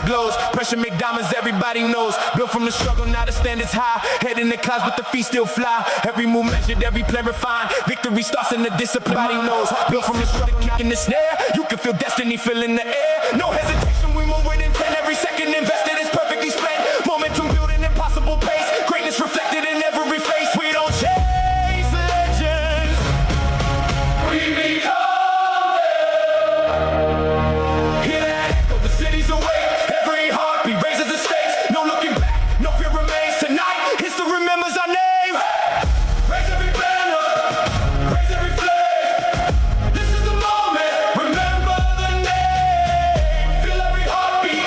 glows. Pressure make diamonds, everybody knows. Built from the struggle, now the standards high. Head in the clouds, but the feet still fly. Every move measured, every play refined. Victory starts in the discipline, body knows. Built from the struggle, kicking the snare. You can feel destiny filling the air. No hesitation, we move with intent. Every second invested is perfectly spent. Momentum building impossible pace. Greatness reflected in every face. We don't chase legends, we become them. Hear that echo, the city's awake. Every heartbeat raises the stakes. No looking back, no fear remains. Tonight, history remembers our name. Raise every banner, raise every flame. This is the moment, remember the name. Feel every heartbeat,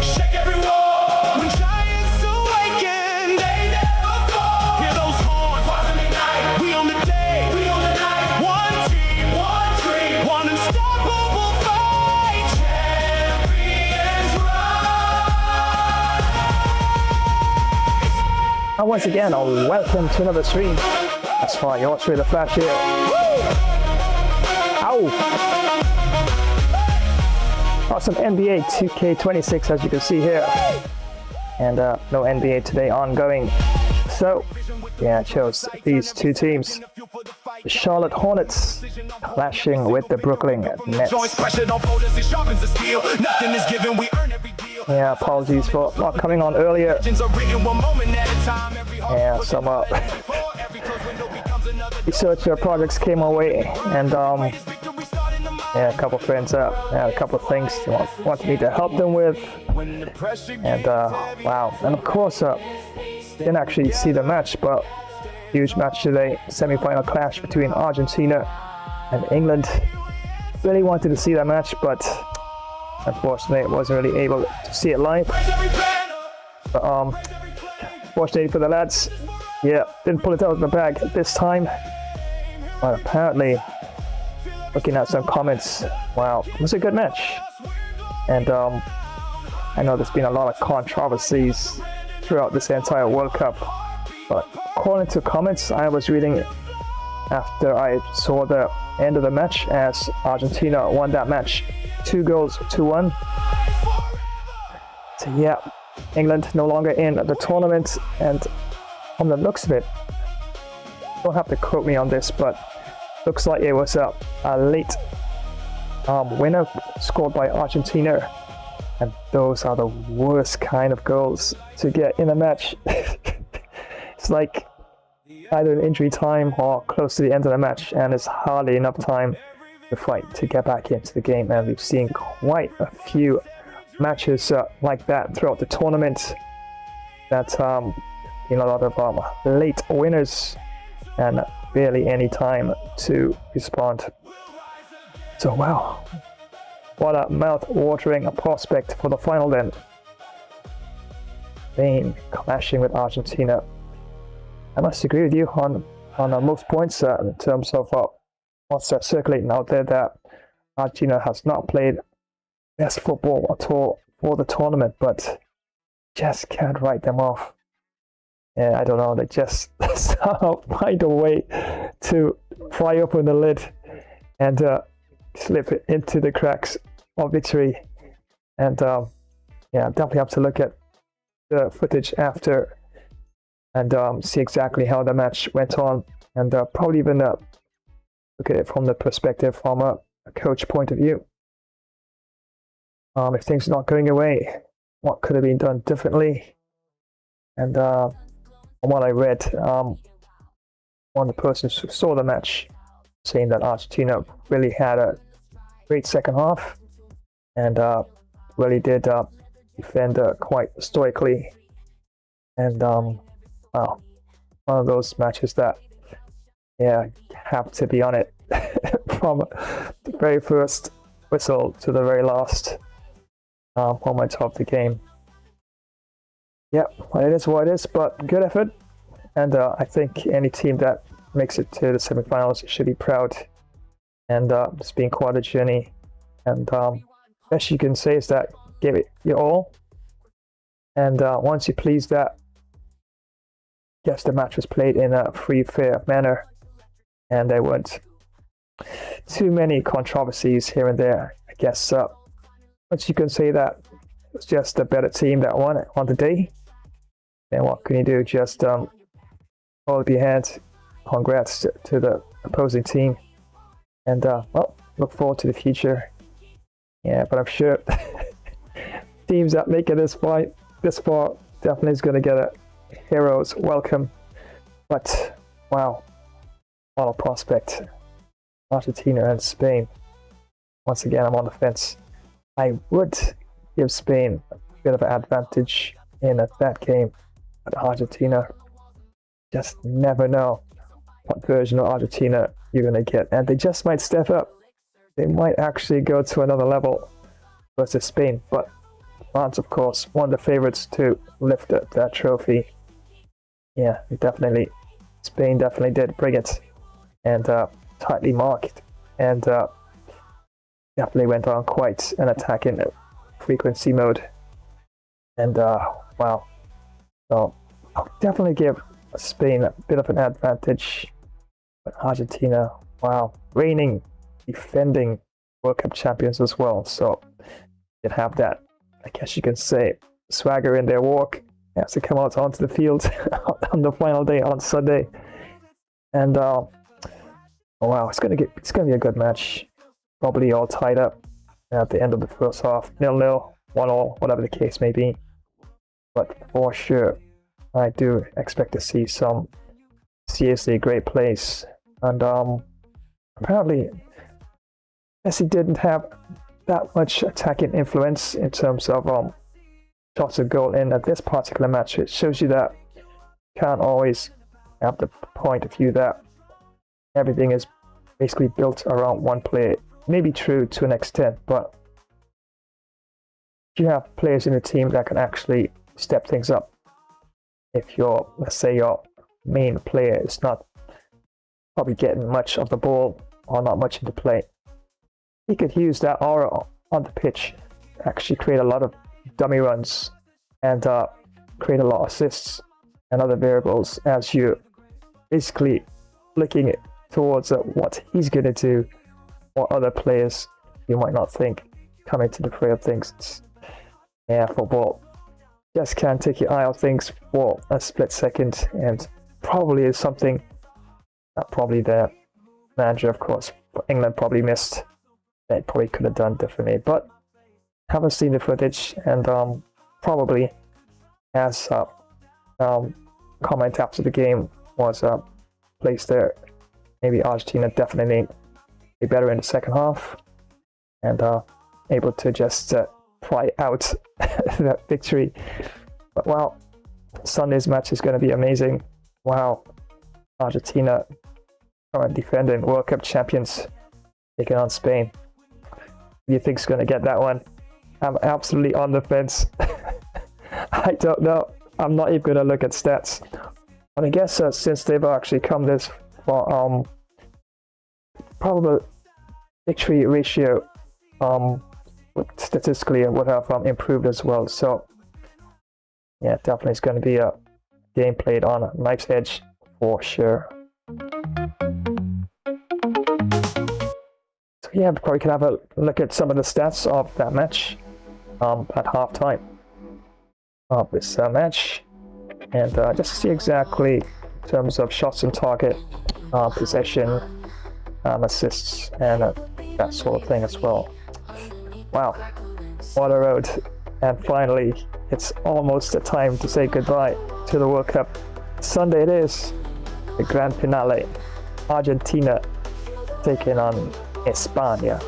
shake every wall. When giants awaken, they never fall. Hear those horns, rising ignite. We on the day, we on the night. One team, one dream, one unstoppable fight. Champions rise. And once again, welcome to another stream. That's far, you're through the Flash here. Ow! Awesome NBA 2K26, as you can see here. And no NBA today ongoing. So, yeah, I chose these two teams. The Charlotte Hornets clashing with the Brooklyn Nets. Yeah, apologies for not coming on earlier. Yeah, some research projects came our way, and yeah, a couple friends had a couple of things they wanted me to help them with, and wow, and of course didn't actually see the match, but huge match today, semi-final clash between Argentina and England. Really wanted to see that match, but unfortunately I wasn't really able to see it live. But fortunately for the lads, yeah, didn't pull it out of the bag this time. But apparently, looking at some comments, wow, it was a good match. And I know there's been a lot of controversies throughout this entire World Cup, but according to comments I was reading after I saw the end of the match, as Argentina won that match 2-1. So yeah, England no longer in the tournament, and from the looks of it, don't have to quote me on this, but looks like it was a late winner scored by Argentina, and those are the worst kind of goals to get in a match. It's like either an injury time or close to the end of the match, and it's hardly enough time to fight to get back into the game. And we've seen quite a few matches like that throughout the tournament, that been a lot of late winners and barely any time to respond. So wow, what a mouth-watering prospect for the final then. Spain clashing with Argentina. I must agree with you on most points in terms of what's circulating out there, that Argentina has not played best football at all for the tournament, but just can't write them off. And I don't know, they just somehow find a way to pry open the lid and slip it into the cracks of victory. And yeah, definitely have to look at the footage after and see exactly how the match went on, and probably even look at it from the perspective from a coach point of view. If things are not going away, what could have been done differently? And from what I read, one of the persons who saw the match saying that Argentina really had a great second half, and really did defend quite stoically. And wow, one of those matches that, yeah, have to be on it from the very first whistle to the very last moment of the game. Yep, well, it is what it is, but good effort. And I think any team that makes it to the semifinals should be proud. And it's been quite a journey. And best you can say is that give it your all. And once you please that, yes, the match was played in a free, fair manner, and there weren't too many controversies here and there. I guess once you can say that, was just a better team that won on the day. And what can you do? Just hold up your hands. Congrats to the opposing team. And well, look forward to the future. Yeah, but I'm sure teams that make it this far definitely is going to get a hero's welcome. But wow, what a prospect. Argentina and Spain. Once again, I'm on the fence. I would give Spain a bit of an advantage in that game, but Argentina, just never know what version of Argentina you're going to get, and they just might step up. They might actually go to another level versus Spain, but France, of course, one of the favorites to lift up that trophy. Yeah, Spain definitely did bring it, and tightly marked, and definitely went on quite an attacking frequency mode. And wow, so I'll definitely give Spain a bit of an advantage. But Argentina, wow, reigning, defending World Cup champions as well. So they have that, I guess you can say, swagger in their walk as they come out onto the field on the final day on Sunday. And oh wow, it's gonna be a good match. Probably all tied up at the end of the first half, 0-0, 1-1, whatever the case may be. But for sure, I do expect to see some seriously great plays. And apparently, Pressy didn't have that much attacking influence in terms of shots of goal in at this particular match. It shows you that you can't always have the point of view that everything is basically built around one player. Maybe true to an extent, but you have players in the team that can actually step things up. If let's say your main player is not probably getting much of the ball or not much into play, he could use that aura on the pitch to actually create a lot of dummy runs and create a lot of assists and other variables as you basically looking towards what he's going to do, or other players you might not think come into the fray of things. Yeah, football just can't take your eye off things for a split second, and probably is something that probably the manager, of course, for England probably missed. They probably could have done differently, but haven't seen the footage, and probably as comment after the game was placed there, maybe Argentina definitely be better in the second half and able to just pry out that victory. But wow, Sunday's match is going to be amazing. Wow, Argentina, current defending World Cup champions, taking on Spain. Who do you think's going to get that one? I'm absolutely on the fence. I don't know. I'm not even going to look at stats. But I guess since they've actually come this far, probable victory ratio statistically would have improved as well. So yeah, definitely it's going to be a game played on a knife's edge for sure. So yeah, probably can have a look at some of the stats of that match at halftime of this match, and just to see exactly in terms of shots on target, possession, assists, and that sort of thing as well. Wow, what a road. And finally, it's almost the time to say goodbye to the World Cup. Sunday it is, the grand finale. Argentina taking on España.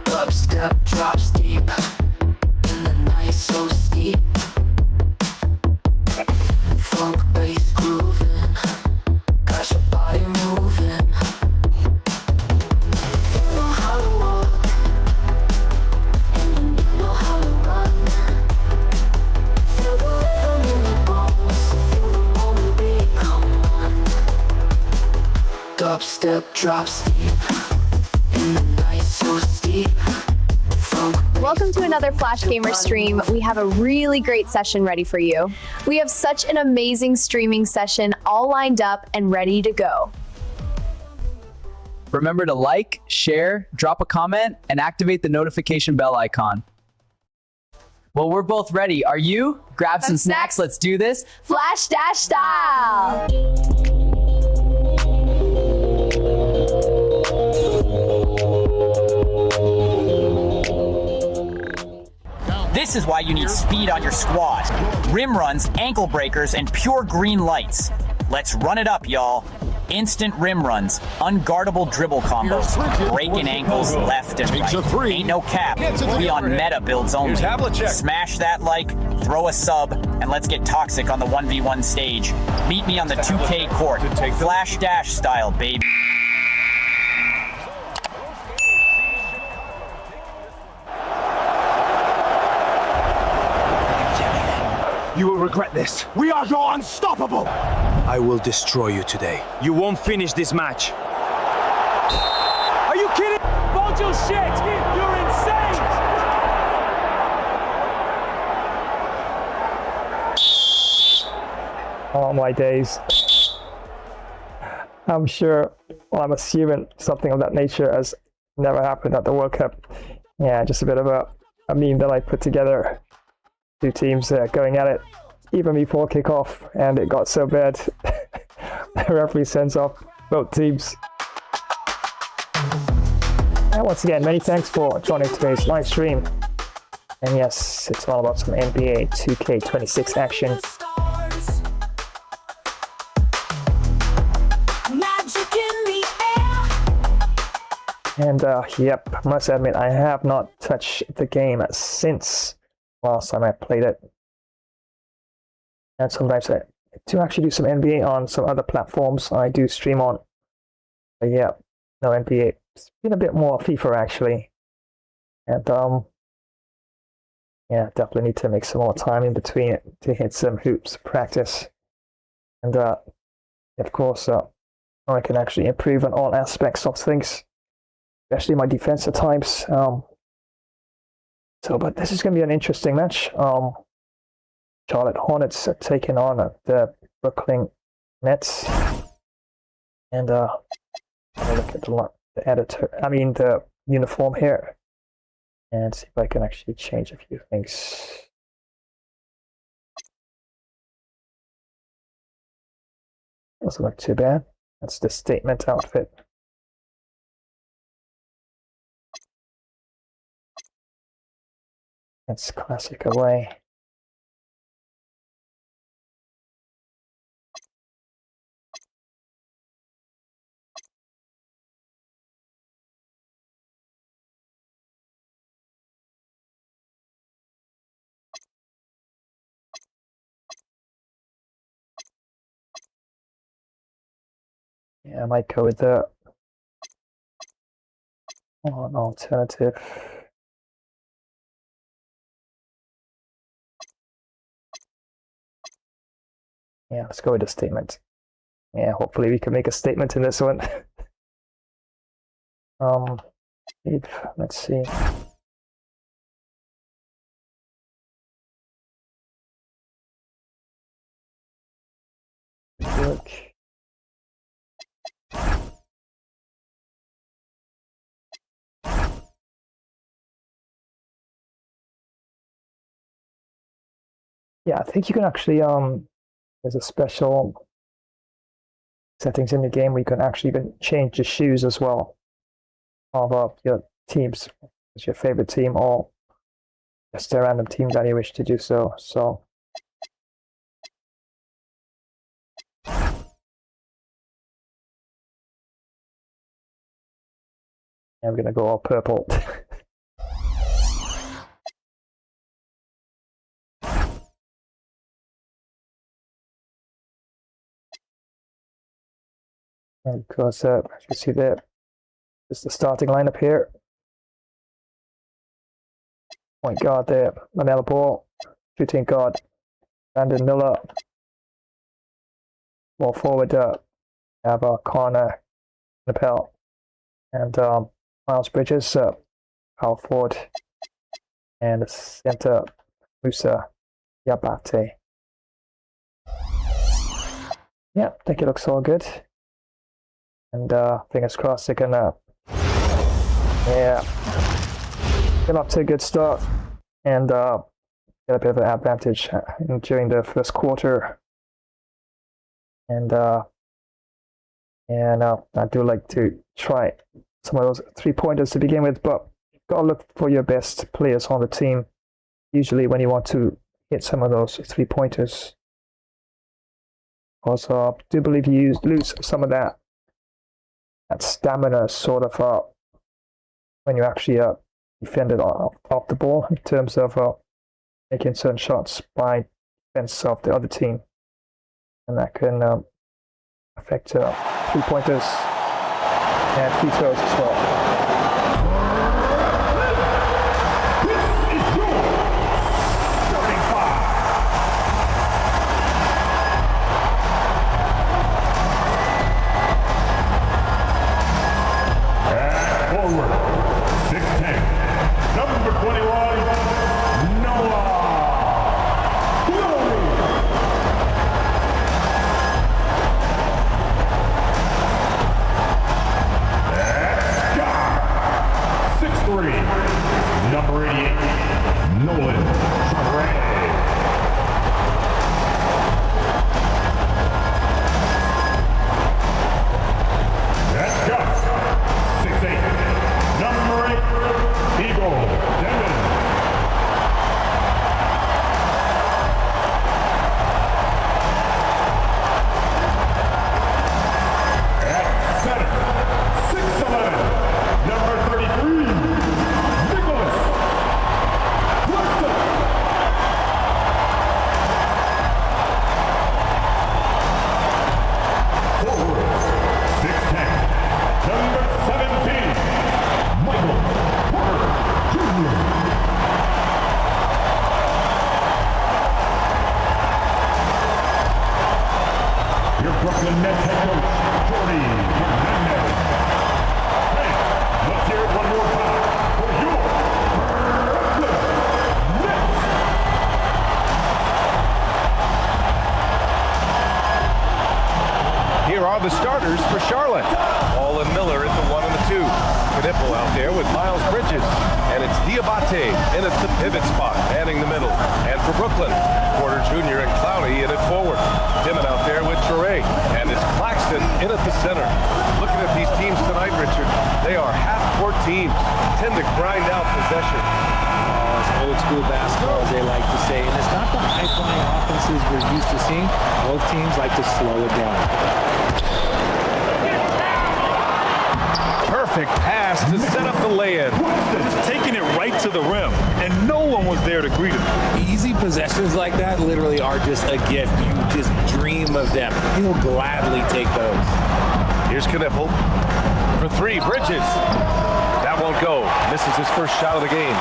Up step, drops deep, and the night so steep. Funk bass grooving, got your body moving. You know how to walk, and you know how to run. Feel the rhythm in your bones, feel the moment become one. Dubstep drops deep, and the night so steep. Welcome to another Flash Gamer stream. We have a really great session ready for you. We have such an amazing streaming session all lined up and ready to go. Remember to like, share, drop a comment, and activate the notification bell icon. Well, we're both ready. Are you? Grab some snacks. Let's do this. Flash Dash style. This is why you need speed on your squad. Rim runs, ankle breakers, and pure green lights. Let's run it up, y'all. Instant rim runs, unguardable dribble combos, breaking ankles left and right. Ain't no cap. We on meta builds only. Smash that like, throw a sub, and let's get toxic on the 1v1 stage. Meet me on the 2K court. Flash Dash style, baby. You will regret this. We are your unstoppable. I will destroy you today. You won't finish this match. Are you kidding? Hold your shit. You're insane. Oh my days. I'm sure, well, I'm assuming something of that nature has never happened at the World Cup. Yeah, just a bit of a meme that I put together. Two teams going at it even before kickoff, and it got so bad the referee sends off both teams. And once again, many thanks for joining today's live stream. And yes, it's all about some NBA 2K26 action. And yep, I must admit, I have not touched the game since last time I played it. And sometimes I do actually do some NBA on some other platforms I do stream on. But yeah, no NBA. It's been a bit more FIFA actually. And yeah, definitely need to make some more time in between it to hit some hoops practice. And of course, I can actually improve on all aspects of things, especially my defense at times. But this is going to be an interesting match. Charlotte Hornets are taking on the Brooklyn Nets. And I'll look at the uniform here, and see if I can actually change a few things. Doesn't look too bad. That's the statement outfit. That's classic away. Yeah, I might go with an alternative. Yeah, let's go with a statement. Yeah, hopefully we can make a statement in this one. Let's see. Look. Yeah, I think you can actually there's a special settings in the game where you can actually even change the shoes as well of your teams, your favorite team, or just a random team that you wish to do so. So I'm gonna go all purple. Because as you see there, just the starting lineup here. Point guard there, LaMelo Ball. Shooting guard, Brandon Miller. More forward, have Connor Napel and Miles Bridges, power forward, and center Musa Yabate. Yeah, I think it looks all good. And fingers crossed they can, get off to a good start and get a bit of an advantage during the first quarter. And I do like to try some of those 3-pointers to begin with, but gotta look for your best players on the team. Usually when you want to hit some of those 3-pointers. Also, I do believe you lose some of that stamina sort of when you actually defend it off the ball in terms of making certain shots by defense of the other team. And that can affect 3-pointers and free throws as well. The starters for Charlotte. Ball and Miller at the 1 and the 2. Knipple out there with Miles Bridges. And it's Diabate in at the pivot spot, manning the middle. And for Brooklyn, Porter Jr. and Clowney in at forward. Dimon out there with Toure. And it's Claxton in at the center. Looking at these teams tonight, Richard, they are half-court teams. Tend to grind out possession. It's old school basketball, as they like to say. And it's not the high-flying offenses we're used to seeing. Both teams like to slow it down. Perfect pass to set up the lay-in. Just taking it right to the rim, and no one was there to greet him. Easy possessions like that literally are just a gift. You just dream of them. He'll gladly take those. Here's Knipple for 3. Bridges. That won't go. Misses his first shot of the game.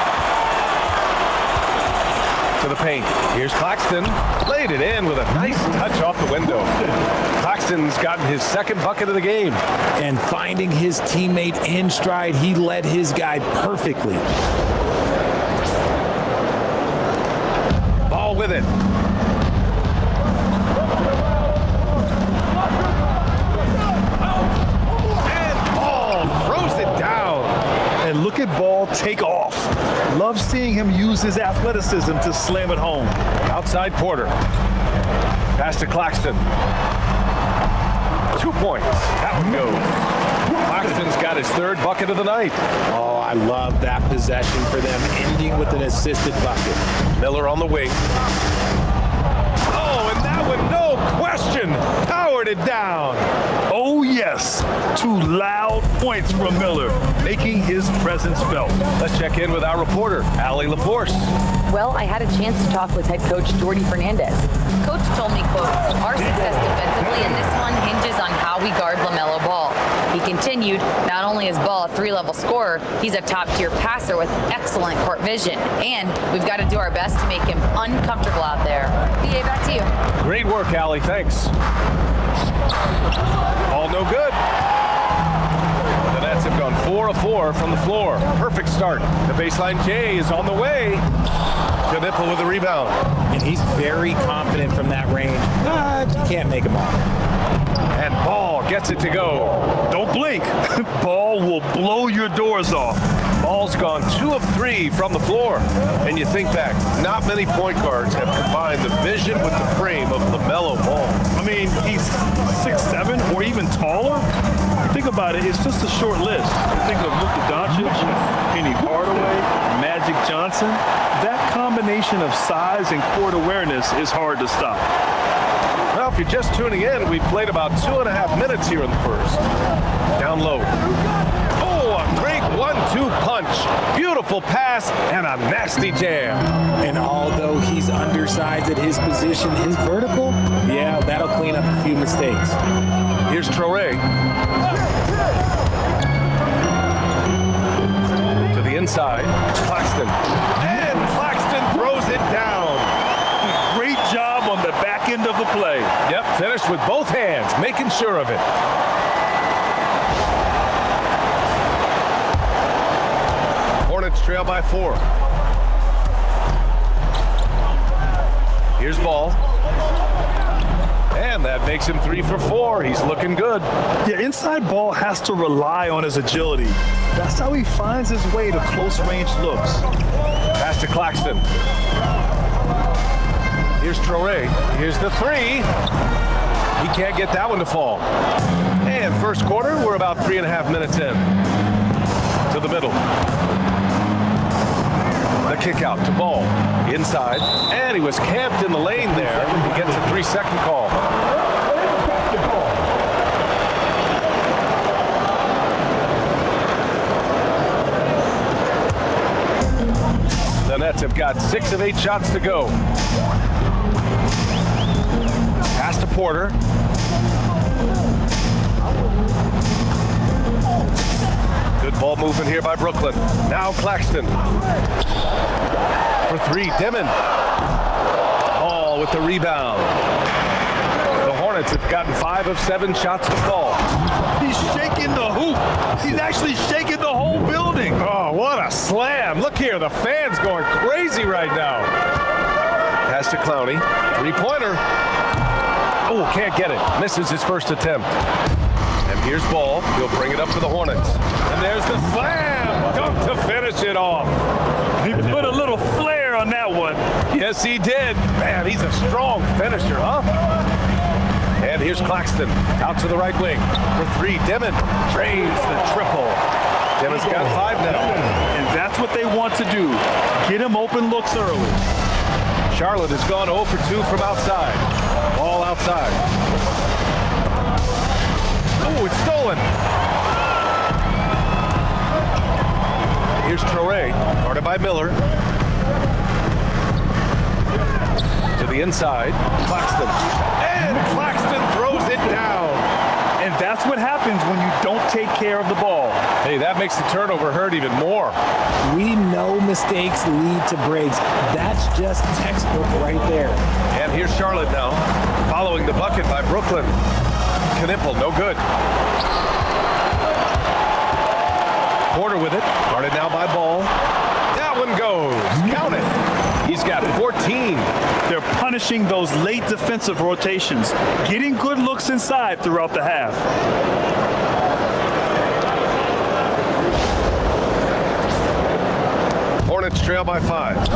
To the paint. Here's Claxton. Laid it in with a nice touch off the window. Claxton's gotten his second bucket of the game. And finding his teammate in stride, he led his guy perfectly. Ball with it. And Ball throws it down. And look at Ball take off. Love seeing him use his athleticism to slam it home. Outside Porter. Pass to Claxton. 2 points. That one goes. Claxton's got his third bucket of the night. Oh, I love that possession for them, ending with an assisted bucket. Miller on the wing. Oh, and that one, no question, powered it down. Oh, yes. 2 loud points from Miller, making his presence felt. Let's check in with our reporter, Allie LaForce. Well, I had a chance to talk with head coach Jordy Fernandez. Coach told me, quote, our success defensively in this one hinges on how we guard LaMelo Ball. He continued, not only is Ball a 3-level scorer, he's a top-tier passer with excellent court vision. And we've got to do our best to make him uncomfortable out there. BA, back to you. Great work, Allie. Thanks. All no good. The Nets have gone 4 of 4 from the floor. Perfect start. The baseline J is on the way. Knipple with the rebound. And he's very confident from that range, but you can't make him all. And Ball gets it to go. Don't blink. Ball will blow your doors off. Ball's gone 2 of 3 from the floor. And you think back, not many point guards have combined the vision with the frame of LaMelo Ball. I mean, he's 6'7" or even taller. Think about it, it's just a short list. Think of Luka Doncic, Penny Hardaway, Magic Johnson. That combination of size and court awareness is hard to stop. Well, if you're just tuning in, we played about 2.5 minutes here in the first. Down low. Oh, a great 1-2 punch. Beautiful pass and a nasty jam. And although he's undersized at his position, his vertical, yeah, that'll clean up a few mistakes. Here's Traore. To the inside, Claxton. And Claxton throws it down. Great job on the back end of the play. Yep, finished with both hands, making sure of it. Hornets trail by 4. Here's Ball. And that makes him 3 for 4. He's looking good. Yeah, inside Ball has to rely on his agility. That's how he finds his way to close-range looks. Pass to Claxton. Here's Traore. Here's the 3. He can't get that one to fall. And first quarter, we're about 3.5 minutes in. To the middle. The kick out to Ball. Inside. And he was camped in the lane there. He gets a 3-second call. The Nets have got 6 of 8 shots to go. Pass to Porter. Good ball movement here by Brooklyn. Now Claxton. For 3, Dimon. Ball with the rebound. The Hornets have gotten 5 of 7 shots to fall. He's shaking the hoop. He's actually shaking the whole building. Oh, what a slam. Look here, the fans going crazy right now. Pass to Clowney. 3-pointer. Oh, can't get it. Misses his first attempt. And here's Ball. He'll bring it up for the Hornets. And there's the slam. Dunk to finish it off. He put a little flair on that one. Yes, he did. Man, he's a strong finisher, huh? And here's Claxton. Out to the right wing. For 3, Dimon drains the triple. Dimon's got 5 now. And that's what they want to do. Get him open looks early. Charlotte has gone 0 for 2 from outside. Ball outside. Oh, it's stolen. Here's Traore, guarded by Miller. To the inside, Claxton. And Claxton throws it down. And that's what happens when you don't take care of the ball. Hey, that makes the turnover hurt even more. We know mistakes lead to breaks. That's just textbook right there. And here's Charlotte now, following the bucket by Brooklyn. Knipple, no good. Porter with it, guarded now by Ball. That one goes. Count it. He's got 14. They're punishing those late defensive rotations, getting good looks inside throughout the half. Hornets trail by 5.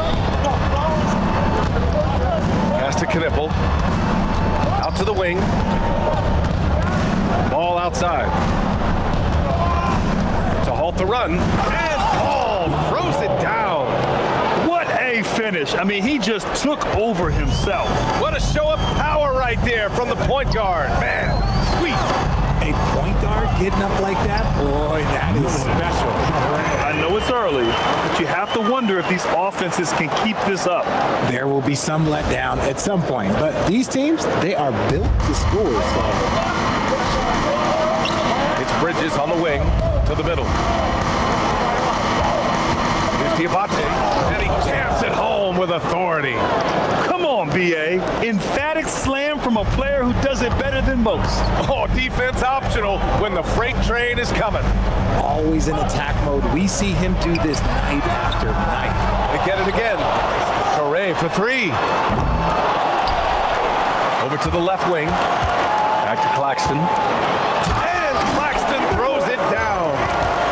Pass to Knipple. Out to the wing. Ball outside. To halt the run. And Ball throws it down. What a finish. I mean, he just took over himself. What a show of power right there from the point guard. Man, sweet. A point guard getting up like that? Boy, that is special. I know it's early, but you have to wonder if these offenses can keep this up. There will be some letdown at some point, but these teams, they are built to score. So. It's Bridges on the wing to the middle. Here's Diabate, and he jams it home with authority. Come on, B.A. Emphatic slam from a player who does it better than most. Oh, defense optional when the freight train is coming. Always in attack mode. We see him do this night after night. They get it again. Traore for 3. Over to the left wing. Back to Claxton. And Claxton throws it down.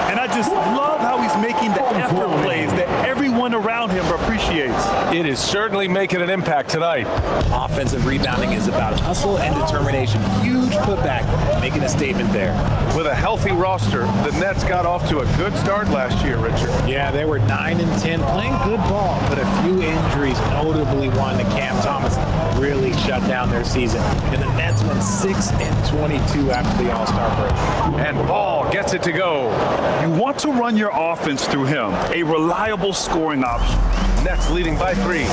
And I just love how he's making the effort plays that everyone around him appreciates. It is certainly making an impact tonight. Offensive rebounding is about hustle and determination. Huge putback, making a statement there. With a healthy roster, the Nets got off to a good start last year, Richard. Yeah, they were 9-10, playing good ball, but a few injuries, notably one to Cam Thomas, really shut down their season. And the Nets went 6-22 after the All-Star break. And Ball gets it to go. You want to run your offense through him, a reliable scoring option. Nets leading by 3.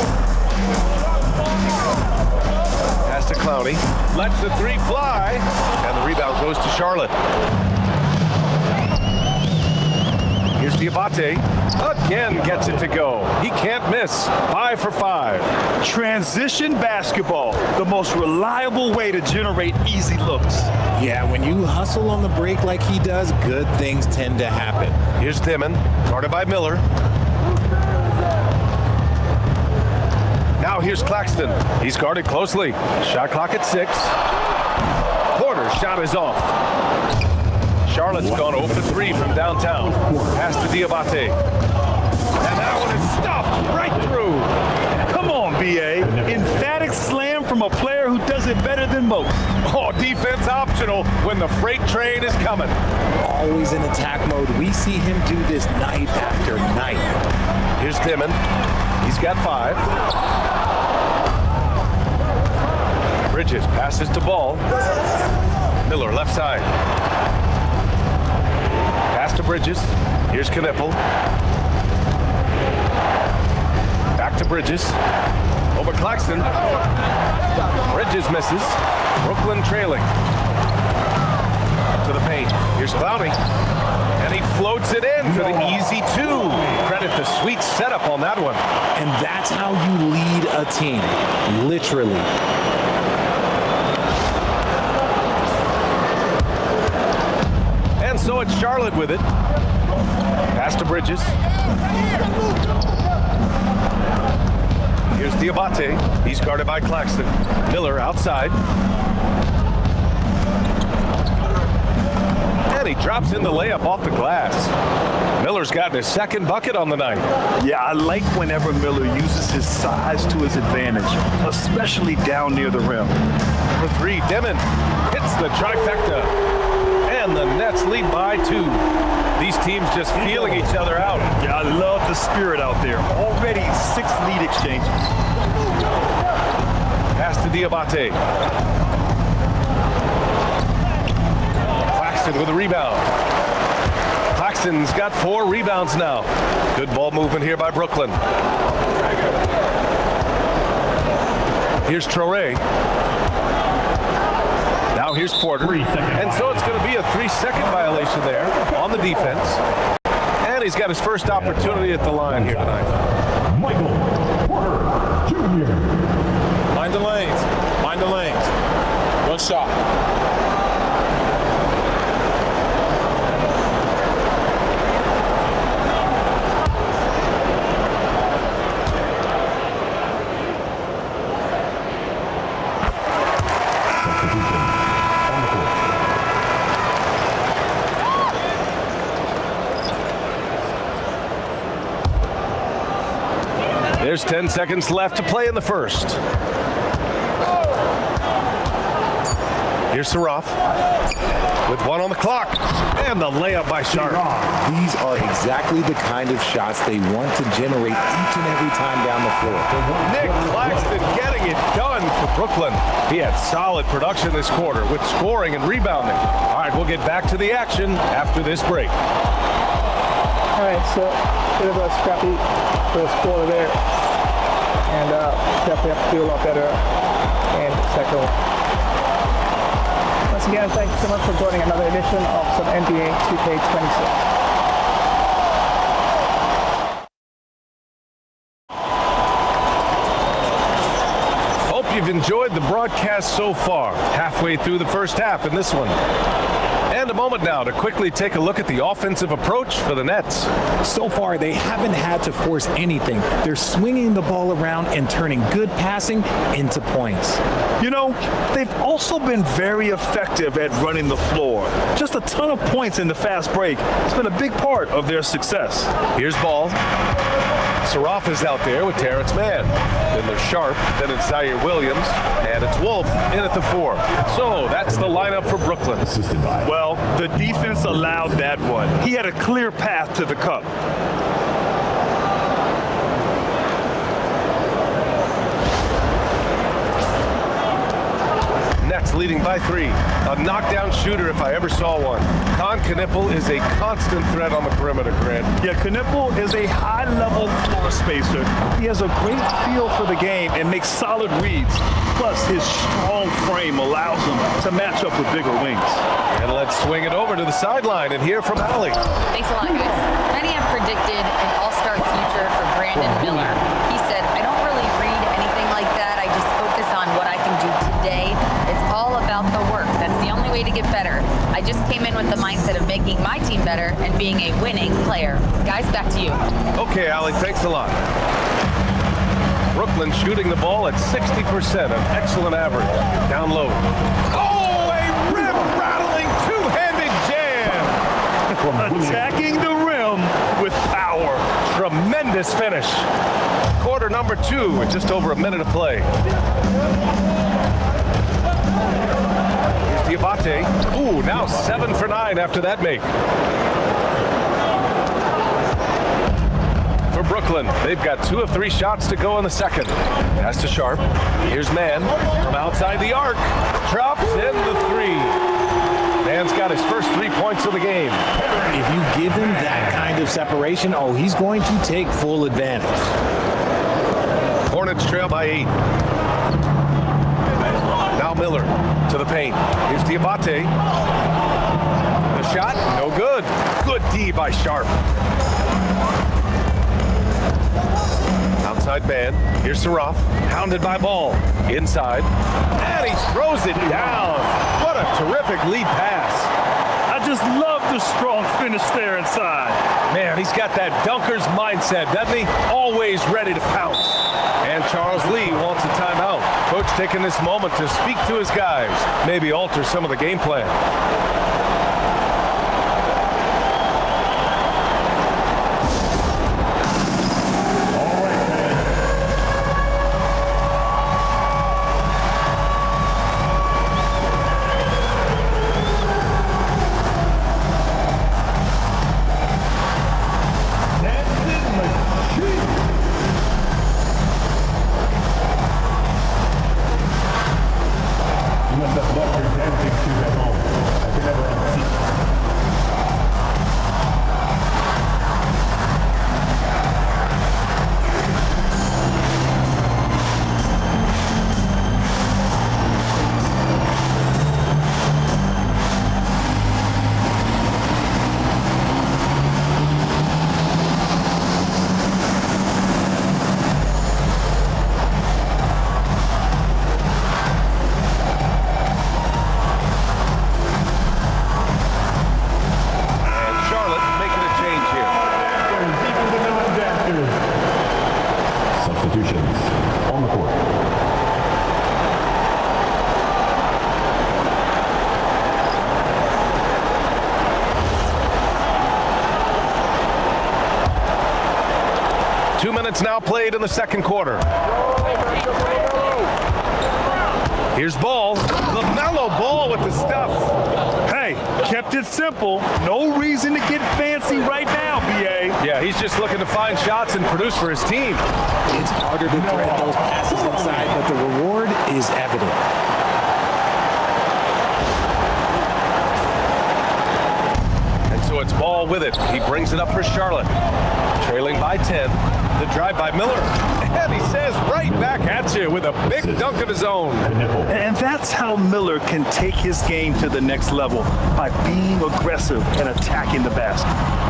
Pass to Clowney. Lets the 3 fly. And the rebound goes to Charlotte. Here's Diabate. Again gets it to go. He can't miss. 5 for 5. Transition basketball, the most reliable way to generate easy looks. Yeah, when you hustle on the break like he does, good things tend to happen. Here's Dimon, guarded by Miller. Now here's Claxton. He's guarded closely. Shot clock at 6. Porter's shot is off. Charlotte's gone 0 for 3 from downtown. Pass to Diabate. And that one is stuffed right through. Come on, B.A. Emphatic slam from a player who does it better than most. Oh, defense optional when the freight train is coming. Always in attack mode. We see him do this night after night. Here's Dimon. He's got 5. Bridges passes to Ball. Miller left side. Pass to Bridges. Here's Knipple. Back to Bridges. Over Claxton. Bridges misses. Brooklyn trailing. To the paint. Here's Clowney. And he floats it in for the easy 2. Credit the sweet setup on that one. And that's how you lead a team. Literally. And so it's Charlotte with it. Pass to Bridges. Here's Diabate. He's guarded by Claxton. Miller outside. And he drops in the layup off the glass. Miller's gotten his second bucket on the night. Yeah, I like whenever Miller uses his size to his advantage, especially down near the rim. For 3, Dimon hits the trifecta. And the Nets lead by 2. These teams just feeling each other out. Yeah, I love the spirit out there. Already 6 lead exchanges. Pass to Diabate. Claxton with a rebound. Claxton's got 4 rebounds now. Good ball movement here by Brooklyn. Here's Traoré. Now here's Porter. And so it's going to be a 3-second violation there on the defense. And he's got his first opportunity at the line here tonight. Michael Porter Jr. Mind the lanes. Mind the lanes. One shot. There's 10 seconds left to play in the first. Here's Saraf with 1 on the clock. And the layup by Sharp. These are exactly the kind of shots they want to generate each and every time down the floor. Nick Claxton getting it done for Brooklyn. He had solid production this quarter with scoring and rebounding. All right, we'll get back to the action after this break. All right, so a bit of a scrappy first quarter there, and definitely have to do a lot better in the second one. Once again, thank you so much for joining another edition of some NBA 2K26. You've enjoyed the broadcast so far, halfway through the first half in this one. And a moment now to quickly take a look at the offensive approach for the Nets. So far, they haven't had to force anything. They're swinging the ball around and turning good passing into points. You know, they've also been very effective at running the floor. Just a ton of points in the fast break. It's been a big part of their success. Here's ball. Saraf is out there with Terrence Mann. Then there's Sharp, then it's Zaire Williams, and it's Wolf in at the 4. So that's the lineup for Brooklyn. Well, the defense allowed that one. He had a clear path to the cup. Nets leading by 3. A knockdown shooter if I ever saw one. Knipple is a constant threat on the perimeter, Grant. Yeah, Knipple is a high-level floor spacer. He has a great feel for the game and makes solid reads. Plus, his strong frame allows him to match up with bigger wings. And let's swing it over to the sideline and hear from Allie. Thanks a lot, guys. Many have predicted an all-star future for Brandon Miller. He said, I don't really read anything like that. I just focus on what I can do today. It's all about the work. That's the only way to get better. I just came in with the mindset of making my team better and being a winning player. Guys, back to you. Okay, Allie, thanks a lot. Brooklyn shooting the ball at 60%, an excellent average. Down low. Oh, a rim-rattling two-handed jam! Attacking the rim with power. Tremendous finish. Quarter number 2 with just over a minute of play. Here's Diabate. Ooh, now 7 for 9 after that make. For Brooklyn, they've got 2 of 3 shots to go in the second. Pass to Sharp. Here's Mann from outside the arc. Drops in the 3. Mann's got his first 3 points of the game. If you give him that kind of separation, oh, he's going to take full advantage. Hornets trail by 8. Now Miller to the paint. Here's Diabate. The shot, no good. Good D by Sharp. Outside Mann. Here's Saraf. Hounded by Ball. Inside. And he throws it down. What a terrific lead pass. I just love the strong finish there inside. Man, he's got that dunker's mindset, doesn't he? Always ready to pounce. And Charles Lee wants a timeout. Coach taking this moment to speak to his guys. Maybe alter some of the game plan. Now played in the second quarter. Here's Ball. LaMelo Ball with the stuff. Hey, kept it simple. No reason to get fancy right now, BA. Yeah, he's just looking to find shots and produce for his team. It's harder to thread those passes inside, but the reward is evident. And so it's Ball with it. He brings it up for Charlotte. Trailing by 10. The drive by Miller, and he says right back at you with a big dunk of his own. And that's how Miller can take his game to the next level, by being aggressive and attacking the basket.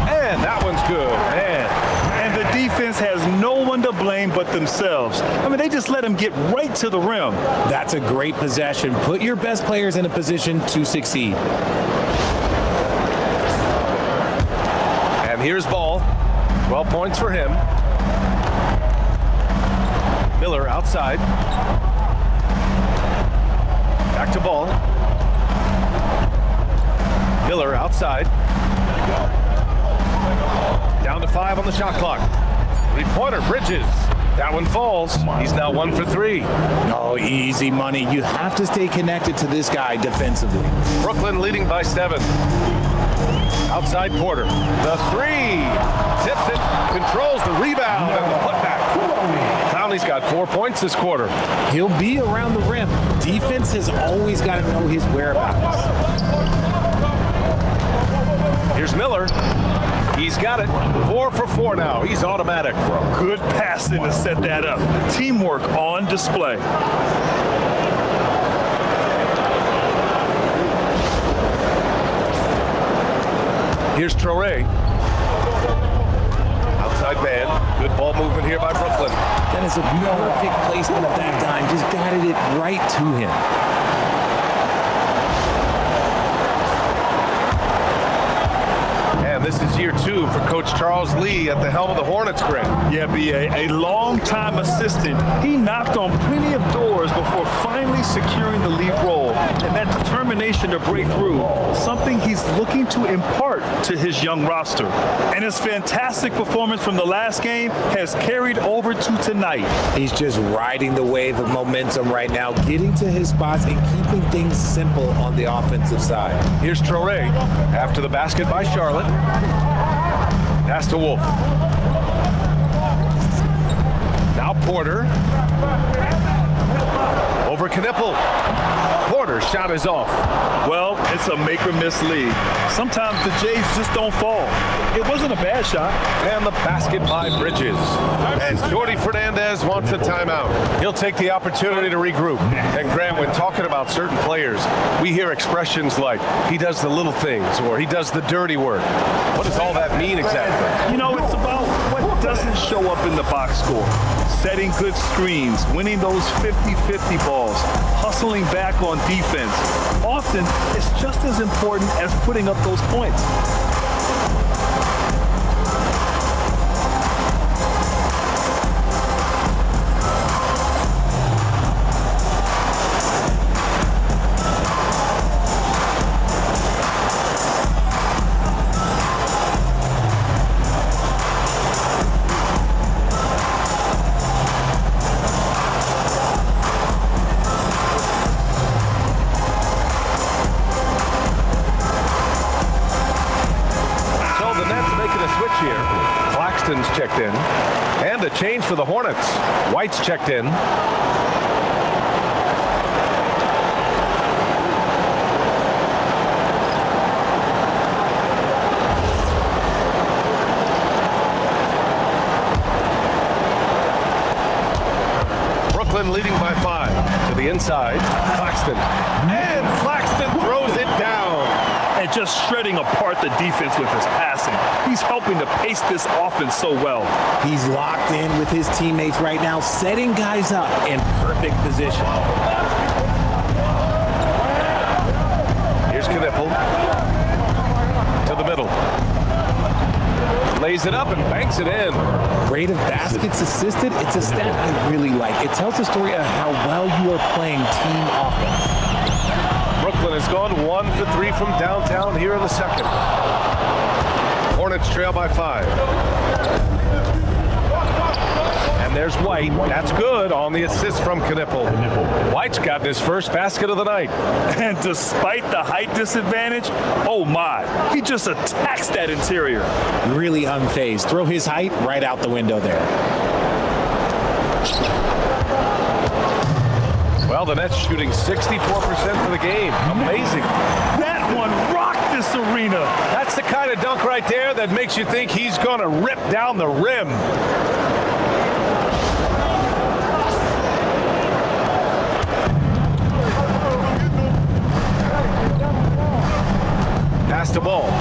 And that one's good. And the defense has no one to blame but themselves. I mean, they just let him get right to the rim. That's a great possession. Put your best players in a position to succeed. here's Ball. 12 points for him. Miller outside. Back to Ball. Miller outside. Down to 5 on the shot clock. 3-pointer, Bridges. That one falls. He's now 1 for 3. Oh, easy money. You have to stay connected to this guy defensively. Brooklyn leading by 7. Outside Porter. The 3. Tips it. Controls the rebound and the putback. Clowney's got 4 points this quarter. He'll be around the rim. Defense has always got to know his whereabouts. Here's Miller. He's got it. 4 for 4 now. He's automatic. Good passing to set that up. Teamwork on display. Here's Traoré. Outside man. Good ball movement here by Brooklyn. That is a perfect placement of that dime. Just guided it right to him. This is year 2 for Coach Charles Lee at the helm of the Hornets, Grant. Yeah, B.A., a long-time assistant. He knocked on plenty of doors before finally securing the lead role. And that determination to break through, something he's looking to impart to his young roster. And his fantastic performance from the last game has carried over to tonight. He's just riding the wave of momentum right now, getting to his spots and keeping things simple on the offensive side. Here's Traoré after the basket by Charlotte. Pass to Wolf. Now Porter. Over Knipple. Porter's shot is off. Well, it's a make or miss league. Sometimes the Jays just don't fall. It wasn't a bad shot. And the basket by Bridges. And Jordy Fernandez wants a timeout. He'll take the opportunity to regroup. And Grant, when talking about certain players, we hear expressions like, he does the little things, or he does the dirty work. What does all that mean exactly? You know, it's about what doesn't show up in the box score. Setting good screens, winning those 50-50 balls, hustling back on defense. Often, it's just as important as putting up those points. Checked in. And a change for the Hornets. White's checked in. Brooklyn leading by 5. To the inside. Claxton. And Claxton throws it down. And just shredding apart the defense with his passing. He's helping to pace this offense so well. He's locked in with his teammates right now, setting guys up in perfect position. Here's Knipple. To the middle. Lays it up and banks it in. Rate of baskets assisted, it's a stat I really like. It tells the story of how well you are playing team offense. Brooklyn has gone 1 for 3 from downtown here in the second. Hornets trail by 5. And there's White. That's good on the assist from Knipple. White's gotten his first basket of the night. And despite the height disadvantage, oh my, he just attacks that interior. Really unfazed. Throw his height right out the window there. Well, the Nets shooting 64% for the game. Amazing. That one rocked this arena. That's the kind of dunk right there that makes you think he's going to rip down the rim. Pass the ball.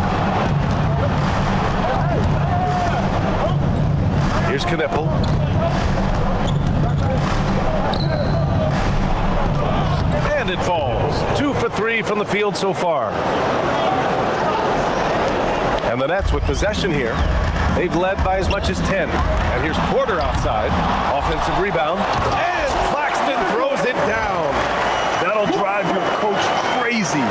Here's Knipple. And it falls. 2 for 3 from the field so far. And the Nets with possession here. They've led by as much as 10. And here's Porter outside. Offensive rebound. And Claxton throws it down. That'll drive your coach crazy,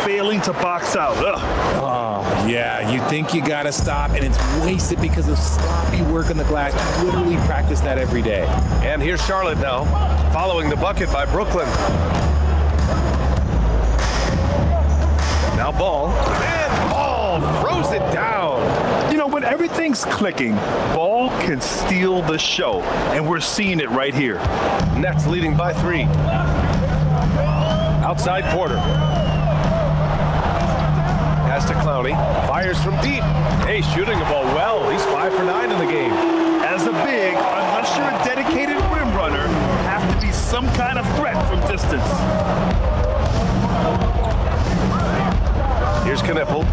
failing to box out. Ugh. Oh, yeah, you think you got to stop, and it's wasted because of sloppy work on the glass. You literally practice that every day. And here's Charlotte now, following the bucket by Brooklyn. Now Ball, and Ball throws it down. You know, when everything's clicking, Ball can steal the show, and we're seeing it right here. Nets leading by 3. Outside Porter. Pass to Clowney. Fires from deep. Hey, shooting the ball well. He's 5 for 9 in the game. As a big, unless you're a dedicated rim runner, have to be some kind of threat from distance. Here's Knipple.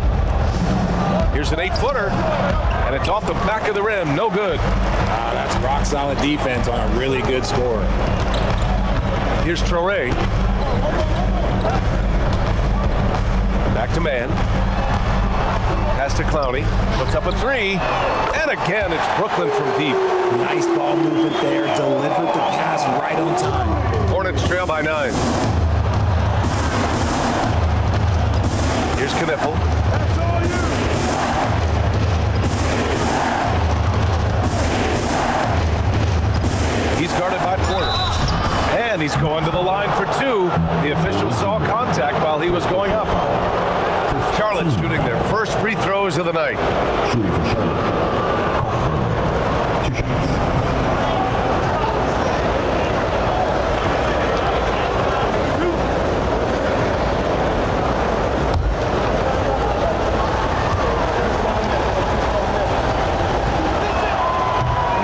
Here's an 8-footer. And it's off the back of the rim. No good. That's rock solid defense on a really good score. Here's Traoré. Back to man. Pass to Clowney. Puts up a 3. And again, it's Brooklyn from deep. Nice ball movement there. Delivered the pass right on time. Hornets trail by 9. Here's Knipple. He's guarded by Porter. And he's going to the line for 2. The official saw contact while he was going up. Charlotte shooting their first free throws of the night. Shooting for Charlotte. 2 shots.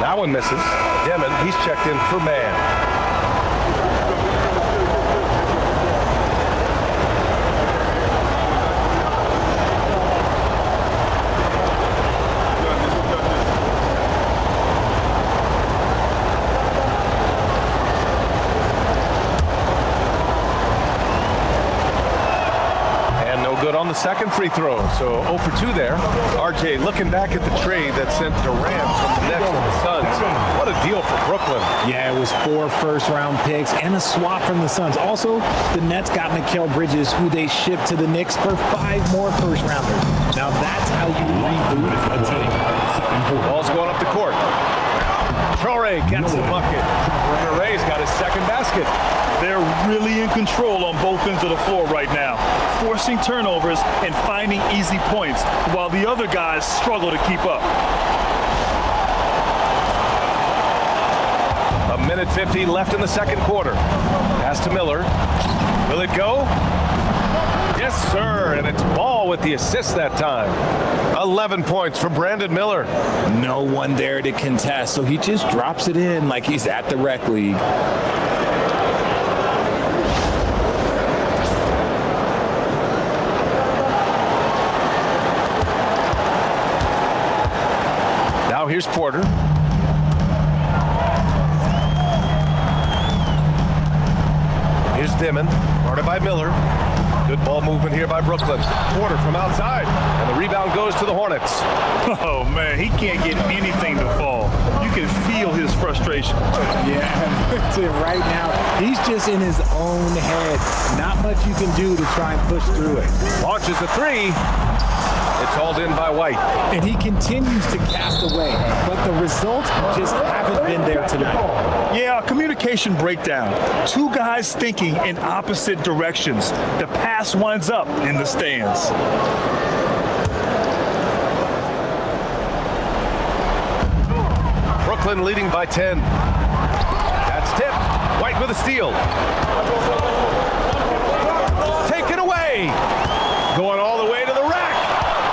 That one misses. Demon, he's checked in for man. On the second free throw, so 0 for 2 there. RJ looking back at the trade that sent Durant from the Nets to the Suns. What a deal for Brooklyn. Yeah, it was 4 first-round picks and a swap from the Suns. Also, the Nets got Mikal Bridges, who they shipped to the Knicks for 5 more first-rounders. Now that's how you reboot a team. Ball's going up the court. Traoré gets the bucket. Traoré's got his second basket. They're really in control on both ends of the floor right now, forcing turnovers and finding easy points while the other guys struggle to keep up. 1:50 left in the second quarter. Pass to Miller. Will it go? Yes, sir, and it's Ball with the assist that time. 11 points for Brandon Miller. No one there to contest, so he just drops it in like he's at the rec league. Now here's Porter. Here's Dimon, guarded by Miller. Good ball movement here by Brooklyn. Porter from outside, and the rebound goes to the Hornets. Oh, man, he can't get anything to fall. You can feel his frustration. Yeah, right now, he's just in his own head. Not much you can do to try and push through it. Launches a 3. It's hauled in by White. And he continues to cast away, but the results just haven't been there tonight. Yeah, communication breakdown. 2 guys thinking in opposite directions. The pass winds up in the stands. Brooklyn leading by 10. That's tipped. White with a steal. Taken away. Going all the way to the rack.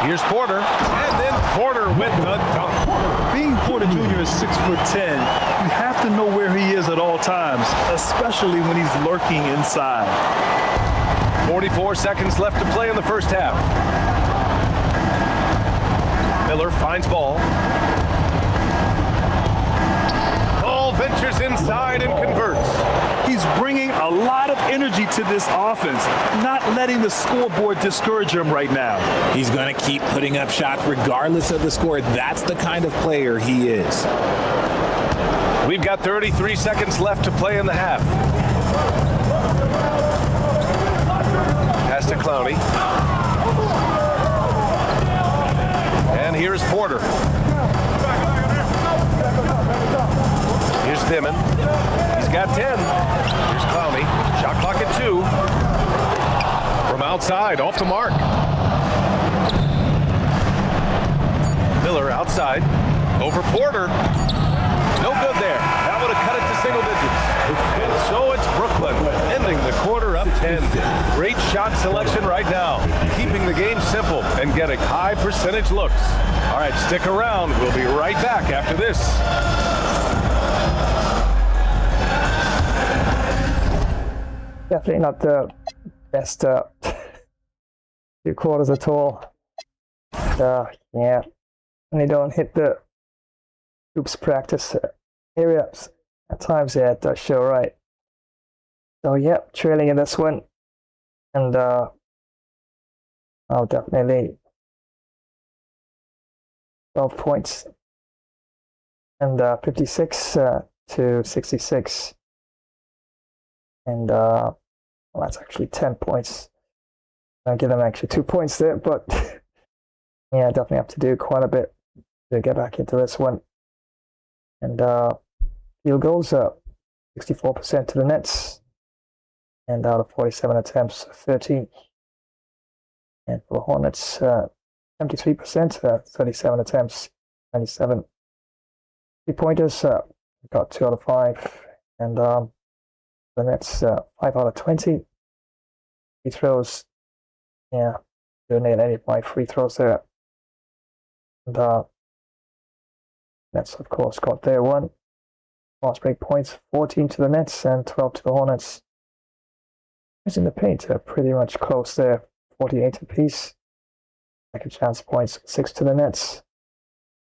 Here's Porter, and then Porter with the dunk. Being Porter Jr. is 6'10", you have to know where he is at all times, especially when he's lurking inside. 44 seconds left to play in the first half. Miller finds Ball. Ball ventures inside and converts. He's bringing a lot of energy to this offense, not letting the scoreboard discourage him right now. He's going to keep putting up shots regardless of the score. That's the kind of player he is. We've got 33 seconds left to play in the half. Pass to Clowney. And here's Porter. Here's Dimon. He's got 10. Here's Clowney. Shot clock at 2. From outside, off the mark. Miller outside. Over Porter. No good there. That would have cut it to single digits. And so it's Brooklyn ending the quarter up 10. Great shot selection right now. Keeping the game simple and getting high percentage looks. All right, stick around. We'll be right back after this. Definitely not the best 2 quarters at all. Yeah, and they don't hit the hoops practice areas at times. Yeah, it does show, right? So yeah, trailing in this one, and I'll definitely 12 points and 56 to 66. And well, that's actually 10 points. I'll give them actually 2 points there, but yeah, definitely have to do quite a bit to get back into this one. And field goals are 64% to the Nets, and out of 47 attempts, 30. And for the Hornets, 73%, 37 attempts, 97. 3-pointers, got 2 out of 5, and the Nets 5 out of 20. Free throws, yeah, didn't need any of my free throws there. And Nets, of course, got their one. Fast break points, 14 to the Nets and 12 to the Hornets. In the paint, pretty much close there, 48 apiece. Second chance points, 6 to the Nets.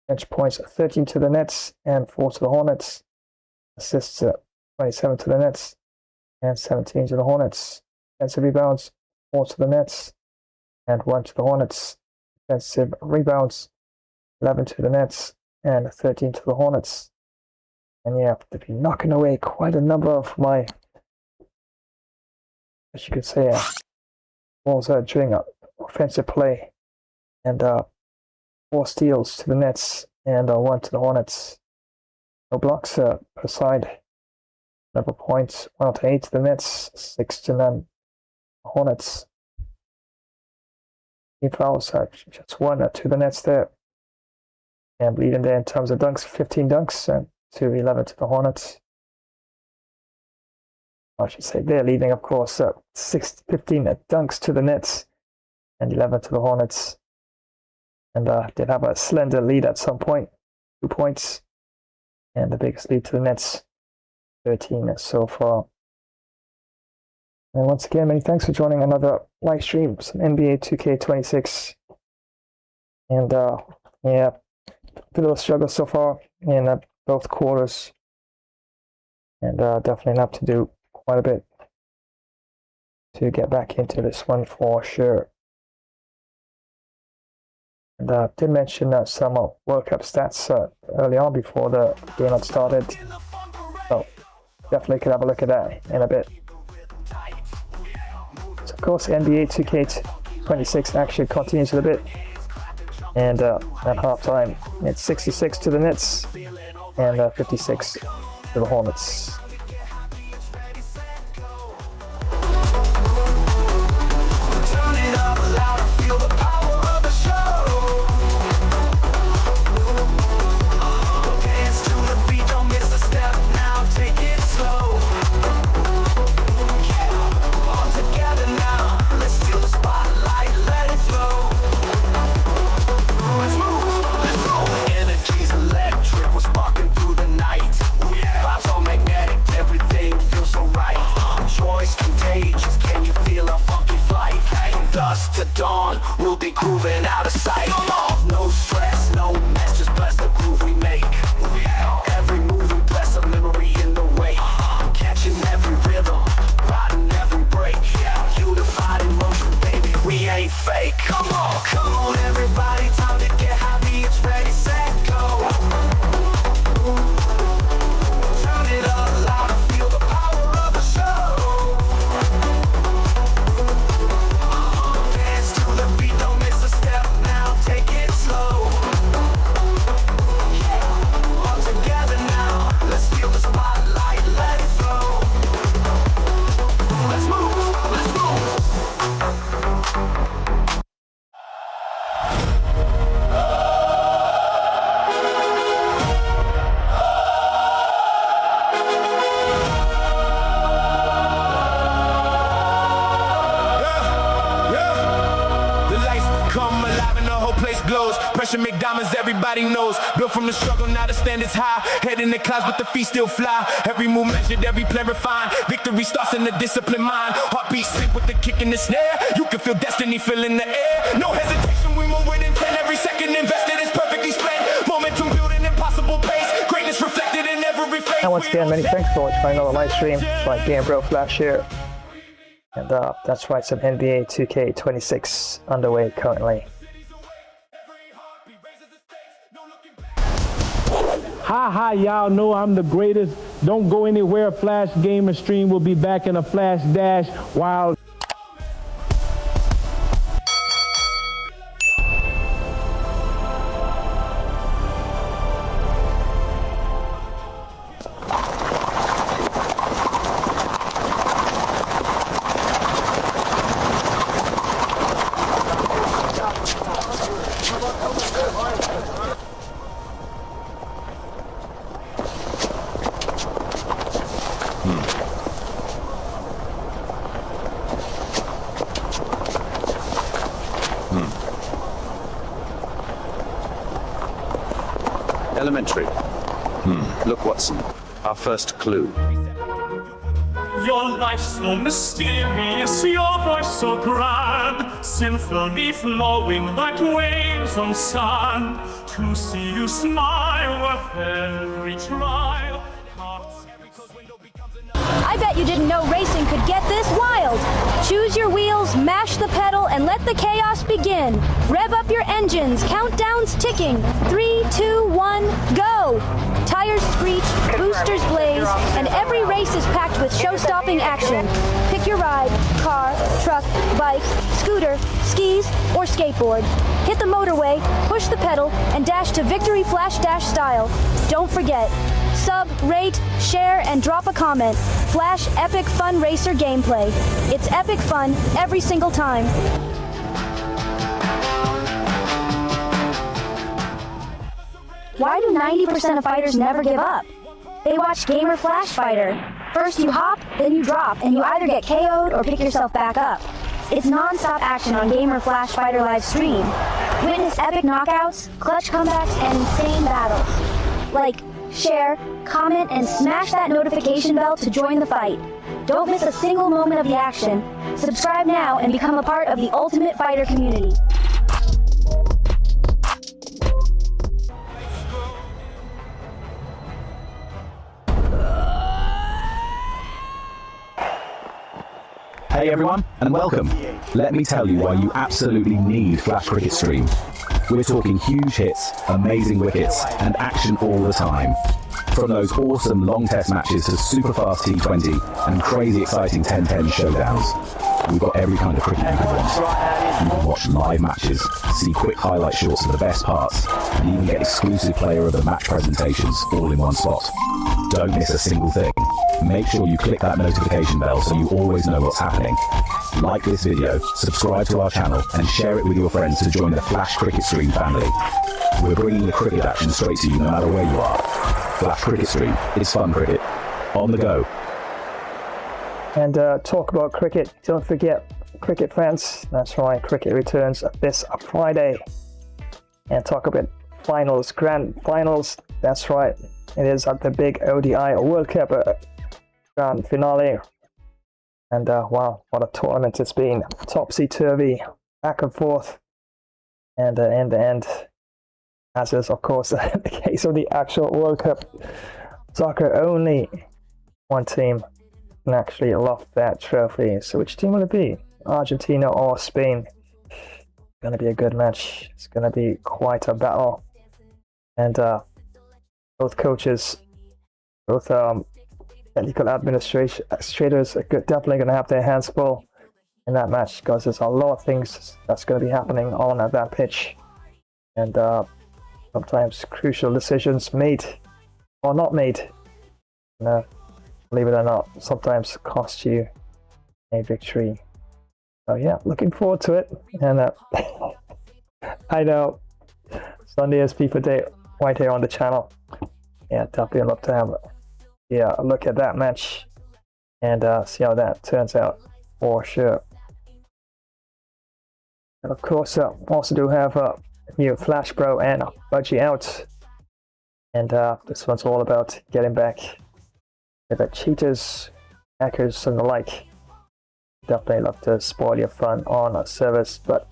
Bench points, 13 to the Nets and 4 to the Hornets. Assists, 27 to the Nets and 17 to the Hornets. Defensive rebounds, 4 to the Nets and 1 to the Hornets. Defensive rebounds, 11 to the Nets and 13 to the Hornets. And yeah, they've been knocking away quite a number of my, as you could say, balls during offensive play. And 4 steals to the Nets and 1 to the Hornets. No blocks per side. Number points, 1 out of 8 to the Nets, 6 to none. Hornets. 8 fouls, just 1 to the Nets there. And leading there in terms of dunks, 15 dunks and to 11 to the Hornets. I should say they're leading, of course, 15 dunks to the Nets and 11 to the Hornets. And did have a slender lead at some point, 2 points. And the biggest lead to the Nets, 13 so far. And once again, many thanks for joining another live stream, some NBA 2K26. And yeah, bit of a struggle so far in both quarters. And definitely have to do quite a bit to get back into this one for sure. And did mention some World Cup stats early on before the game had started. So definitely could have a look at that in a bit. So of course, NBA 2K26 action continues in a bit. And at halftime, it's 66 to the Nets and 56 to the Hornets. To dawn, we'll be grooving out of sight. No stress, no mess, just bless the groove we make. Every move we bless a memory in the wake. Catching every rhythm, riding every Crushing McDonald's, everybody knows. Built from the struggle, now the standards high. Head in the clouds, but the feet still fly. Every move measured, every play refined. Victory starts in the disciplined mind. Heartbeat sync with the kick in the snare. You can feel destiny filling the air. No hesitation, we move with intent. Every second invested is perfectly spent. Momentum building, impossible pace. Greatness reflected in every face. And once again, many thanks for watching another live stream. It's like Game Bro Flash here. And that's right, some NBA 2K26 underway currently. Hi, y'all know I'm the greatest. Don't go anywhere. Flash Gamer Stream will be back in a flash dash while... Elementary. Look, Watson. Our first clue. Your life so mysterious, your voice so grand, symphony flowing like waves on sand. To see you smile with every trial. I bet you didn't know racing could get this wild. Choose your wheels, mash the pedal, and let the chaos begin. Rev up your engines, countdown's ticking. 3, 2, 1, go! Tires screech, boosters blaze, and every race is packed with show-stopping action. Pick your ride, car, truck, bike, scooter, skis, or skateboard. Hit the motorway, push the pedal, and dash to victory flash dash style. Don't forget, sub, rate, share, and drop a comment. Flash Epic Fun Racer gameplay. It's epic fun every single time. Why do 90% of fighters never give up? They watch Gamer Flash Fighter. First you hop, then you drop, and you either get KO'd or pick yourself back up. It's non-stop action on Gamer Flash Fighter live stream. Witness epic knockouts, clutch comebacks, and insane battles. Like, share, comment, and smash that notification bell to join the fight. Don't miss a single moment of the action. Subscribe now and become a part of the Ultimate Fighter community. Hey everyone, and welcome. Let me tell you why you absolutely need Flash Cricket Stream. We're talking huge hits, amazing wickets, and action all the time. From those awesome long test matches to super fast T20 and crazy exciting 10-10 showdowns. We've got every kind of cricket you could want. You can watch live matches, see quick highlight shorts of the best parts, and even get exclusive player of the match presentations all in one spot. Don't miss a single thing. Make sure you click that notification bell so you always know what's happening. Like this video, subscribe to our channel, and share it with your friends to join the Flash Cricket Stream family. We're bringing the cricket action straight to you no matter where you are. Flash Cricket Stream, it's fun cricket. On the go. And talk about cricket, don't forget, cricket fans, that's right, cricket returns this Friday. And talk about finals, grand finals, that's right, it is at the big ODI World Cup grand finale. And wow, what a tournament it's been, topsy-turvy, back and forth, and in the end, as is of course the case of the actual World Cup soccer, only one team can actually loft that trophy. So which team will it be? Argentina or Spain? It's going to be a good match. It's going to be quite a battle. And both coaches, both technical administrators are definitely going to have their hands full in that match, because there's a lot of things that's going to be happening on at that pitch. And sometimes crucial decisions made or not made, believe it or not, sometimes cost you a victory. So yeah, looking forward to it. And I know Sunday is FIFA Day right here on the channel. Yeah, definitely love to have a look at that match and see how that turns out for sure. And of course, also do have new Flash Pro and Budgie out. And this one's all about getting back with the cheaters, hackers, and the like. Definitely love to spoil your fun on a service, but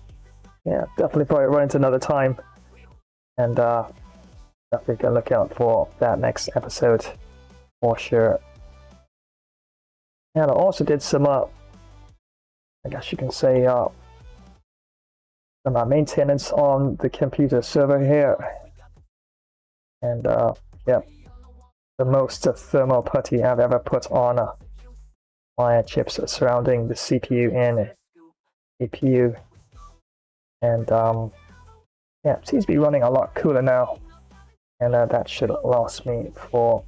yeah, definitely probably run into another time. And definitely gonna look out for that next episode for sure. And I also did some, I guess you can say, some maintenance on the computer server here. And yeah, the most thermal putty I've ever put on my chips surrounding the CPU and APU. And yeah, it seems to be running a lot cooler now. And that should last me for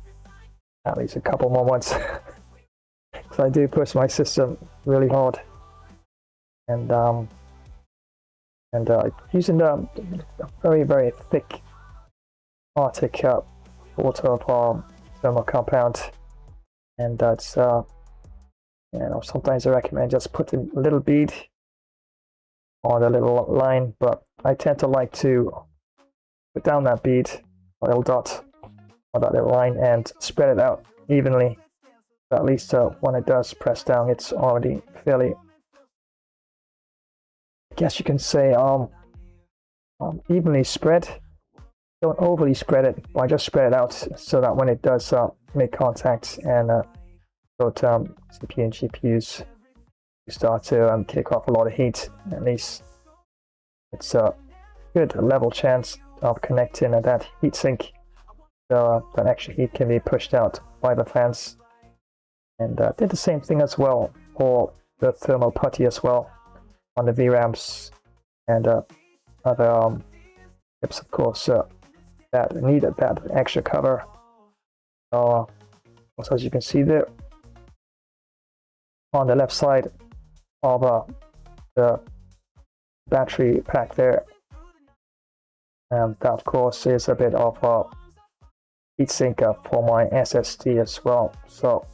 at least a couple more months. Because I do push my system really hard. And using a very, very thick Arctic water thermal compound. And that's, you know, sometimes I recommend just putting a little bead on a little line, but I tend to like to put down that bead, a little dot on that little line, and spread it out evenly. At least when it does press down, it's already fairly, I guess you can say, evenly spread. Don't overly spread it, but I just spread it out so that when it does make contact and both CPU and GPUs start to kick off a lot of heat, at least it's a good level chance of connecting that heat sink, so that extra heat can be pushed out by the fans. And did the same thing as well for the thermal putty as well on the VRAMs and other chips, of course, that needed that extra cover. Also, as you can see there on the left side of the battery pack there, that of course is a bit of a heatsink for my SSD as well. So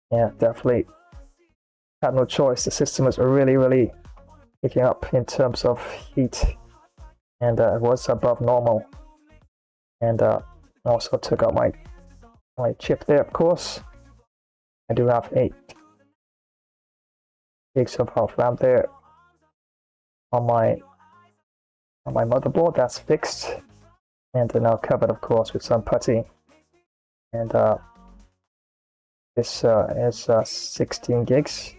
yeah, definitely had no choice. The system was really picking up in terms of heat, and it was above normal. And also took out my chip there, of course. I do have 8 gigs of RAM there on my motherboard. That's fixed, and now covered, of course, with some putty. And this is 16 gigs,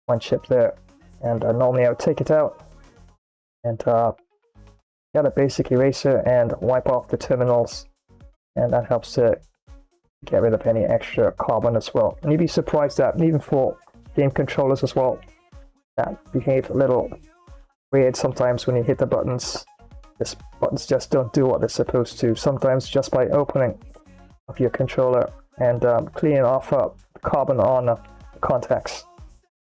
one chip there. And normally I would take it out and get a basic eraser and wipe off the terminals, and that helps to get rid of any extra carbon as well. And you'd be surprised that even for game controllers as well, that behave a little weird sometimes when you hit the buttons. These buttons just don't do what they're supposed to. Sometimes just by opening of your controller and cleaning off carbon on the contacts,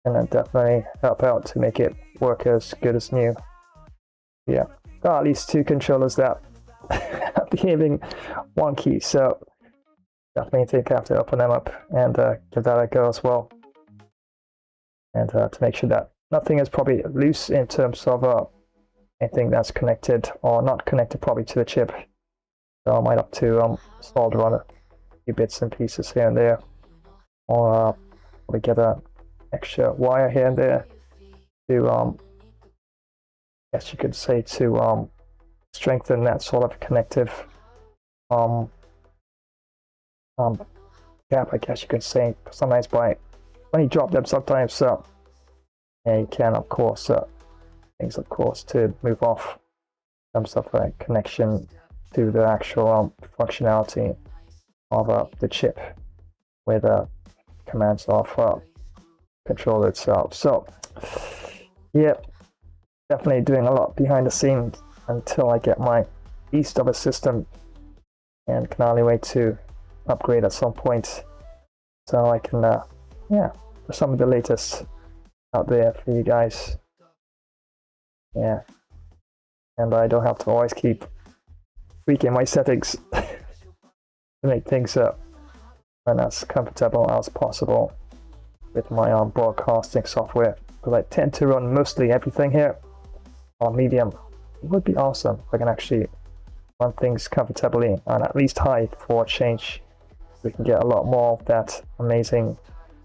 and then definitely help out to make it work as good as new. Yeah, got at least 2 controllers that are behaving wonky, so definitely think I have to open them up and give that a go as well. And to make sure that nothing is probably loose in terms of anything that's connected or not connected probably to the chip. So I might have to solder on a few bits and pieces here and there, or probably get an extra wire here and there to, guess you could say, to strengthen that sort of connective gap, I guess you could say. Sometimes when you drop them, sometimes yeah, you can, of course, things, of course, to move off in terms of connection to the actual functionality of the chip with commands of controller itself. So yeah, definitely doing a lot behind the scenes until I get my beast of a system, and can only wait to upgrade at some point so I can yeah, for some of the latest out there for you guys. Yeah, and I don't have to always keep tweaking my settings to make things and as comfortable as possible with my broadcasting software, because I tend to run mostly everything here on medium It would be awesome if I can actually run things comfortably and at least high for a change. We can get a lot more of that amazing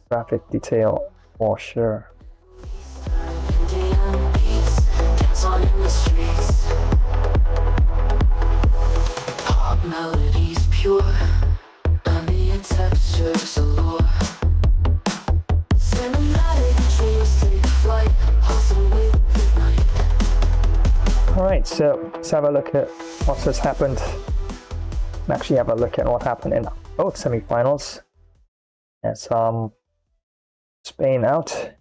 graphic detail for sure. Indian beats, dance on in the streets. Pop melodies pure, ambient textures allure. Cinematic dreams take flight, pulsing with the night. Alright, so let's have a look at what has happened. Actually have a look at what happened in both semi-finals. As Spain out.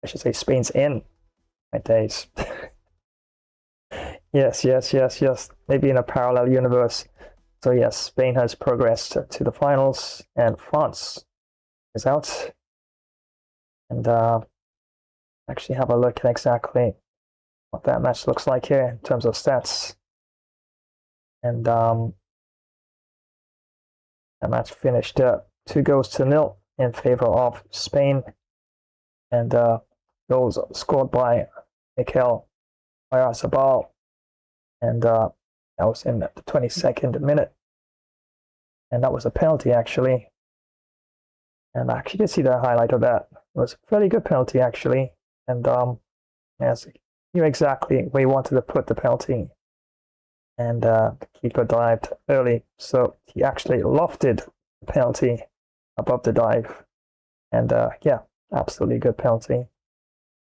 I should say Spain's in. My days. Yes. Maybe in a parallel universe. So yes, Spain has progressed to the finals and France is out. And actually have a look at exactly what that match looks like here in terms of stats. And that match finished 2-0 in favor of Spain. And goals scored by Mikel Oyarzabal. And that was in the 22nd minute. And that was a penalty, actually. And I actually did see the highlight of that. It was a fairly good penalty, actually. And yes, he knew exactly where he wanted to put the penalty. And the keeper dived early. So he actually lofted the penalty above the dive. And yeah, absolutely good penalty.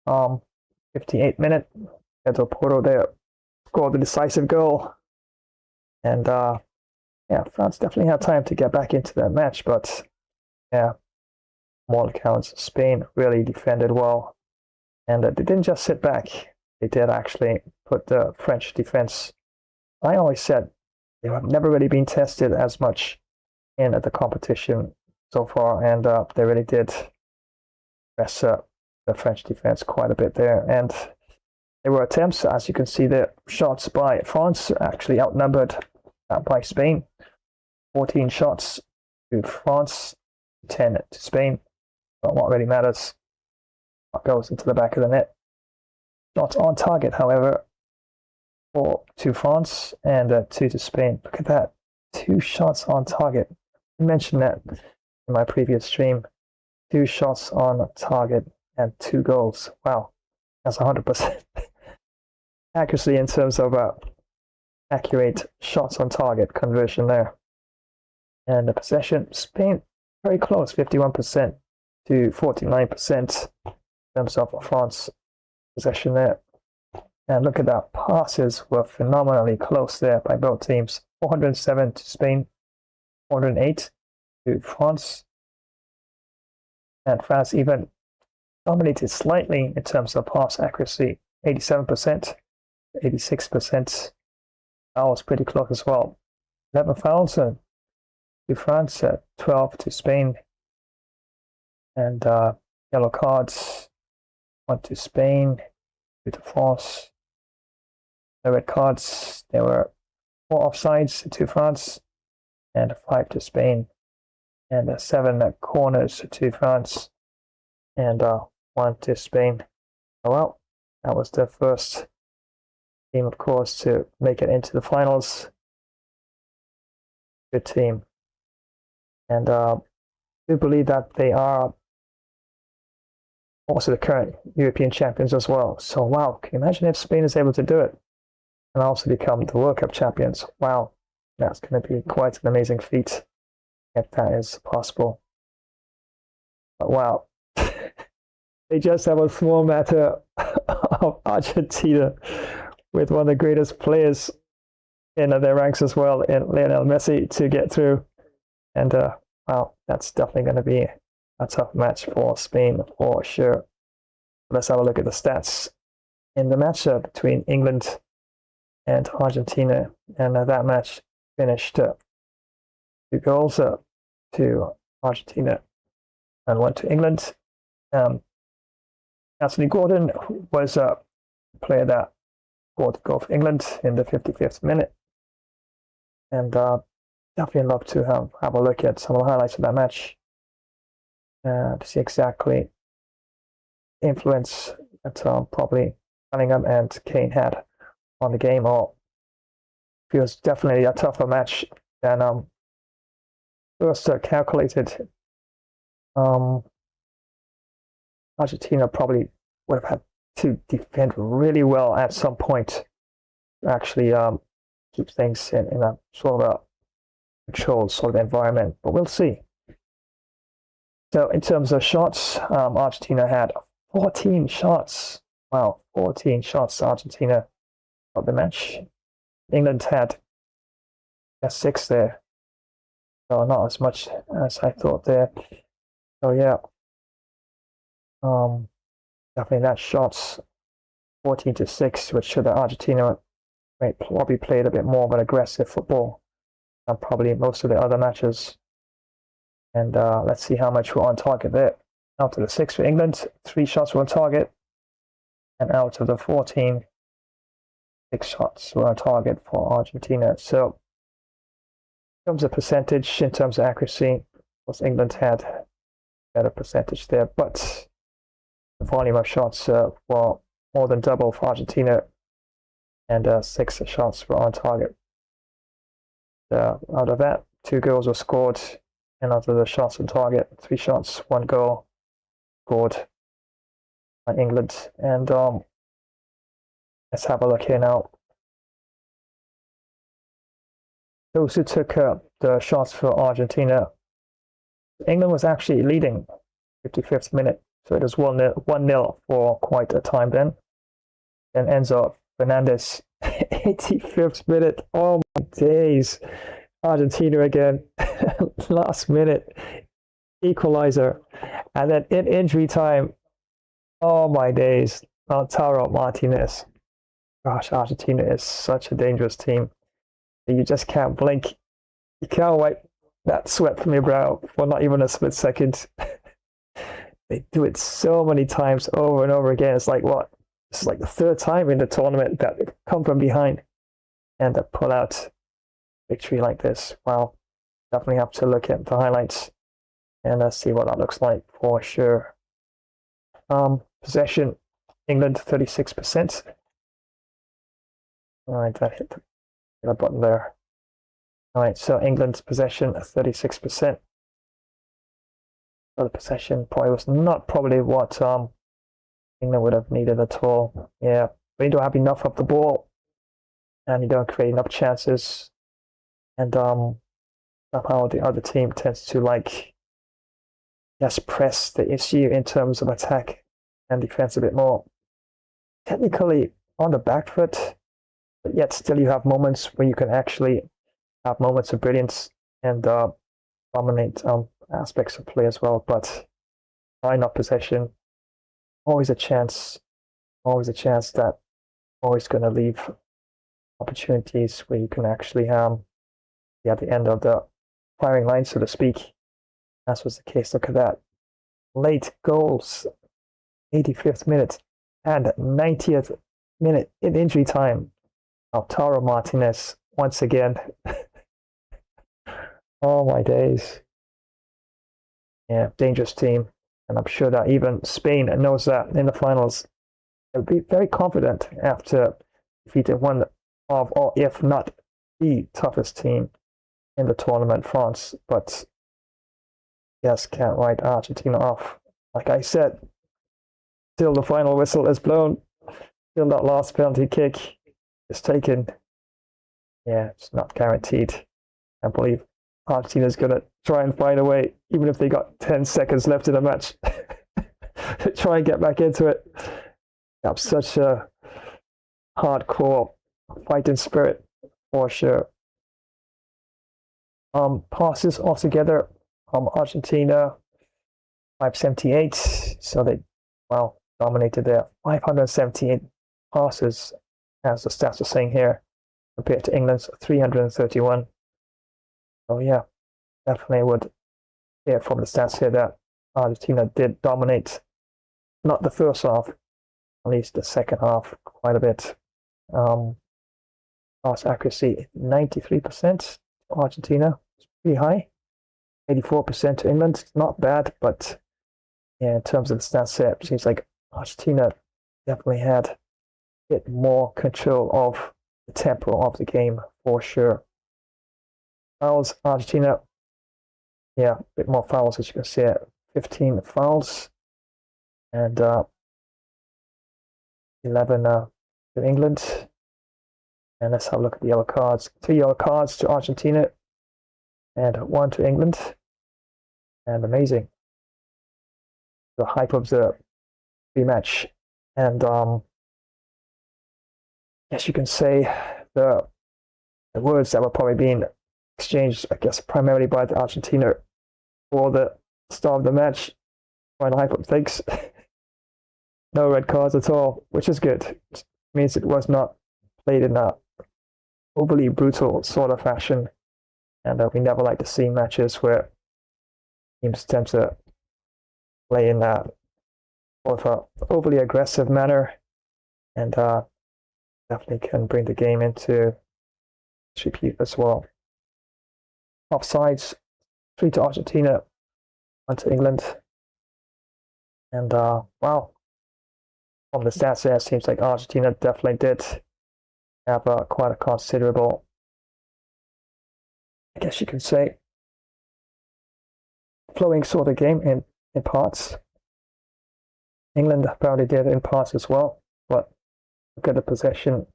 58th minute, Pedro Porro there scored the decisive goal. And yeah, France definitely had time to get back into that match, but yeah, from all accounts, Spain really defended well. And they didn't just sit back, they did actually put the French defense. I always said they have never really been tested as much in the competition so far, and they really did press the French defense quite a bit there. And there were attempts, as you can see, the shots by France actually outnumbered by Spain. 14 shots to France, 10 to Spain. But what really matters, what goes into the back of the net. Shots on target, however, 4 to France and 2 to Spain. Look at that, 2 shots on target. I mentioned that in my previous stream. 2 shots on target and 2 goals. Wow, that's 100% accuracy in terms of accurate shots on target conversion there. And the possession, Spain very close, 51% to 49% in terms of France possession there. And look at that, passes were phenomenally close there by both teams. 407 to Spain, 408 to France. And France even dominated slightly in terms of pass accuracy, 87%, 86%. That was pretty close as well. 11 fouls to France, 12 to Spain. And yellow cards, 1 to Spain, 2 to France. The red cards, there were 4 offsides to France and 5 to Spain. And 7 corners to France and 1 to Spain. Oh well, that was the first team, of course, to make it into the finals. Good team. And I do believe that they are also the current European champions as well. So wow, can you imagine if Spain is able to do it and also become the World Cup champions? Wow, that's going to be quite an amazing feat if that is possible. But wow, they just have a small matter of Argentina with one of the greatest players in their ranks as well, in Lionel Messi, to get through. And wow, that's definitely going to be a tough match for Spain for sure. Let's have a look at the stats in the match between England and Argentina. And that match finished 2 goals to Argentina and 1 to England. Anthony Gordon was a player that scored the goal for England in the 55th minute. And definitely love to have a look at some of the highlights of that match to see exactly the influence that probably Cunningham and Kane had on the game, or feels definitely a tougher match than first calculated. Argentina probably would have had to defend really well at some point to actually keep things in a sort of a controlled sort of environment, but we'll see. So in terms of shots, Argentina had 14 shots. Wow, 14 shots Argentina of the match. England had 6 there. So not as much as I thought there. So yeah. Definitely that shots 14-6, which should Argentina may probably played a bit more of an aggressive football than probably most of the other matches. And let's see how much we're on target there. Out of the 6 for England, 3 shots were on target. And out of the 14, 6 shots were on target for Argentina. So in terms of percentage, in terms of accuracy, was England had better percentage there. But the volume of shots were more than double for Argentina. And 6 shots were on target. Out of that, 2 goals were scored. And out of the shots on target, 3 shots, 1 goal scored by England. And let's have a look here now. Those who took the shots for Argentina, England was actually leading 55th minute. So it was 1-0 for quite a time then. Then Enzo Fernandez, 85th minute. Oh my days. Argentina again. Last minute equalizer. And then in injury time, oh my days, Lautaro Martinez. Gosh, Argentina is such a dangerous team. You just can't blink. You can't wipe that sweat from your brow for not even a split second. They do it so many times over and over again. It's like what? This is like the 3rd time in the tournament that they've come from behind and pull out victory like this. Wow. Definitely have to look at the highlights and see what that looks like for sure. Possession, England 36%. All right, that hit the button there. All right, so England's possession 36%. So the possession probably was not probably what England would have needed at all. Yeah, but you don't have enough of the ball, and you don't create enough chances, and somehow the other team tends to just press the issue in terms of attack and defense a bit more. Technically on the back foot, but yet still you have moments where you can actually have moments of brilliance and dominate aspects of play as well. But not enough possession, always a chance that always going to leave opportunities where you can actually be at the end of the firing line, so to speak. That was the case. Look at that. Late goals, 85th minute and 90th minute in injury time. Lautaro Martinez once again. Oh my days. Yeah, dangerous team. And I'm sure that even Spain knows that in the finals. They'll be very confident after defeating one of, or if not the toughest team in the tournament, France. But yes, can't write Argentina off. Like I said, still the final whistle is blown. Still that last penalty kick is taken. Yeah, it's not guaranteed. I believe Argentina's going to try and find a way, even if they got 10 seconds left in the match, to try and get back into it. They have such a hardcore fighting spirit for sure. Passes altogether, Argentina 578, so they dominated there. 578 passes, as the stats are saying here, compared to England's 331. So yeah, definitely would hear from the stats here that Argentina did dominate, not the first half, at least the second half quite a bit. Pass accuracy 93% Argentina, it's pretty high. 84% to England, not bad, but yeah, in terms of the stats here, it seems like Argentina definitely had bit more control of the tempo of the game for sure. Fouls, Argentina, yeah, a bit more fouls as you can see it. 15 fouls and 11 to England. And let's have a look at the yellow cards. 3 yellow cards to Argentina and 1 to England. And amazing. The hype of the rematch. And yes, you can say the words that were probably being exchanged, I guess, primarily by the Argentina for the start of the match. When hype up thinks no red cards at all, which is good. It means it was not played in a overly brutal sort of fashion, and we never like to see matches where teams tend to play in a sort of a overly aggressive manner, and definitely can bring the game into disrepute as well. Offsides, 3 to Argentina, 1 to England, and wow, from the stats there, it seems like Argentina definitely did have quite a considerable, I guess you can say, flowing sort of game in parts. England apparently did in parts as well, but look at the possession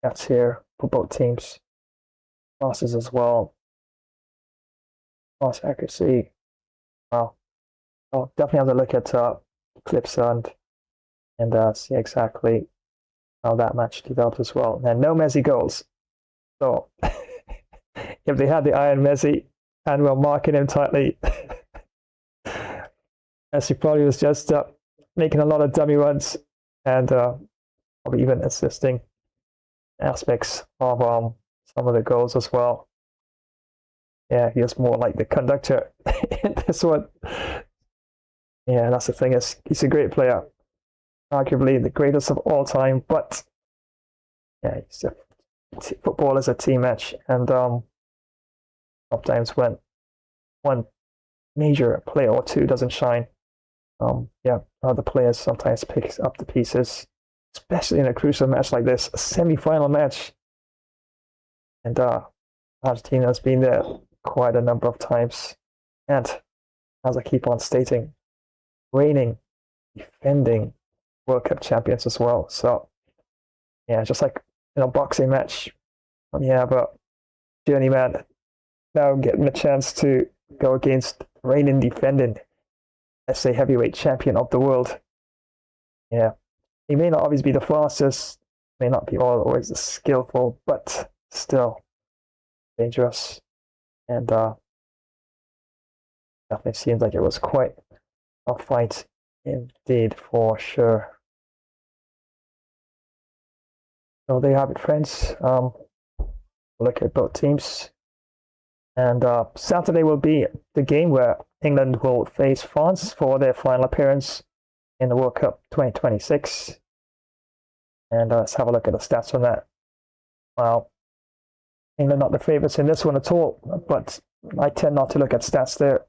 that's here for both teams. Passes as well. Pass accuracy. Wow. I'll definitely have to look at clips and see exactly how that match developed as well. And no Messi goals. So if they had the Iron Messi and were marking him tightly, Messi probably was just making a lot of dummy runs and probably even assisting aspects of some of the goals as well. Yeah, he was more like the conductor in this one. Yeah, that's the thing, is he's a great player. Arguably the greatest of all time, but yeah, football is a team match, and sometimes when one major player or two doesn't shine, yeah, other players sometimes pick up the pieces, especially in a crucial match like this, a semi-final match. And Argentina has been there quite a number of times, and as I keep on stating, reigning, defending World Cup champions as well. So yeah, just like in a boxing match, you have a journeyman now getting a chance to go against reigning, defending, let's say, heavyweight champion of the world. Yeah, he may not always be the fastest, may not be always as skillful, but still dangerous. And definitely seems like it was quite a fight indeed, for sure. So there you have it, friends. Look at both teams. And Saturday will be the game where England will face France for their final appearance in the World Cup 2026. And let's have a look at the stats on that. Well, England not the favourites in this one at all, but I tend not to look at stats there.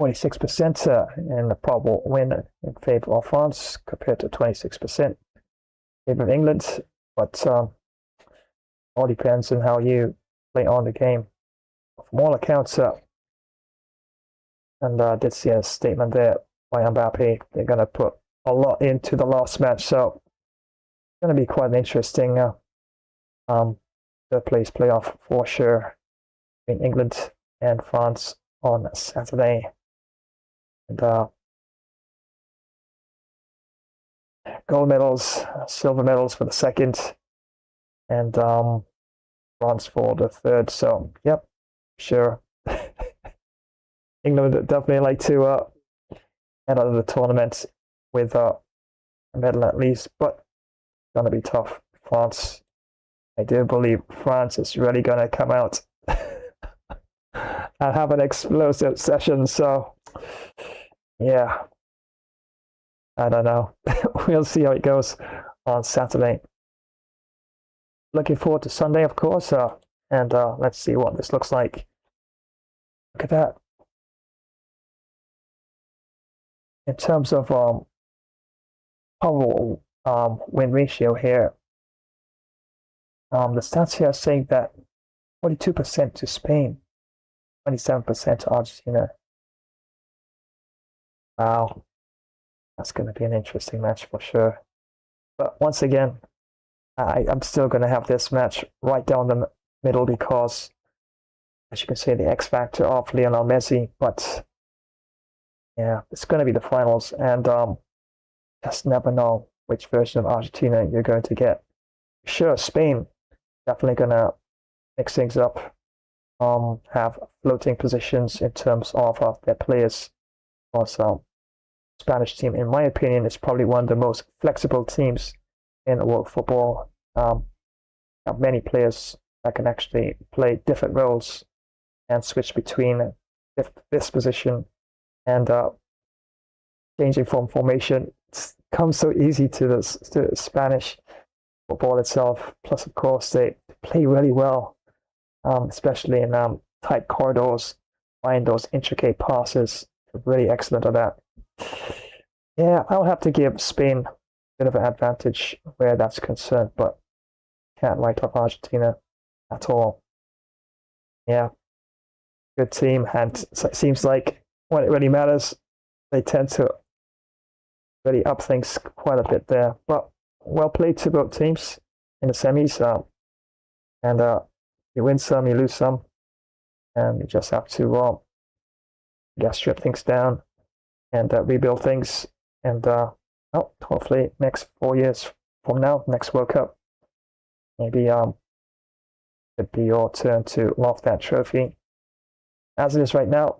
46% in the probable win in favour of France compared to 26% in favour of England. But all depends on how you play on the game. From all accounts, and I did see a statement there by Mbappe, they're going to put a lot into the last match, so it's going to be quite an interesting third place playoff for sure between England and France on Saturday. And gold medals, silver medals for the second, and bronze for the third. So, yep, sure. England would definitely like to head out of the tournament with a medal at least, but it's going to be tough. France, I do believe France is really going to come out and have an explosive session. So, yeah, I don't know. We'll see how it goes on Saturday. Looking forward to Sunday, of course, and let's see what this looks like. Look at that. in terms of overall win ratio here, the stats here are saying that 42% to Spain, 27% to Argentina. Wow, that's going to be an interesting match for sure. But once again, I'm still going to have this match right down the middle because, as you can see, the X factor of Lionel Messi. But yeah, it's going to be the finals, and just never know which version of Argentina you're going to get. Sure, Spain definitely going to mix things up, have floating positions in terms of their players. Also, Spanish team, in my opinion, is probably one of the most flexible teams in world football. Have many players that can actually play different roles and switch between this position and changing from formation. It comes so easy to the Spanish football itself. Plus, of course, they play really well, especially in tight corridors, find those intricate passes. They're really excellent at that. Yeah, I'll have to give Spain a bit of an advantage where that's concerned, but can't write off Argentina at all. Yeah, good team, and it seems like when it really matters, they tend to really up things quite a bit there. But well played to both teams in the semis, and you win some, you lose some, and you just have to strip things down and rebuild things, and hopefully next 4 years from now, next World Cup, maybe it'd be your turn to loft that trophy. As it is right now,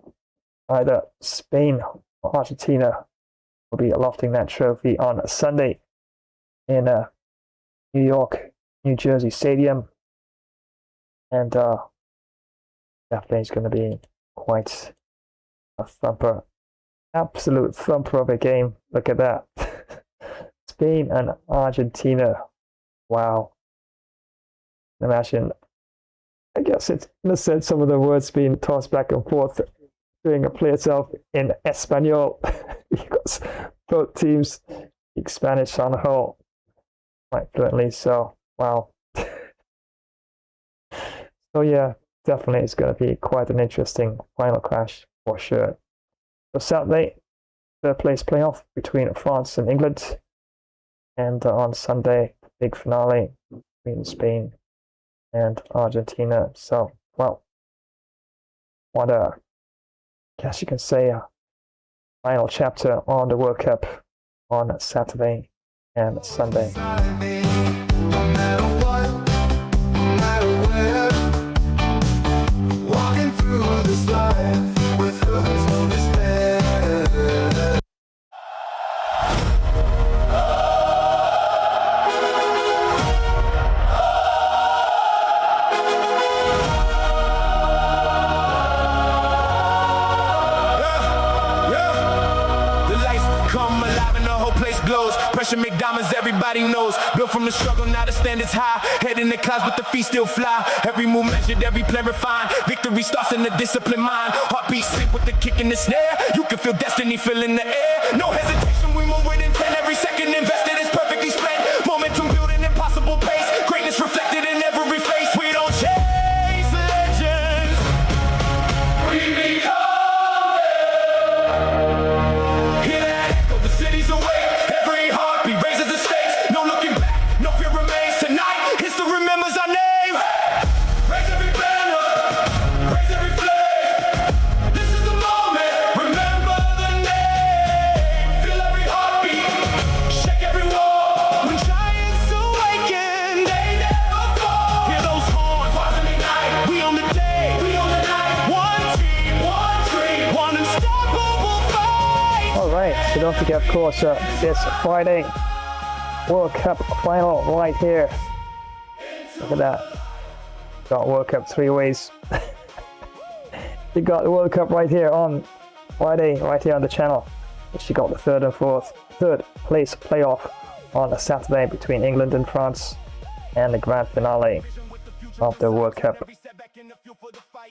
either Spain or Argentina will be lofting that trophy on Sunday in New York, New Jersey Stadium, and definitely is going to be quite a thumper. Absolute thumper of a game. Look at that. Spain and Argentina. Wow. Imagine, I guess it's in a sense some of the words being tossed back and forth during a play itself in Espanol because both teams speak Spanish on the whole quite fluently. So, wow. So yeah, definitely it's going to be quite an interesting final clash for sure. So Saturday, third place playoff between France and England, and on Sunday, big finale between Spain and Argentina. So, well, what I guess you can say a final chapter on the World Cup on Saturday and Sunday. Walking through this life with hoods no despair. Pressure make diamonds, everybody knows. Built from the struggle, now the standards high. Head in the clouds, but the feet still fly. Every move measured, every play refined. Victory starts in the disciplined mind. Heartbeat sync with the kick in the snare. You can feel destiny filling the air. No hesitation, we move with intent. Every second invested is perfectly spent. Momentum building impossible pace. Greatness reflected in every face. We don't chase legends, we become them. Hear that echo, the city's awake. Raises the stakes, no looking back, no fear remains. Tonight, history remembers our name. Raise every banner, raise every flag. This is the moment, remember the name. Feel every heartbeat, shake every wall. When giants awaken, they never fall. Hear those horns, rise and ignite. We on the day, we on the night. One team, one dream, one unstoppable fight. All right, so don't forget, of course, this Friday, World Cup final right here. Look at that. Got World Cup 3 ways. You got the World Cup right here on Friday, right here on the channel. You got the third place playoff on a Saturday between England and France, and the grand finale of the World Cup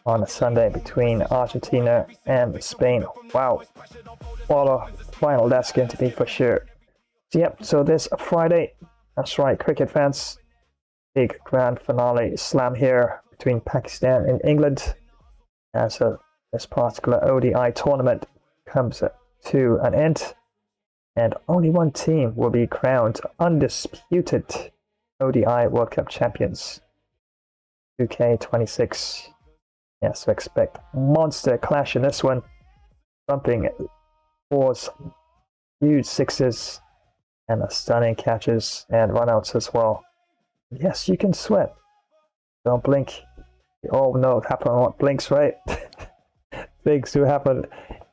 on a Sunday between Argentina and Spain. Wow. what a final that's going to be for sure. So, yep, so this Friday, that's right, cricket fans, big grand finale slam here between Pakistan and England. And so this particular ODI tournament comes to an end, and only one team will be crowned undisputed ODI World Cup champions. 2K26. Yeah, so expect monster clash in this one. Thumping fours, huge sixes, and stunning catches and runouts as well. Yes, you can sweat. Don't blink. You all know what happens when blinks, right? Things do happen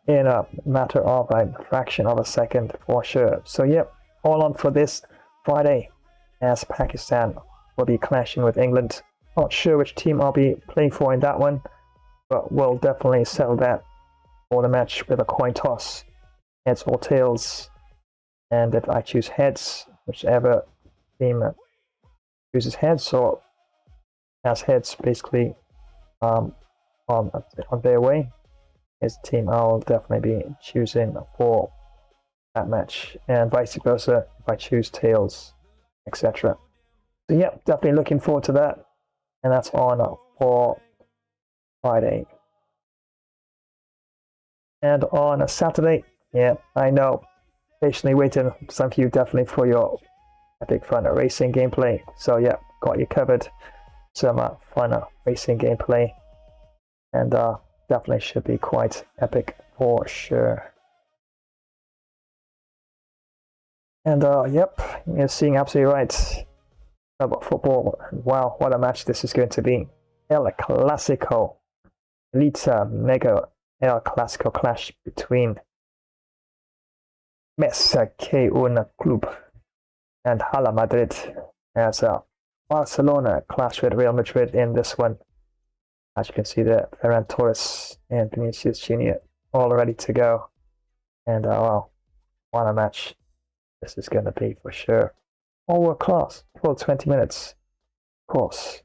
in a matter of a fraction of a second for sure. So yep, all on for this Friday as Pakistan will be clashing with England. Not sure which team I'll be playing for in that one, but we'll definitely settle that for the match with a coin toss. Heads or tails. And if I choose heads, whichever team chooses heads or has heads basically on their way, is the team I'll definitely be choosing for that match, and vice versa if I choose tails, etc. So yeah, definitely looking forward to that, and that's on for Friday. And on a Saturday, yeah, I know, patiently waiting, some of you definitely, for your epic fun racing gameplay. So yeah, got you covered. Some fun racing gameplay, and definitely should be quite epic for sure. And yep, you're seeing absolutely right about football. Wow, what a match this is going to be. El Clasico, Elite Mega El Clasico clash between Mesa K1 Club and Hala Madrid, as Barcelona clash with Real Madrid in this one. As you can see there, Ferran Torres and Vinicius Jr. all ready to go. And wow, what a match this is going to be for sure. All world class, full 20 minutes, of course.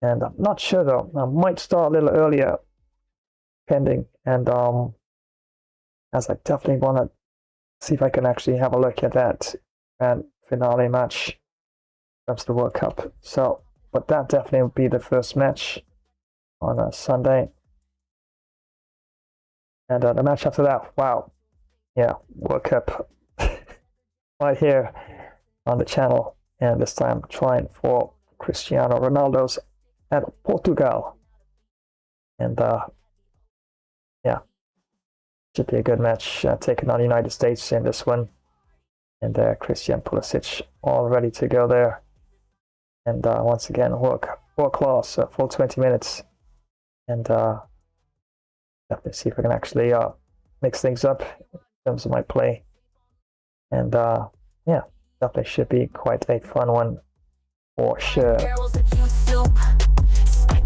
And I'm not sure though, I might start a little earlier, pending. And as I definitely want to see if I can actually have a look at that grand finale match. That's the World Cup. So, but that definitely will be the first match on a Sunday. And the match after that, wow. Yeah, World Cup right here on the channel. And this time trying for Cristiano Ronaldo's at Portugal. And yeah, should be a good match, taking on the United States in this one. And Christian Pulisic all ready to go there. And once again, world class, full 20 minutes. And definitely see if we can actually mix things up in terms of my play. And yeah, definitely should be quite a fun one for sure. Spike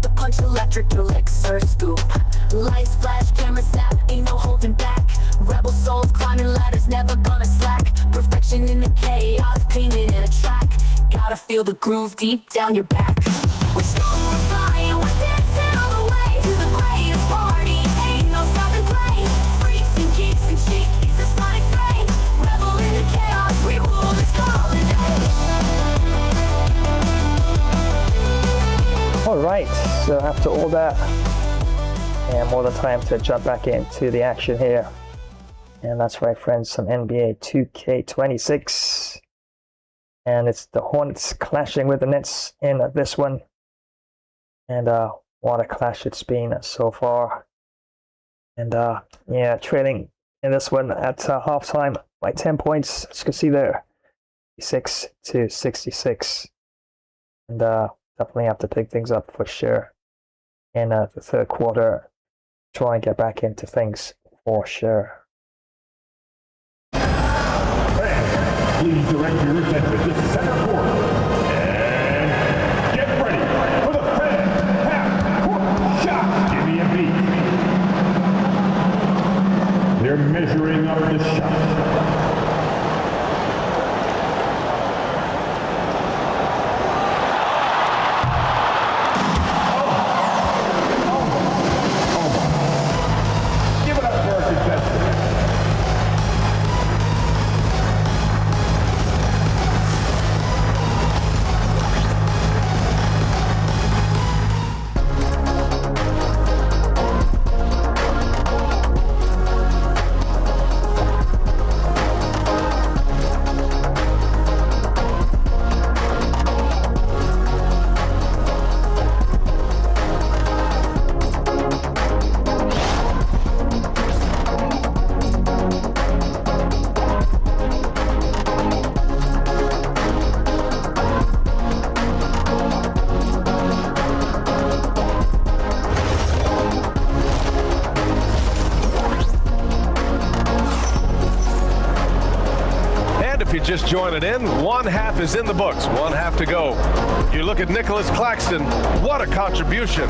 the punch, electric elixir scoop. Lights flash, camera snap, ain't no holding back. Rebel souls climbing ladders, never gonna slack. Perfection in the chaos, painted in a track. Gotta feel the groove deep down your back. We're strong, we're flying, we're dancing all the way to the greatest party. Ain't no stopping play. Freaks and geeks and chic, it's a sonic flame. Rebel in the chaos, we rule this golden day. Alright, so after all that, and more than time to jump back into the action here. And that's right, friends, some NBA 2K26. And it's the Hornets clashing with the Nets in this one. And what a clash it's been so far. And yeah, trailing in this one at halftime by 10 points, as you can see there, 66-66. And definitely have to pick things up for sure in the third quarter. Try and get back into things for sure. Please direct your attention to center court and get ready for the fan half-court shot. Give me a beat. They're measuring up the shot. Give it up for our contestant. just joining in, one half is in the books, one half to go. You look at Nicholas Claxton, what a contribution.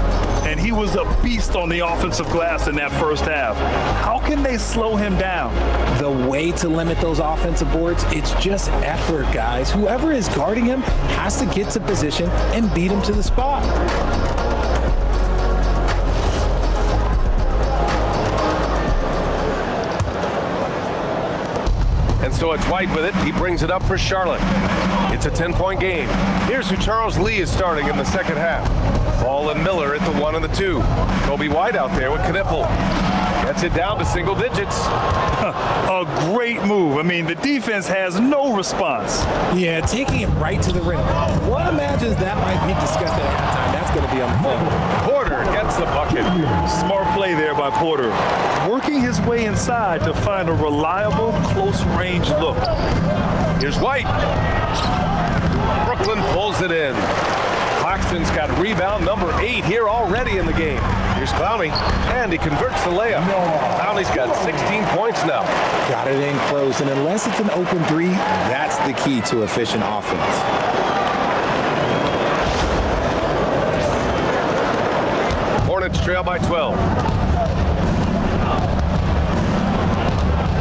And he was a beast on the offensive glass in that first half. How can they slow him down? The way to limit those offensive boards, it's just effort, guys. Whoever is guarding him has to get to position and beat him to the spot. And so it's White with it. He brings it up for Charlotte. It's a 10-point game. Here's who Charles Lee is starting in the second half. Ball and Miller at the 1 and the 2. Kobe White out there with Knipple. Gets it down to single digits. A great move. I mean, the defense has no response. Yeah, taking it right to the rim. One imagines that might be discussed at halftime. That's going to be on the film. Porter gets the bucket. Smart play there by Porter. Working his way inside to find a reliable, close-range look. Here's White. Brooklyn pulls it in. Claxton's got rebound number 8 here already in the game. Here's Clowney, and he converts the layup. Clowney's got 16 points now. Got it in close, and unless it's an open three, that's the key to efficient offense. Hornets trail by 12.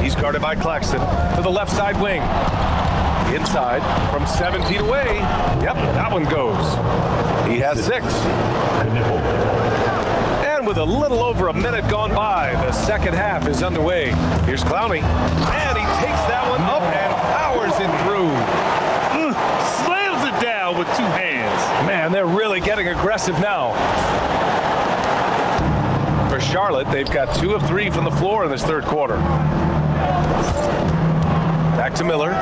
He's guarded by Claxton to the left side wing. Inside from 7 feet away. Yep, that one goes. He has 6. And with a little over a minute gone by, the second half is underway. Here's Clowney, and he takes that one up and powers it through. Slams it down with 2 hands. Man, they're really getting aggressive now. For Charlotte, they've got 2 of 3 from the floor in this third quarter. Back to Miller.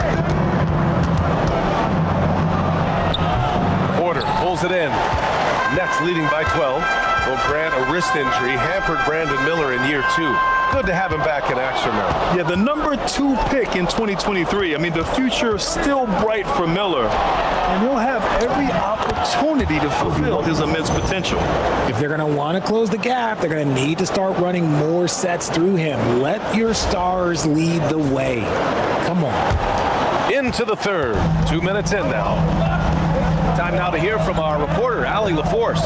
Porter pulls it in. Nets leading by 12. Will grant a wrist injury hampered Brandon Miller in year 2. Good to have him back in action now. Yeah, the number 2 pick in 2023. I mean, the future is still bright for Miller, and he'll have every opportunity to fulfill his immense potential. If they're going to want to close the gap, they're going to need to start running more sets through him. Let your stars lead the way. Come on. Into the third. 2 minutes in now. Time now to hear from our reporter, Allie LaForce.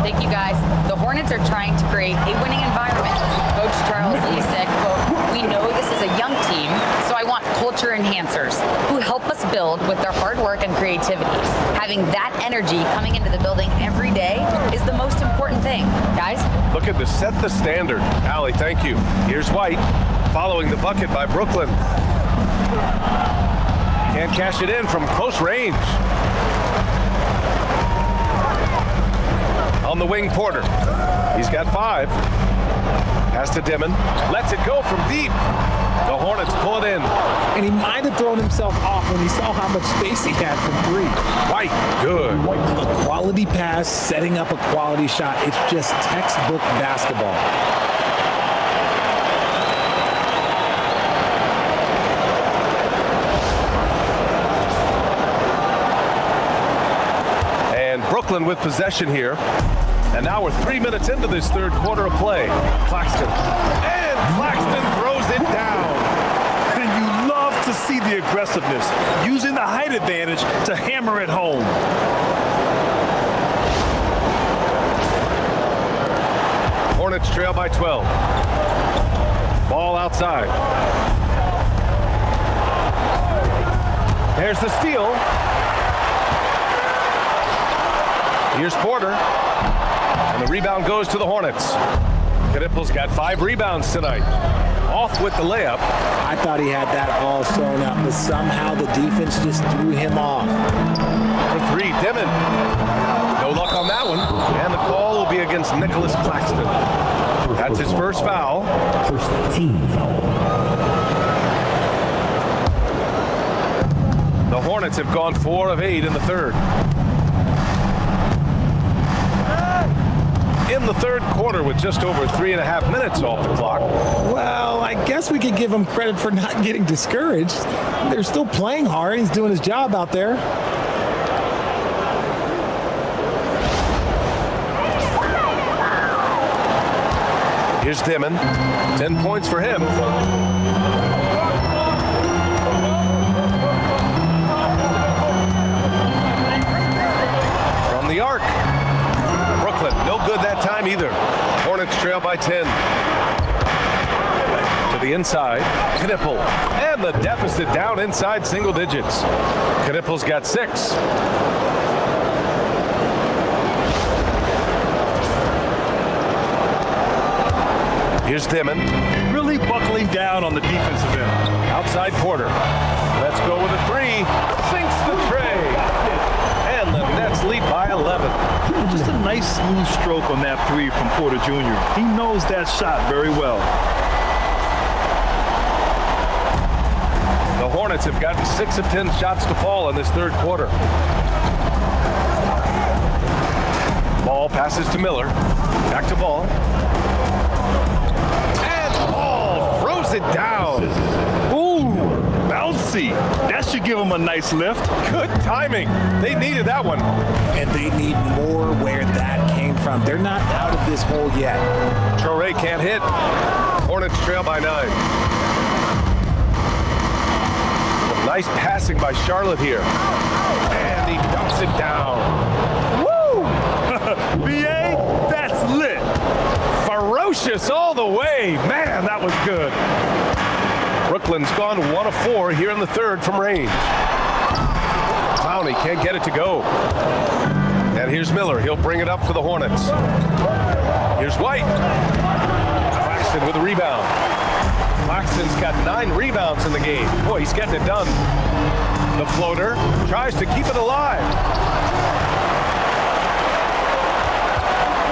Thank you, guys. The Hornets are trying to create a winning environment. Coach Charles Lee said, quote, "We know this is a young team, so I want culture enhancers who help us build with their hard work and creativity. Having that energy coming into the building every day is the most important thing, guys." Look at the set the standard. Allie, thank you. Here's White, following the bucket by Brooklyn. Can't cash it in from close range. On the wing, Porter. He's got 5. Pass to Dimon. Lets it go from deep. The Hornets pull it in. And he might have thrown himself off when he saw how much space he had from 3. White, good. A quality pass, setting up a quality shot. It's just textbook basketball. Brooklyn with possession here. And now we're 3 minutes into this third quarter of play. Claxton. And Claxton throws it down. And you love to see the aggressiveness, using the height advantage to hammer it home. Hornets trail by 12. Ball outside. There's the steal. Here's Porter, and the rebound goes to the Hornets. Knipple's got 5 rebounds tonight. Off with the layup. I thought he had that all sewn up, but somehow the defense just threw him off. For 3, Dimon. No luck on that one, and the call will be against Nicholas Claxton. That's his first foul. First team foul. The Hornets have gone 4 of 8 in the third. In the third quarter with just over 3.5 minutes off the clock. Well, I guess we could give him credit for not getting discouraged. They're still playing hard. He's doing his job out there. Here's Dimon. 10 points for him. either. Hornets trail by 10. To the inside, Knipple. And the deficit down inside single digits. Knipple's got 6. Here's Dimon. Really buckling down on the defensive end. Outside Porter. Let's go with a 3. Sinks the tray. And the Nets lead by 11. Just a nice smooth stroke on that 3 from Porter Jr. He knows that shot very well. The Hornets have gotten 6 of 10 shots to fall in this third quarter. Ball passes to Miller. Back to Ball. It down. Ooh, bouncy. That should give them a nice lift. Good timing. They needed that one. And they need more where that came from. They're not out of this hole yet. Traore can't hit. Hornets trail by 9. Some nice passing by Charlotte here. And he dumps it down. Woo! BA, that's lit. Ferocious all the way. Man, that was good. Brooklyn's gone 1 of 4 here in the third from range. Clowney can't get it to go. And here's Miller. He'll bring it up for the Hornets. Here's White. Claxton with a rebound. Claxton's got 9 rebounds in the game. Boy, he's getting it done. The floater tries to keep it alive.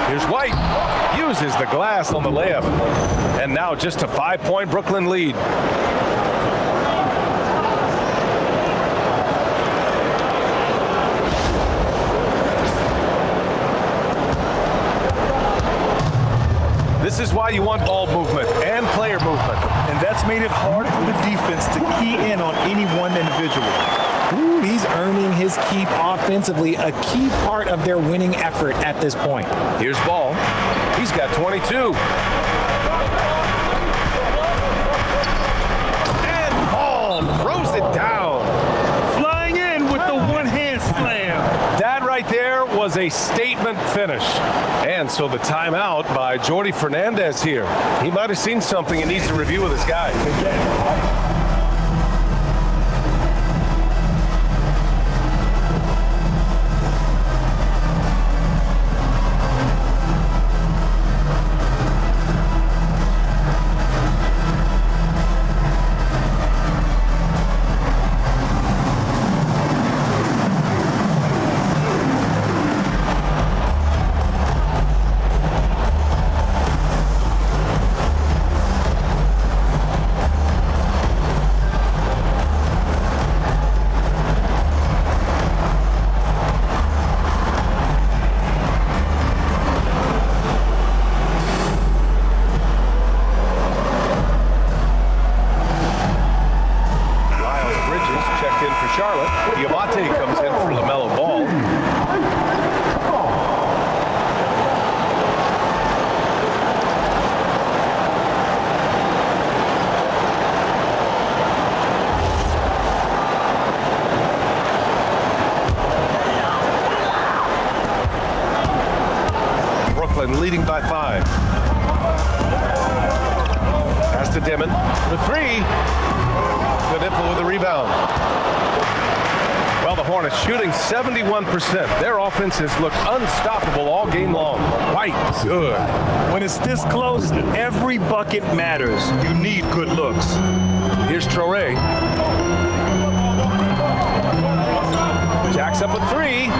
Here's White. Uses the glass on the layup. And now just a 5-point Brooklyn lead. This is why you want ball movement and player movement. And that's made it hard for the defense to key in on any one individual. Ooh, he's earning his keep offensively, a key part of their winning effort at this point. Here's Ball. He's got 22. And Ball throws it down. Flying in with the one-hand slam. That right there was a statement finish. And so the timeout by Jordy Fernandez here. He might have seen something and needs to review with his guys. Leading by 5. Pass to Dimon. The 3. Knipple with the rebound. Well, the Hornets shooting 71%. Their offense has looked unstoppable all game long. White, good. When it's this close, every bucket matters. You need good looks. Here's Traore. Jacks up a 3.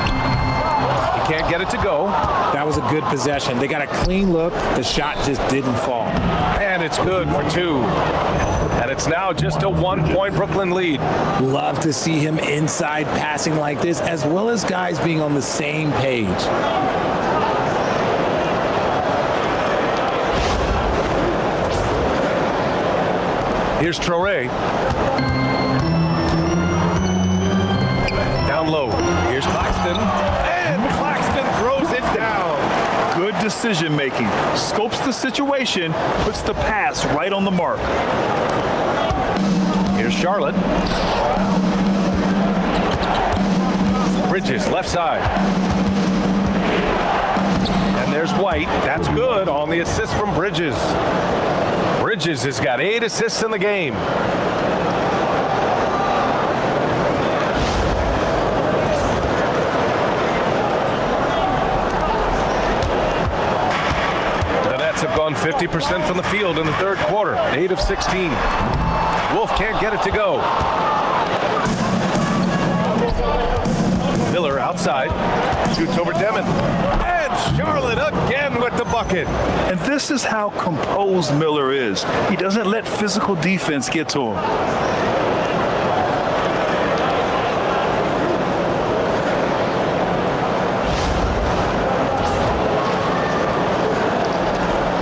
Can't get it to go. That was a good possession. They got a clean look. The shot just didn't fall. And it's good for 2. And it's now just a 1-point Brooklyn lead. Love to see him inside passing like this, as well as guys being on the same page. Here's Traore. Down low. Here's Claxton. Throws it down. Good decision making. Scopes the situation, puts the pass right on the mark. Here's Charlotte. Bridges, left side. And there There's White. That's good on the assist from Bridges. Bridges has got 8 assists in the game. The Nets have gone 50% from the field in the third quarter, 8 of 16. Wolf can't get it to go. Miller outside, shoots over Demon. And Charlotte again with the bucket. And this is how composed Miller is. He doesn't let physical defense get to him.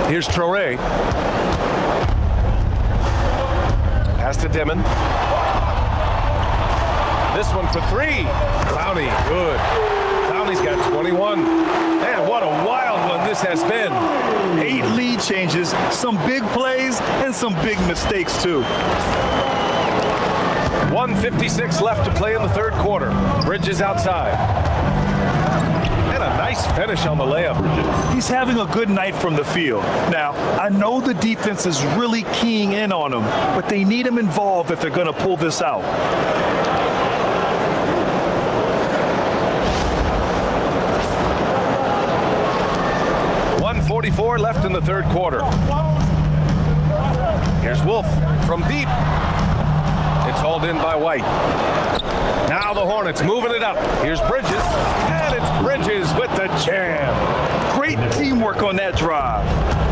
Here's Traoré. Pass to Demon. This one for 3. Clowney, good. Clowney's got 21. Man, what a wild one this has been. 8 lead changes, some big plays, and some big mistakes too. 1:56 left to play in the third quarter. Bridges outside. And a nice finish on the layup. He's having a good night from the field. Now, I know the defense is really keying in on him, but they need him involved if they're going to pull this out. 1:44 left in the third quarter. Here's Wolf from deep. It's hauled in by White. Now the Hornets moving it up. Here's Bridges, and it's Bridges with the jam. Great teamwork on that drive,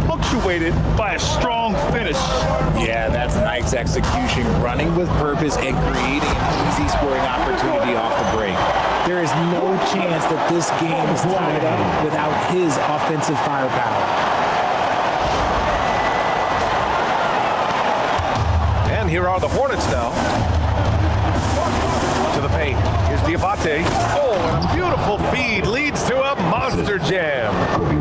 punctuated by a strong finish. Yeah, that's nice execution, running with purpose and creating an easy scoring opportunity off the break. There is no chance that this game is tied up without his offensive firepower. And here are the Hornets now. To the paint. Here's Diabate. Oh, and a beautiful feed leads to a monster jam.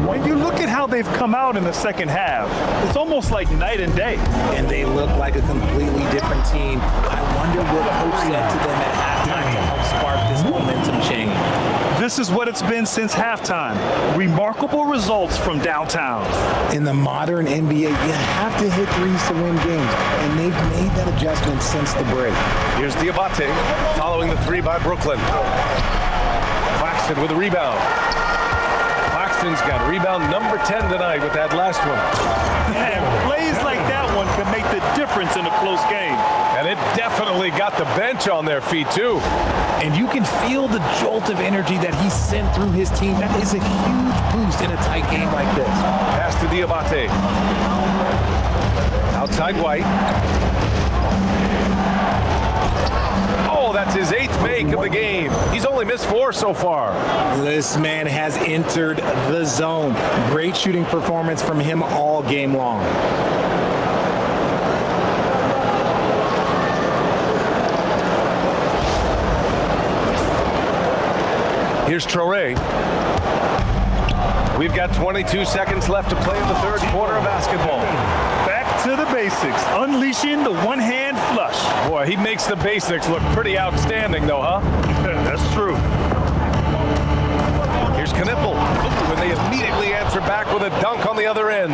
When you look at how they've come out in the second half, it's almost like night and day. And they look like a completely different team. I wonder what coach said to them at halftime to help spark this momentum change. This is what it's been since halftime. Remarkable results from downtown. In the modern NBA, you have to hit threes to win games, and they've made that adjustment since the break. Here's Diabate following the 3 by Brooklyn. Claxton with a rebound. Claxton's got rebound number 10 tonight with that last one. And plays like that one can make the difference in a close game. And it definitely got the bench on their feet too. And you can feel the jolt of energy that he sent through his team. That is a huge boost in a tight game like this. Pass to Diabate. Outside White. Oh, that's his 8th make of the game. He's only missed 4 so far. This man has entered the zone. Great shooting performance from him all game long. Here's Traoré. We've got 22 seconds left to play in the third quarter of basketball. Back to the basics, unleashing the one-hand flush. Boy, he makes the basics look pretty outstanding though, huh? That's true. Here's Knipple, when they immediately answer back with a dunk on the other end.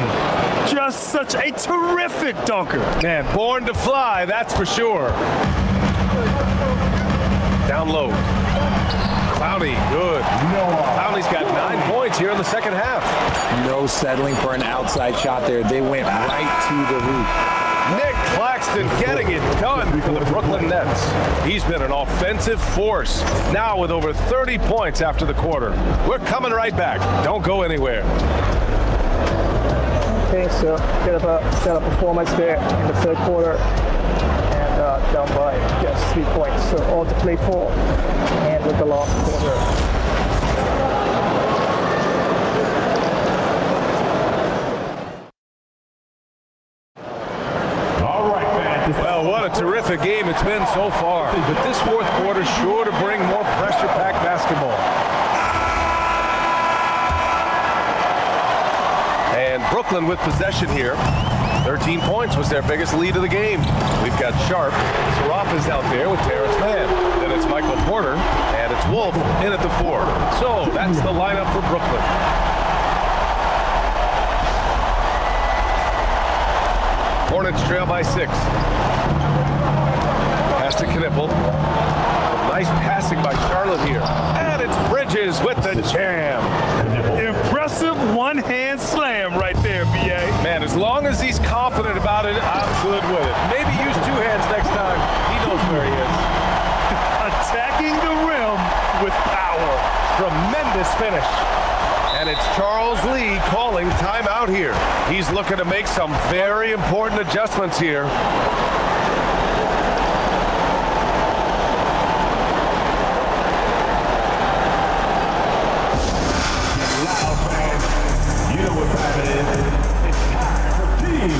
Just such a terrific dunker. Man, born to fly, that's for sure. Down low. Clowney, good. Clowney's got 9 points here in the second half. No settling for an outside shot there. They went right to the hoop. Nick Claxton getting it done for the Brooklyn Nets. He's been an offensive force, now with over 30 points after the quarter. We're coming right back. Don't go anywhere. Okay, so bit of a stellar performance there in the third quarter. And down by just 3 points. So all to play for. And with the last quarter. Well, what a terrific game it's been so far. But this fourth quarter sure to bring more pressure-packed basketball. And Brooklyn with possession here. 13 points was their biggest lead of the game. We've got Sharp. Saraf is out there with Terrence Mann. Then it's Michael Porter, and it's Wolf in at the 4. So that's the lineup for Brooklyn. Hornets trail by 6. Pass to Knipple. Nice passing by Charlotte here. And it's Bridges with the jam. Impressive one-hand slam right there, B.A. Man, as long as he's confident about it, I'm good with it. Maybe use 2 hands next time. He knows where he is. Attacking the rim with power. Tremendous finish. And it's Charles Lee calling timeout here. He's looking to make some very important adjustments here. You know what time it is. It's time for team.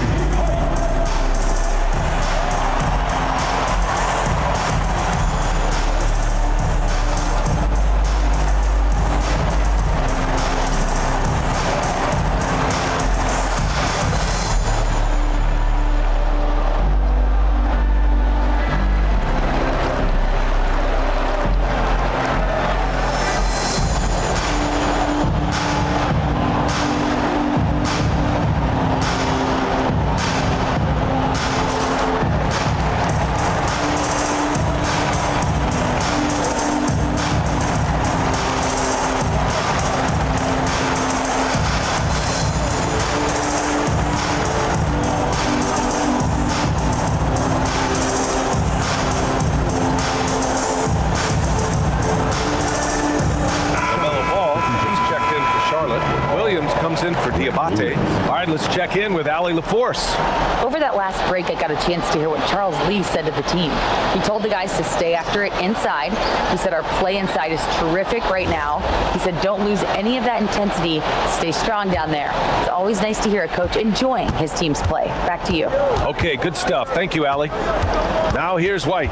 All right, let's check in with Allie LaForce. Over that last break, I got a chance to hear what Charles Lee said to the team. He told the guys to stay after it inside. He said our play inside is terrific right now. He said don't lose any of that intensity. Stay strong down there. It's always nice to hear a coach enjoying his team's play. Back to you. Okay, good stuff. Thank you, Allie. Now here's White.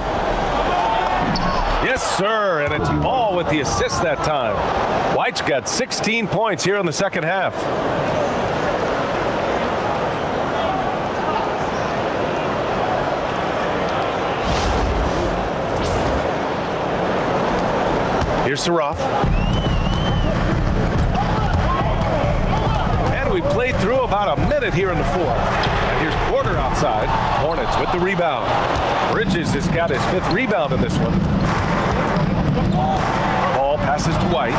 Yes, sir, and it's Ball with the assist that time. White's got 16 points here in the second half. Here's Saroff. And we played through about a minute here in the fourth. And here's Porter outside. Hornets with the rebound. Bridges has got his 5th rebound in this one. Ball passes to White.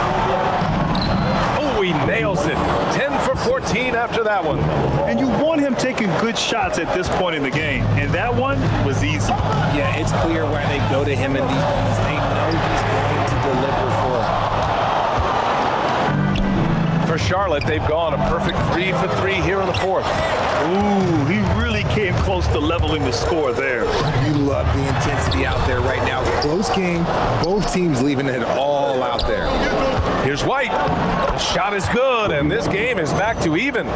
Oh, he nails it. 10 for 14 after that one. And you want him taking good shots at this point in the game. And that one was easy. Yeah, it's clear where they go to him in these moments. They know he's going to deliver for Charlotte. They've gone a perfect 3 for 3 here in the fourth. Ooh, he really came close to leveling the score there. You love the intensity out there right now. Close game, both teams leaving it all out there. Here's White. The shot is good, and this game is back to even.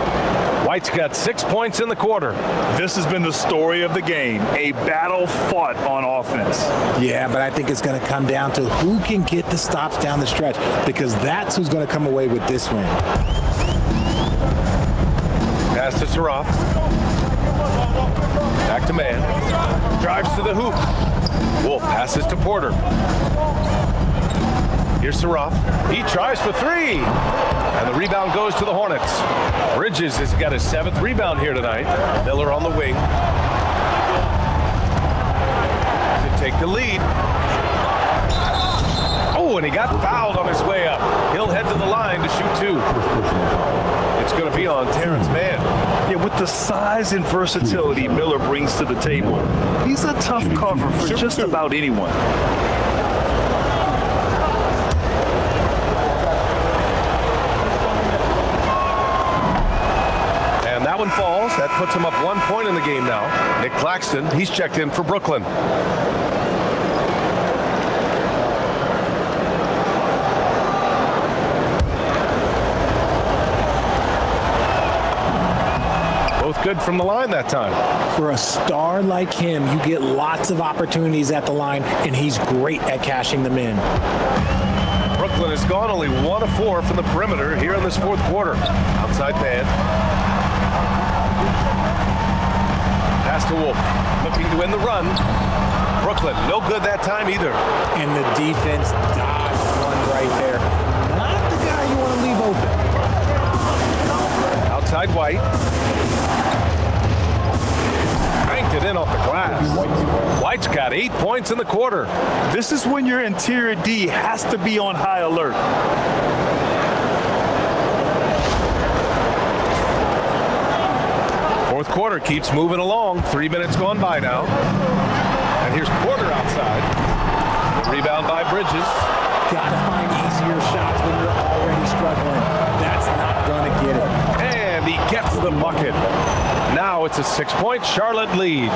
White's got 6 points in the quarter. This has been the story of the game, a battle fought on offense. Yeah, but I think it's going to come down to who can get the stops down the stretch, because that's who's going to come away with this win. Pass to Saroff. Back to man. Drives to the hoop. Wolf passes to Porter. Here's Saroff. He tries for 3. And the rebound goes to the Hornets. Bridges has got his 7th rebound here tonight. Miller on the wing to take the lead. Oh, and he got fouled on his way up. He'll head to the line to shoot 2. It's going to be on Terrence Mann. Yeah, with the size and versatility Miller brings to the table, he's a tough cover for just about anyone. And that one falls. That puts him up 1 point in the game now. Nick Claxton, he's checked in for Brooklyn. Both good from the line that time. For a star like him, you get lots of opportunities at the line, and he's great at cashing them in. Brooklyn has gone only 1 of 4 from the perimeter here in this fourth quarter. Outside man. Pass to Wolf. Looking to win the run. Brooklyn, no good that time either. And the defense dodged one right there. Not the guy you want to leave open. Outside White. it in off the glass. White's got 8 points in the quarter. This is when your interior D has to be on high alert. Fourth quarter keeps moving along. 3 minutes gone by now. And here's Porter outside. The rebound by Bridges. Gotta find easier shots when you're already struggling. That's not gonna get it. And he gets the bucket. Now it's a 6-point Charlotte lead.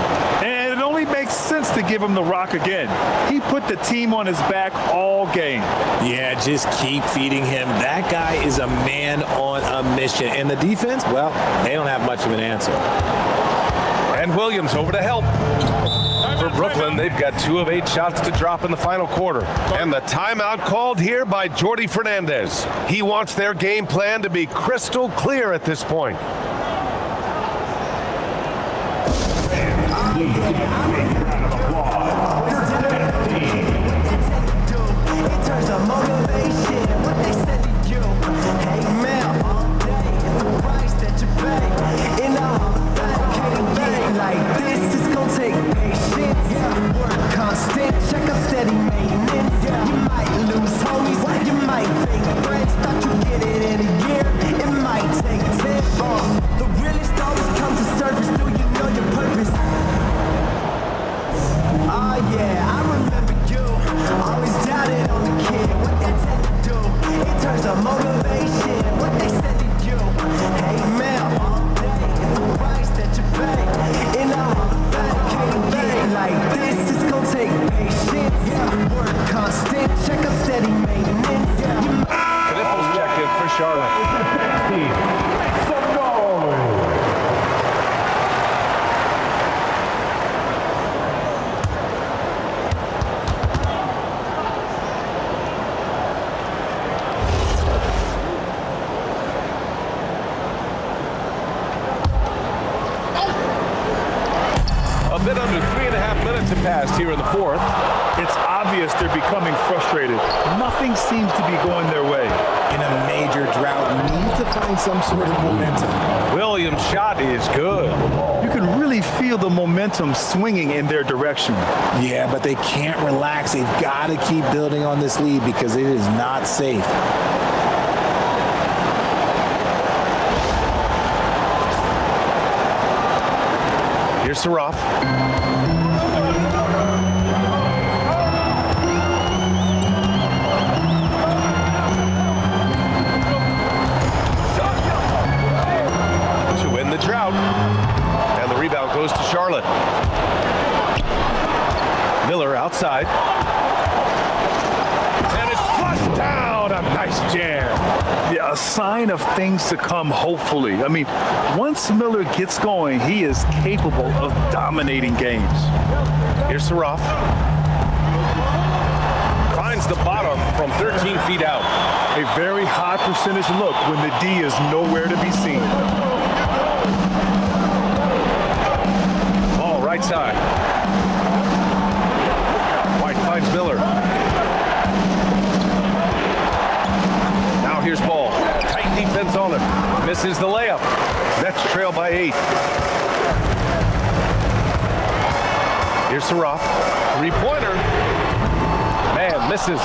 And it only makes sense to give him the rock again. He put the team on his back all game. Yeah, just keep feeding him. That guy is a man on a mission. And the defense, well, they don't have much of an answer. And Williams over to help. For Brooklyn, they've got 2 of 8 shots to drop in the final quarter. And the timeout called here by Jordy Fernandez. He wants their game plan to be crystal clear at this point. Here in the fourth. It's obvious they're becoming frustrated. Nothing seems to be going their way. In a major drought, need to find some sort of momentum. Williams' shot is good. You can really feel the momentum swinging in their direction. Yeah, but they can't relax. They've got to keep building on this lead because it is not safe. Here's Saraf. Drought, and the rebound goes to Charlotte. Miller outside, and it's flushed down. A nice jam. Yeah, a sign of things to come, hopefully. I mean, once Miller gets going, he is capable of dominating games. Here's Saraf. Finds the bottom from 13 feet out. A very high percentage look when the D is nowhere to be seen. Right side. White finds Miller. Now here's Ball. Tight defense on him. Misses the layup. Nets trail by 8. Here's Saraf. 3-pointer. Man, misses.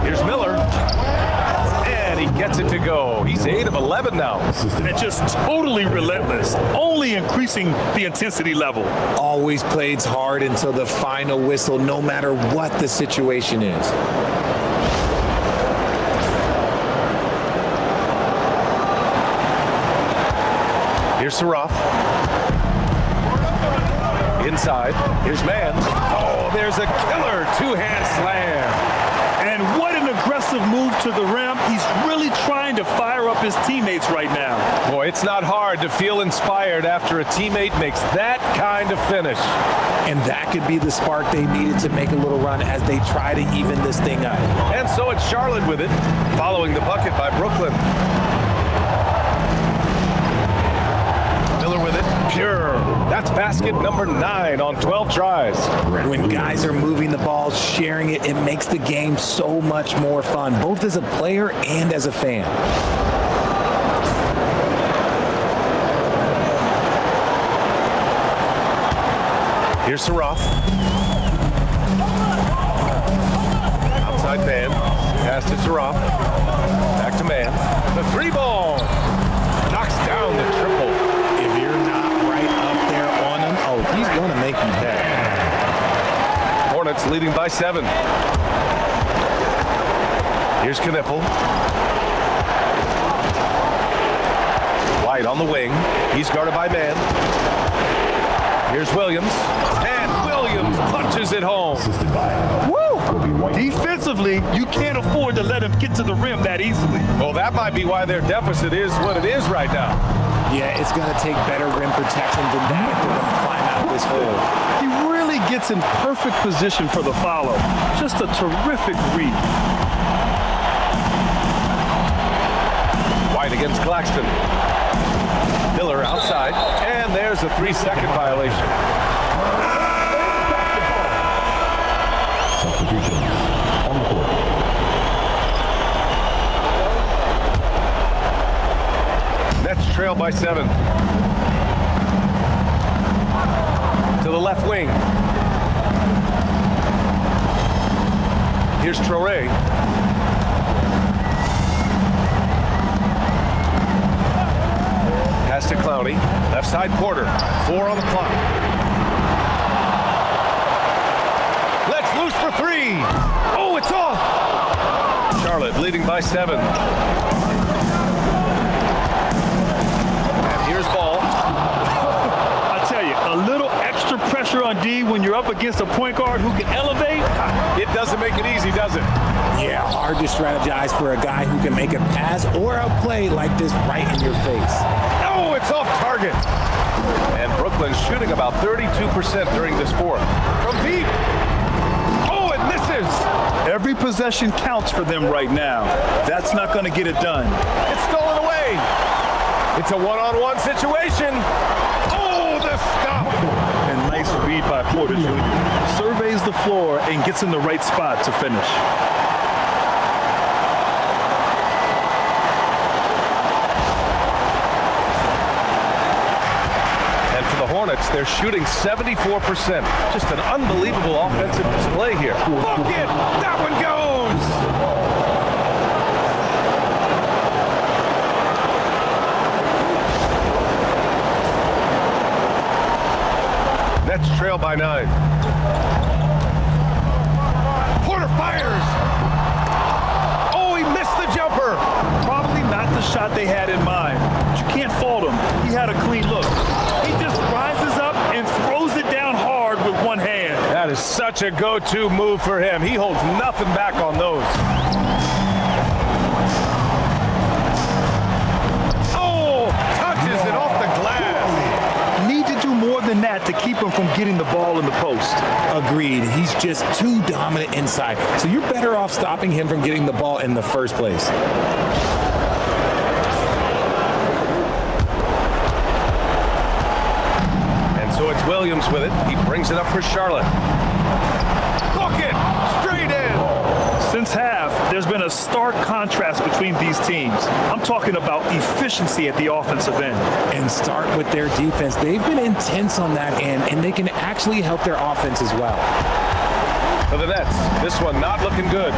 Here's Miller. He gets it to go. He's 8 of 11 now. And just totally relentless, only increasing the intensity level. Always plays hard until the final whistle, no matter what the situation is. Here's Saraf. Inside. Here's Mann. Oh, there's a killer 2-hand slam. And what an aggressive move to the rim. He's really trying to fire up his teammates right now. Boy, it's not hard to feel inspired after a teammate makes that kind of finish. And that could be the spark they needed to make a little run as they try to even this thing up. And so it's Charlotte with it, following the bucket by Brooklyn. Miller with it, pure. That's basket number 9 on 12 tries. When guys are moving the ball, sharing it, it makes the game so much more fun, both as a player and as a fan. Here's Saroff. Outside man. Pass to Saroff. Back to man. The 3-ball. Knocks down the triple. If you're not right up there on him, oh, he's going to make you pay. Hornets leading by 7. Here's Knipple. White on the wing. He's guarded by man. Here's Williams. And Williams punches it home. Woo! Defensively, you can't afford to let him get to the rim that easily. Well, that might be why their deficit is what it is right now. Yeah, it's going to take better rim protection than that if they're going to climb out of this hole. He really gets in perfect position for the follow. Just a terrific read. White against Claxton. Miller outside, and there's a 3-second violation. Substitutions on the court. Nets trail by 7. To the left wing. Here's Traoré. Pass to Clowney. Left side Porter. 4 on the clock. Let's loose for 3. Oh, it's off. Charlotte leading by 7. And here's Ball. I tell you, a little extra pressure on D when you're up against a point guard who can elevate. It doesn't make it easy, does it? Yeah, hard to strategize for a guy who can make a pass or a play like this right in your face. Oh, it's off target. And Brooklyn's shooting about 32% during this fourth. From deep. Oh, it misses. Every possession counts for them right now. That's not going to get it done. It's stolen away. It's a one-on-one situation. Oh, the stop. And nice read by Porter Jr. Surveys the floor and gets in the right spot to finish. Hornets, they're shooting 74%. Just an unbelievable offensive display here. Bucket! That one goes! Nets trail by 9. Porter fires! Oh, he missed the jumper! Probably not the shot they had in mind, but you can't fault him. He had a clean look. He just rises up and throws it down hard with one hand. That is such a go-to move for him. He holds nothing back on those. Oh, touches it off the glass. Need to do more than that to keep him from getting the ball in the post. Agreed. He's just too dominant inside. So you're better off stopping him from getting the ball in the first place. So it's Williams with it. He brings it up for Charlotte. Bucket! Straight in! Since half, there's been a stark contrast between these teams. I'm talking about efficiency at the offensive end. And start with their defense. They've been intense on that end, and they can actually help their offense as well. For the Nets, this one not looking good.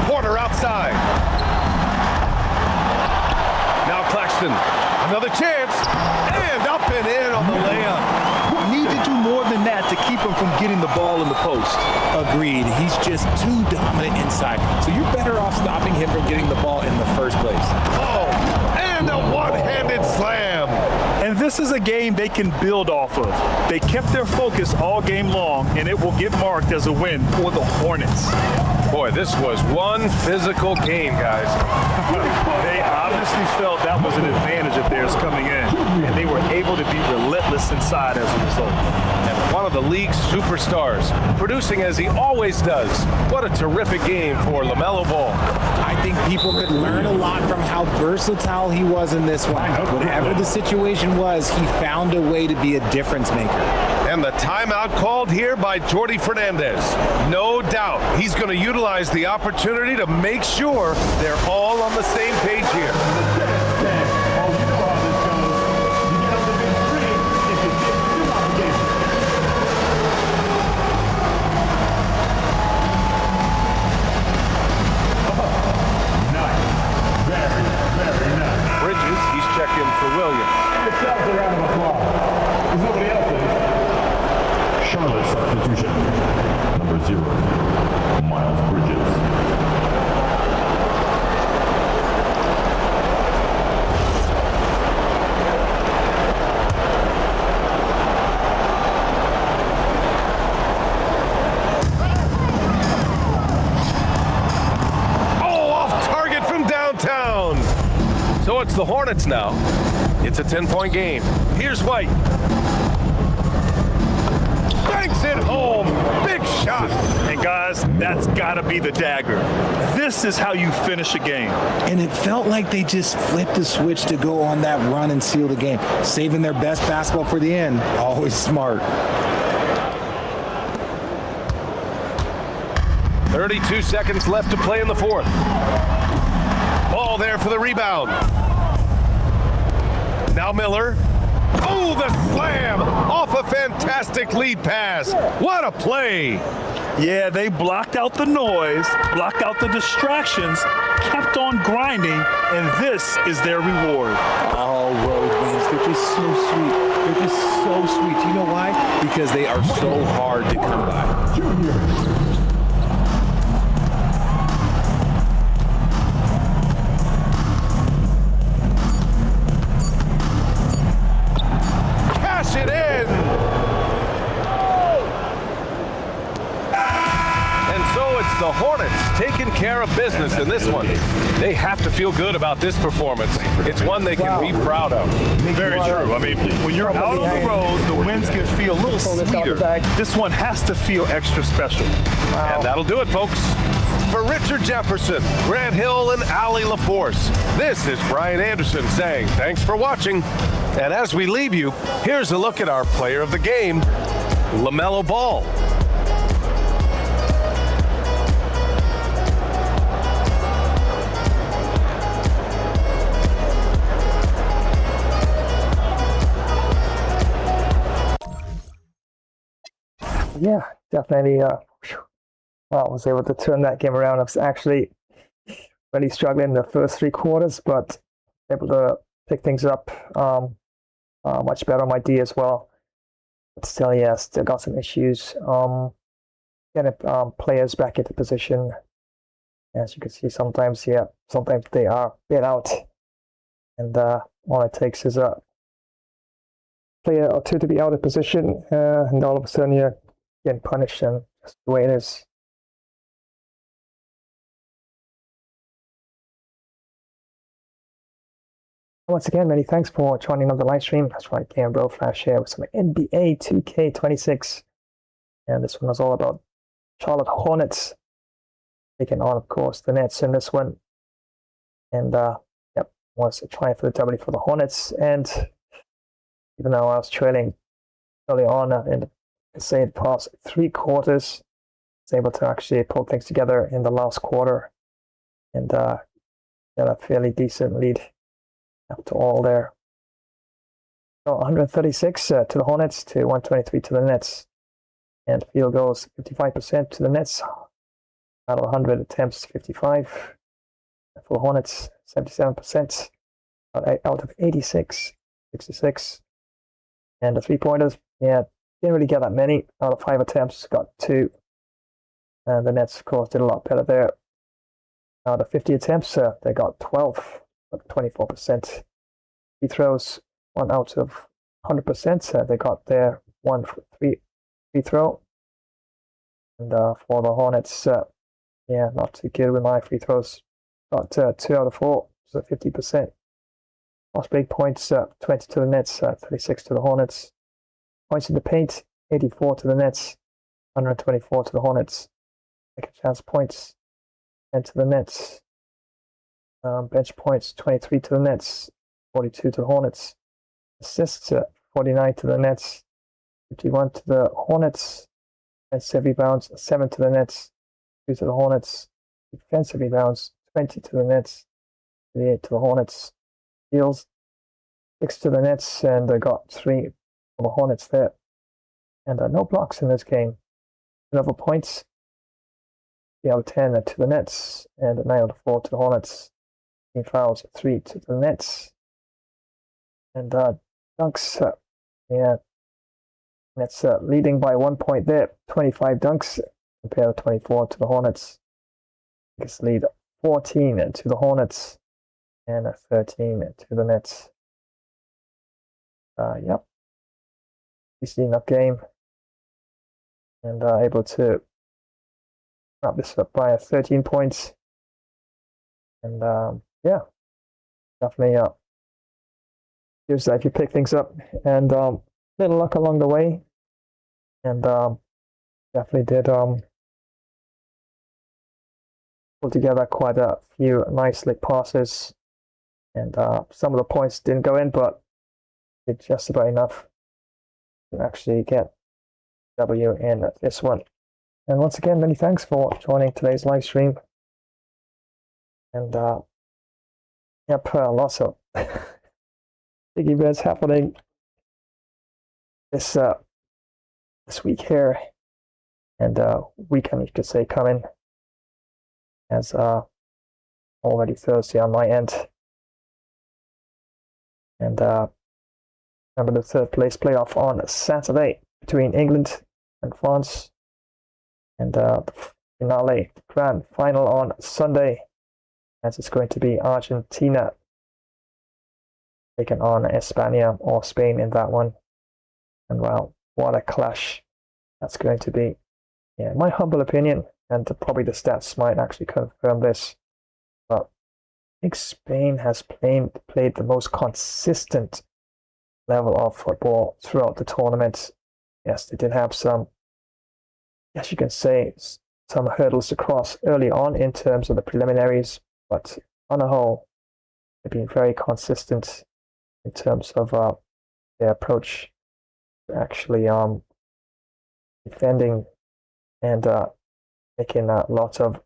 Porter outside. Now Claxton. Another chance. And up and in on the layup. Need to do more than that to keep him from getting the ball in the post. Agreed. He's just too dominant inside. So you're better off stopping him from getting the ball in the first place. Oh, and a one-handed slam. And this is a game they can build off of. They kept their focus all game long, and it will get marked as a win for the Hornets. Boy, this was one physical game, guys. They obviously felt that was an advantage of theirs coming in, and they were able to be relentless inside as a result. And one of the league's superstars, producing as he always does. What a terrific game for LaMelo Ball. I think people could learn a lot from how versatile he was in this one. Whatever the situation was, he found a way to be a difference maker. And the timeout called here by Jordy Fernandez. No doubt he's going to utilize the opportunity to make sure they're all on the same page here. 0, Miles Bridges. Oh, off target from downtown. So it's the Hornets now. It's a 10-point game. Here's White. Banks it home. Big shot. And guys, that's got to be the dagger. This is how you finish a game. And it felt like they just flipped the switch to go on that run and seal the game, saving their best basketball for the end. Always smart. 32 seconds left to play in the fourth. Ball there for the rebound. Now Miller. Oh, the slam off a fantastic lead pass. What a play. Yeah, they blocked out the noise, blocked out the distractions, kept on grinding, and this is their reward. Oh, road wins. They're just so sweet. They're just so sweet. You know why? Because they are so hard to come by. It in. And so it's the Hornets taking care of business in this one. They have to feel good about this performance. It's one they can be proud of. Very true. I mean, when you're out on the road, the wins can feel a little sweeter. This one has to feel extra special. And that'll do it, folks. For Richard Jefferson, Grant Hill, and Allie LaForce, this is Brian Anderson saying thanks for watching. And as we leave you, here's a look at our player of the game, LaMelo Ball. Yeah, definitely. I was able to turn that game around. I was actually really struggling in the first 3 quarters, but able to pick things up much better on my D as well. But still, yeah, still got some issues. Getting players back into position. As you can see, sometimes they are a bit out. And all it takes is a player or two to be out of position, and all of a sudden you're getting punished, and that's the way it is. Once again, many thanks for joining on the live stream. That's right, Game Bro Flash here with some NBA 2K26. And this one was all about Charlotte Hornets taking on, of course, the Nets in this one. And, was trying for the W for the Hornets. And even though I was trailing early on in the past 3 quarters, I was able to actually pull things together in the last quarter and get a fairly decent lead after all there. So 136 to the Hornets to 123 to the Nets. And field goals 55% to the Nets. Out of 100 attempts, 55. For the Hornets, 77%. Out of 86, 66. And the 3-pointers, didn't really get that many. Out of 5 attempts, got 2. And the Nets, of course, did a lot better there. Out of 50 attempts, they got 12, 24%. Free throws, 1 out of 100%. They got their 1 free throw. And for the Hornets, not too good with my free throws. Got 2 out of 4, so 50%. Lost big points, 20 to the Nets, 36 to the Hornets. Points in the paint, 84 to the Nets, 124 to the Hornets. Second chance points, 10 to the Nets. Bench points, 23 to the Nets, 42 to the Hornets. Assists, 49 to the Nets, 51 to the Hornets. Offensive rebounds, 7 to the Nets, 2 to the Hornets. Defensive rebounds, 20 to the Nets, 38 to the Hornets. Steals, 6 to the Nets, and I got 3 for the Hornets there. And no blocks in this game. 11 points, 3 out of 10 to the Nets, and 9 out of 4 to the Hornets. 15 fouls, 3 to the Nets. And dunks, Nets leading by 1 point there. 25 dunks, compared to 24 to the Hornets. Biggest lead 14 to the Hornets and 13 to the Nets. Yep. Easy enough game. And able to wrap this up by 13 points. And yeah, definitely gives that if you pick things up and little luck along the way. And definitely did pull together quite a few nice slick passes. And some of the points didn't go in, but did just about enough to actually get W in this one. And once again, many thanks for joining today's live stream. And yep, lots of big events happening this week here, and weekend you could say coming, as already Thursday on my end. And remember the third place playoff on Saturday between England and France, and the finale, grand final on Sunday, as it's going to be Argentina taking on España or Spain in that one. And wow, what a clash that's going to be. Yeah, my humble opinion, and probably the stats might actually confirm this, but I think Spain has played the most consistent level of football throughout the tournament. Yes, they did have some, yes, you can say, some hurdles to cross early on in terms of the preliminaries, but on the whole, they've been very consistent in terms of their approach to actually defending and making lots of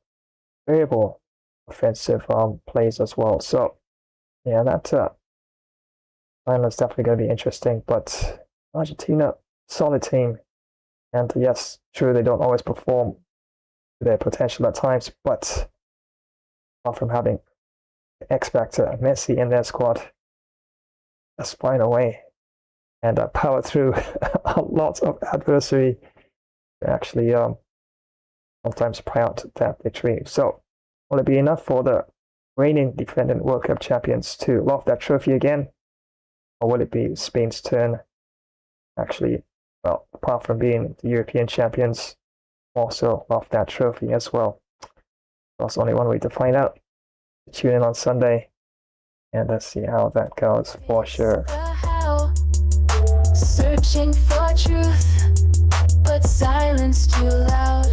variable offensive plays as well. So yeah, that final is definitely going to be interesting. But Argentina, solid team, and yes, true, they don't always perform to their potential at times, but apart from having X Factor Messi in their squad, just find a way and power through a lot of adversity to actually sometimes pry out that victory. So will it be enough for the reigning defending World Cup champions to loft that trophy again, or will it be Spain's turn? Actually, well, apart from being the European champions, also loft that trophy as well. That's only one way to find out. Tune in on Sunday and let's see how that goes for sure. Searching for truth, but silence too loud.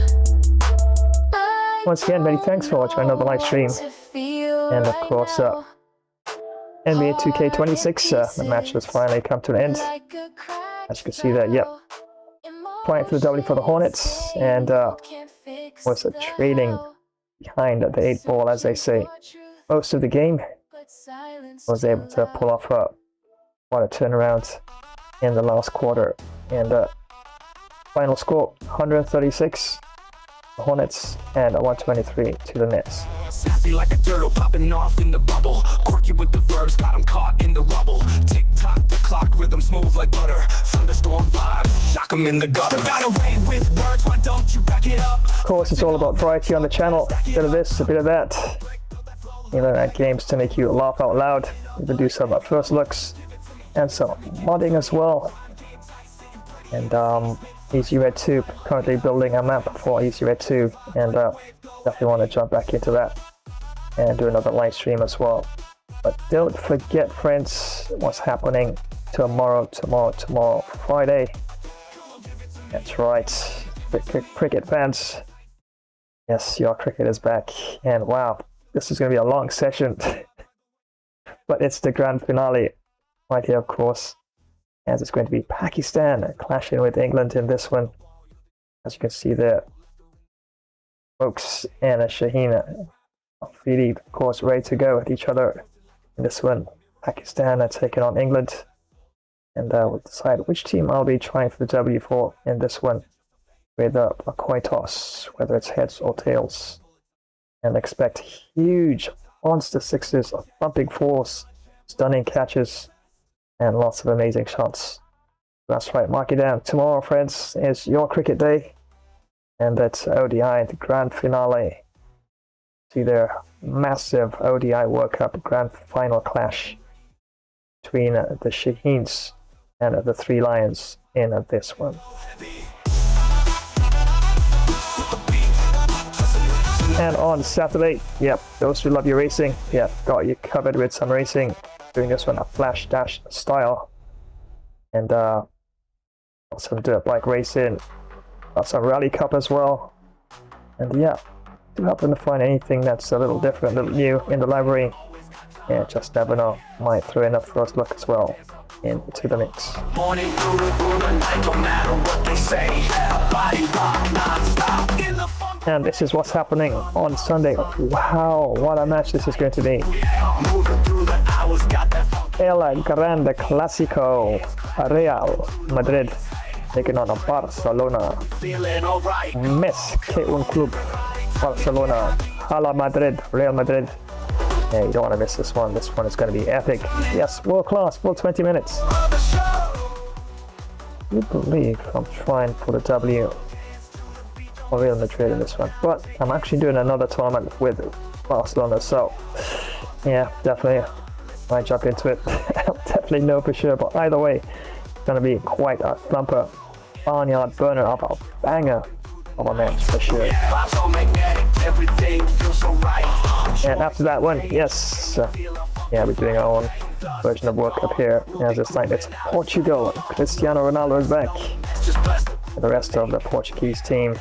Once again, many thanks for watching another live stream. And of course, NBA 2K26, the match has finally come to an end. As you can see there, yep. Playing for the W for the Hornets, and was trading behind the 8 ball, as they say. Most of the game, was able to pull off quite a turnaround in the last quarter. And final score, 136 the Hornets and 123 to the Nets. Sassy like a turtle popping off in the bubble. Quirky with the verbs, got him caught in the rubble. Tick tock, the clock rhythm smooth like butter. Thunderstorm vibes, knock him in the gutter. Got away with words, why don't you back it up? Of course, it's all about variety on the channel. A bit of this, a bit of that. You know, at games to make you laugh out loud. We can do some first looks and some modding as well. And Easy Red 2, currently building a map for Easy Red 2, and definitely want to jump back into that and do another live stream as well. But don't forget, friends, what's happening tomorrow, Friday. That's right, cricket fans. Yes, your cricket is back, and wow, this is going to be a long session, but it's the grand finale right here, of course. As it's going to be Pakistan clashing with England in this one. As you can see there, Folks and Shaheen are really, of course, ready to go with each other in this one. Pakistan are taking on England, and we'll decide which team I'll be trying for the W for in this one with a coin toss, whether it's heads or tails. And expect huge monster sixes, thumping fours, stunning catches, and lots of amazing shots. That's right, mark it down. Tomorrow, friends, is your cricket day. And that's ODI, the grand finale. See their massive ODI World Cup grand final clash between the Shaheens and the Three Lions in this one. And on Saturday, yep, those who love your racing, yep, got you covered with some racing. Doing this one a flash dash style. And some dirt bike racing. Got some Rally Cup as well. And yeah, do happen to find anything that's a little different, a little new in the library. Yeah, just never know. Might throw in a first look as well into the mix. Morning through the night, no matter what they say. Body rock, non-stop. In the And this is what's happening on Sunday. Wow, what a match this is going to be. El Grande Clásico, Real Madrid taking on Barcelona. Mes que un club, Barcelona, Hala Madrid, Real Madrid. Yeah, you don't want to miss this one. This one is going to be epic. Yes, world class, full 20 minutes. You believe I'm trying for the W for Real Madrid in this one, but I'm actually doing another tournament with Barcelona, so yeah, definitely might jump into it. I don't definitely know for sure, but either way, it's going to be quite a thumper, barnyard burner of a banger of a match for sure. And after that one, yes, yeah, we're doing our own version of World Cup here. As it's like it's Portugal. Cristiano Ronaldo is back. And the rest of the Portuguese team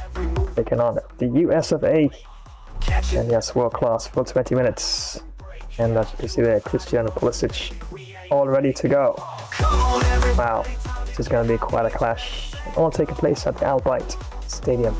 taking on the US of A. And yes, world class for 20 minutes. And as you can see there, Christian Pulisic all ready to go. Wow, this is going to be quite a clash. All taking place at the Albight Stadium.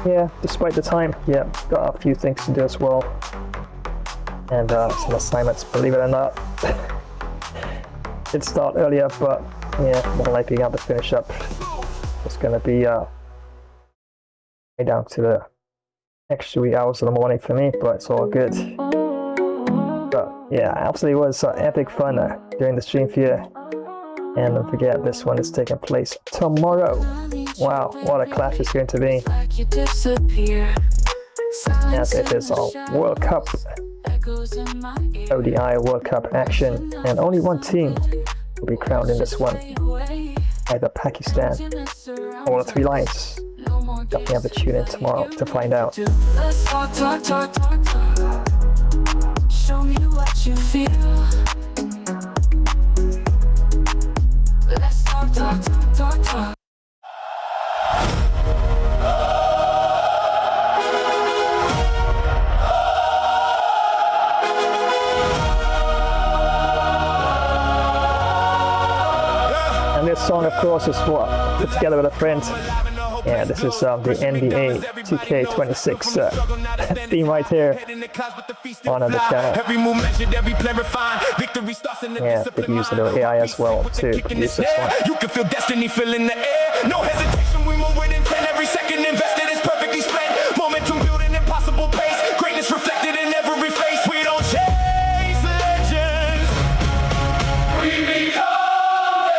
Yeah, despite the time, yeah, got a few things to do as well. And some assignments, believe it or not. Did start earlier, but yeah, more likely got to finish up. It's gonna be way down to the extra 3 hours in the morning for me, but it's all good. But yeah, absolutely was epic fun during the stream here. And don't forget, this one is taking place tomorrow. Wow, what a clash it's going to be. As it is all World Cup, ODI World Cup action, and only one team will be crowned in this one. Either Pakistan or the Three Lions. Definitely have to tune in tomorrow to find out. Show me what you feel. Let's talk. And this song, of course, is what put together with a friend. Yeah, this is the NBA 2K26 theme right here on the channel. Yeah, they use a little AI as well to produce this one. You can feel destiny filling the air. No hesitation, we move with intent. Every second invested is perfectly spent. Momentum building impossible pace. Greatness reflected in every face. We don't chase legends. We become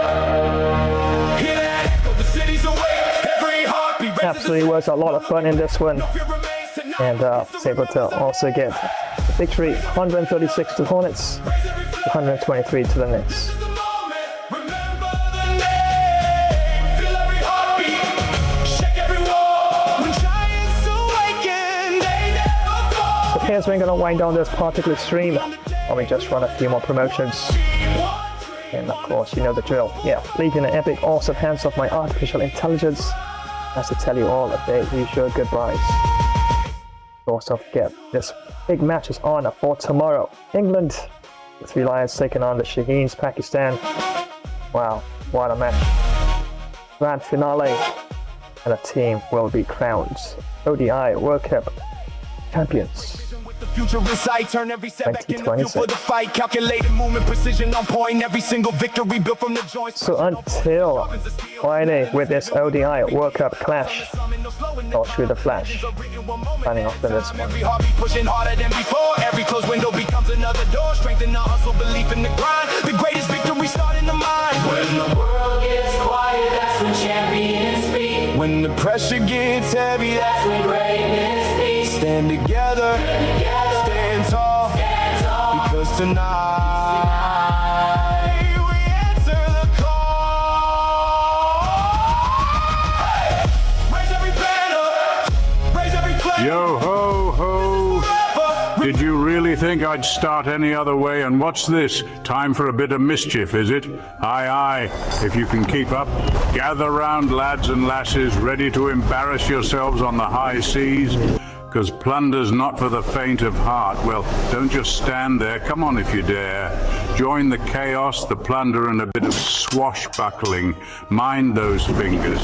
them. Hear that echo, the city's awake. Absolutely was a lot of fun in this one, and was able to also get the victory, 136 to Hornets, 123 to the Knicks. So here's when we're going to wind down this particular stream, while we just run a few more promotions. And of course, you know the drill. Yeah, leaving an epic, awesome hands of my artificial intelligence has to tell you all of the usual goodbyes. Also forget, this big match is on for tomorrow. England, the Three Lions taking on the Shaheens, Pakistan. Wow, what a match. Grand finale, and a team will be crowned ODI World Cup champions. future in sight. Turn every setback into fuel 2026. for the fight. Calculated movement, precision on point. Every single victory built from the joints. So until Friday with this ODI World Cup clash, I'll shoot the Flash. Signing off in this one. Every heartbeat pushing harder than before. Every closed window becomes another door. Strengthen our hustle, belief in the grind. The greatest victory start in the mind. When the world gets quiet, that's when champions speak. When the pressure gets heavy, that's when greatness speaks. Stand together, stand tall, because tonight we answer the call. Raise every banner, raise every flag. Yo ho ho! Did you really think I'd start any other way? And what's this? Time for a bit of mischief, is it? Aye aye, if you can keep up. Gather round, lads and lasses, ready to embarrass yourselves on the high seas. 'Cause plunder's not for the faint of heart. Well, don't just stand there, come on if you dare. Join the chaos, the plunder, and a bit of swashbuckling. Mind those fingers.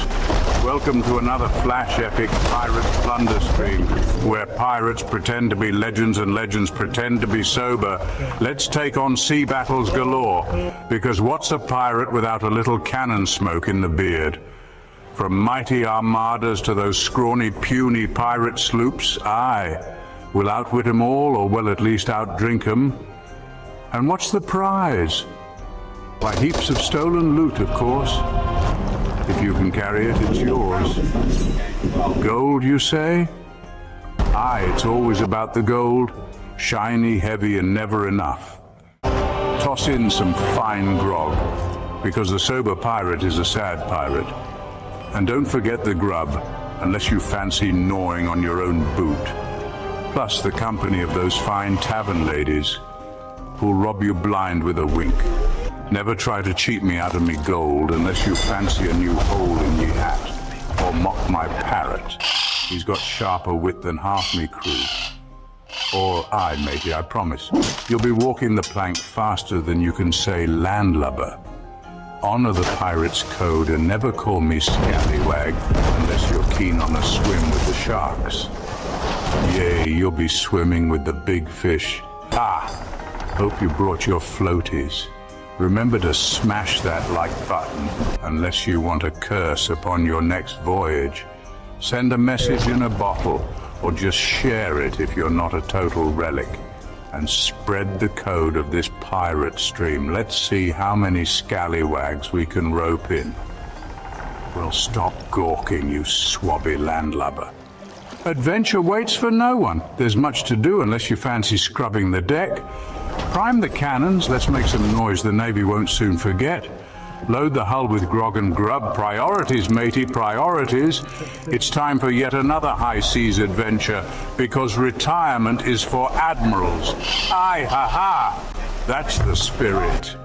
Welcome to another flash epic pirate plunder stream, where pirates pretend to be legends and legends pretend to be sober. Let's take on sea battles galore, because what's a pirate without a little cannon smoke in the beard? From mighty armadas to those scrawny, puny pirate sloops, aye, we'll outwit 'em all, or we'll at least outdrink 'em. And what's the prize? Why, heaps of stolen loot, of course. If you can carry it, it's yours. Gold, you say? Aye, it's always about the gold. Shiny, heavy, and never enough. Toss in some fine grog, because the sober pirate is a sad pirate. And don't forget the grub, unless you fancy gnawing on your own boot. Plus the company of those fine tavern ladies, who'll rob you blind with a wink. Never try to cheat me out of me gold, unless you fancy a new hole in ye hat, or mock my parrot. He's got sharper wit than half me crew. Or I, matey, I promise. You'll be walking the plank faster than you can say landlubber. Honor the pirate's code and never call me scallywag unless you're keen on a swim with the sharks. Yea, you'll be swimming with the big fish. Ah, hope you brought your floaties. Remember to smash that like button unless you want a curse upon your next voyage. Send a message in a bottle or just share it if you're not a total relic. And spread the code of this pirate stream. Let's see how many scallywags we can rope in. Well, stop gawking, you swabby landlubber. Adventure waits for no one. There's much to do unless you fancy scrubbing the deck. Prime the cannons, let's make some noise the Navy won't soon forget. Load the hull with grog and grub. Priorities, matey, priorities. It's time for yet another high seas adventure, because retirement is for admirals. Aye, ha ha! That's the spirit.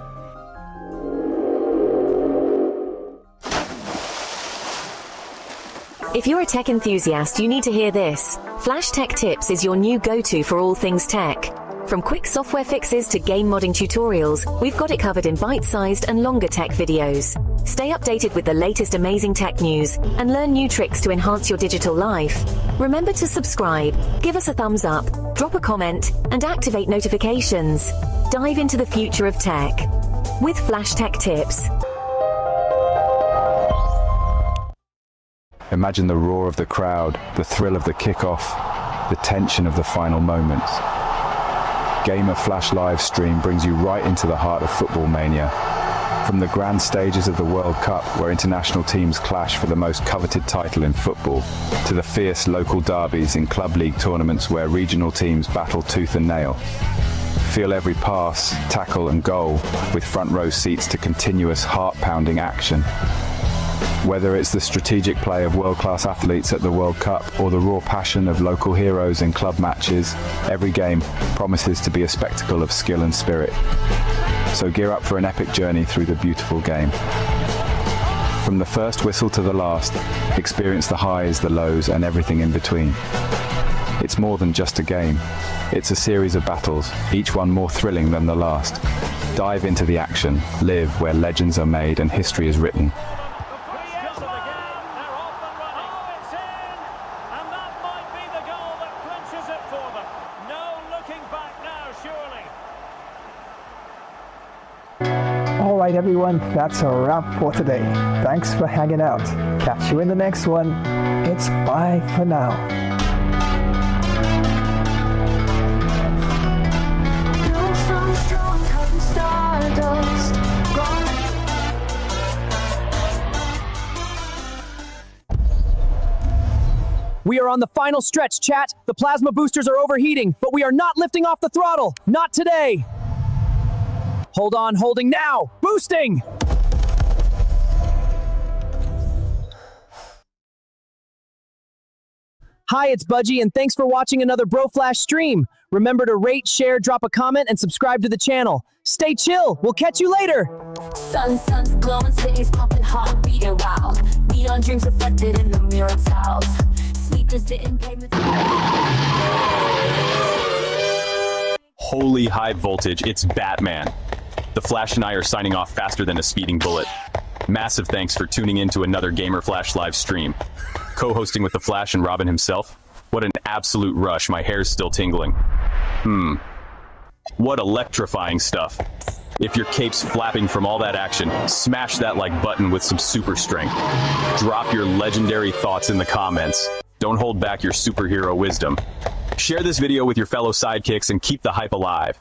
If you're a tech enthusiast, you need to hear this. Flash Tech Tips is your new go-to for all things tech. From quick software fixes to game modding tutorials, we've got it covered in bite-sized and longer tech videos. Stay updated with the latest amazing tech news and learn new tricks to enhance your digital life. Remember to subscribe, give us a thumbs up, drop a comment, and activate notifications. Dive into the future of tech with Flash Tech Tips. Imagine the roar of the crowd, the thrill of the kickoff, the tension of the final moments. Gamer Flash live stream brings you right into the heart of football mania. From the grand stages of the World Cup, where international teams clash for the most coveted title in football, to the fierce local derbies in club league tournaments where regional teams battle tooth and nail. Feel every pass, tackle and goal with front row seats to continuous heart-pounding action. Whether it's the strategic play of world-class athletes at the World Cup or the raw passion of local heroes in club matches, every game promises to be a spectacle of skill and spirit. So gear up for an epic journey through the beautiful game. From the first whistle to the last, experience the highs, the lows, and everything in between. It's more than just a game. It's a series of battles, each one more thrilling than the last. Dive into the action, live where legends are made and history is written. Alright everyone, that's a wrap for today. Thanks for hanging out. Catch you in the next one. It's bye for now. We are on the final stretch, chat. The plasma boosters are overheating, but we are not lifting off the throttle. Not today. Hold on, holding now. Boosting! Hi, it's Budgie, and thanks for watching another Bro Flash stream. Remember to rate, share, drop a comment, and subscribe to the channel. Stay chill. We'll catch you later. Sun's glowing, cities pumping hot, beating wild. Neon dreams reflected in the mirror tiles. Sleepers didn't pay me. Holy high voltage, it's Batman. The Flash and I are signing off faster than a speeding bullet. Massive thanks for tuning in to another Gamer Flash live stream. Co-hosting with the Flash and Robin himself? What an absolute rush, my hair's still tingling. What electrifying stuff. If your cape's flapping from all that action, smash that like button with some super strength. Drop your legendary thoughts in the comments. Don't hold back your superhero wisdom. Share this video with your fellow sidekicks and keep the hype alive.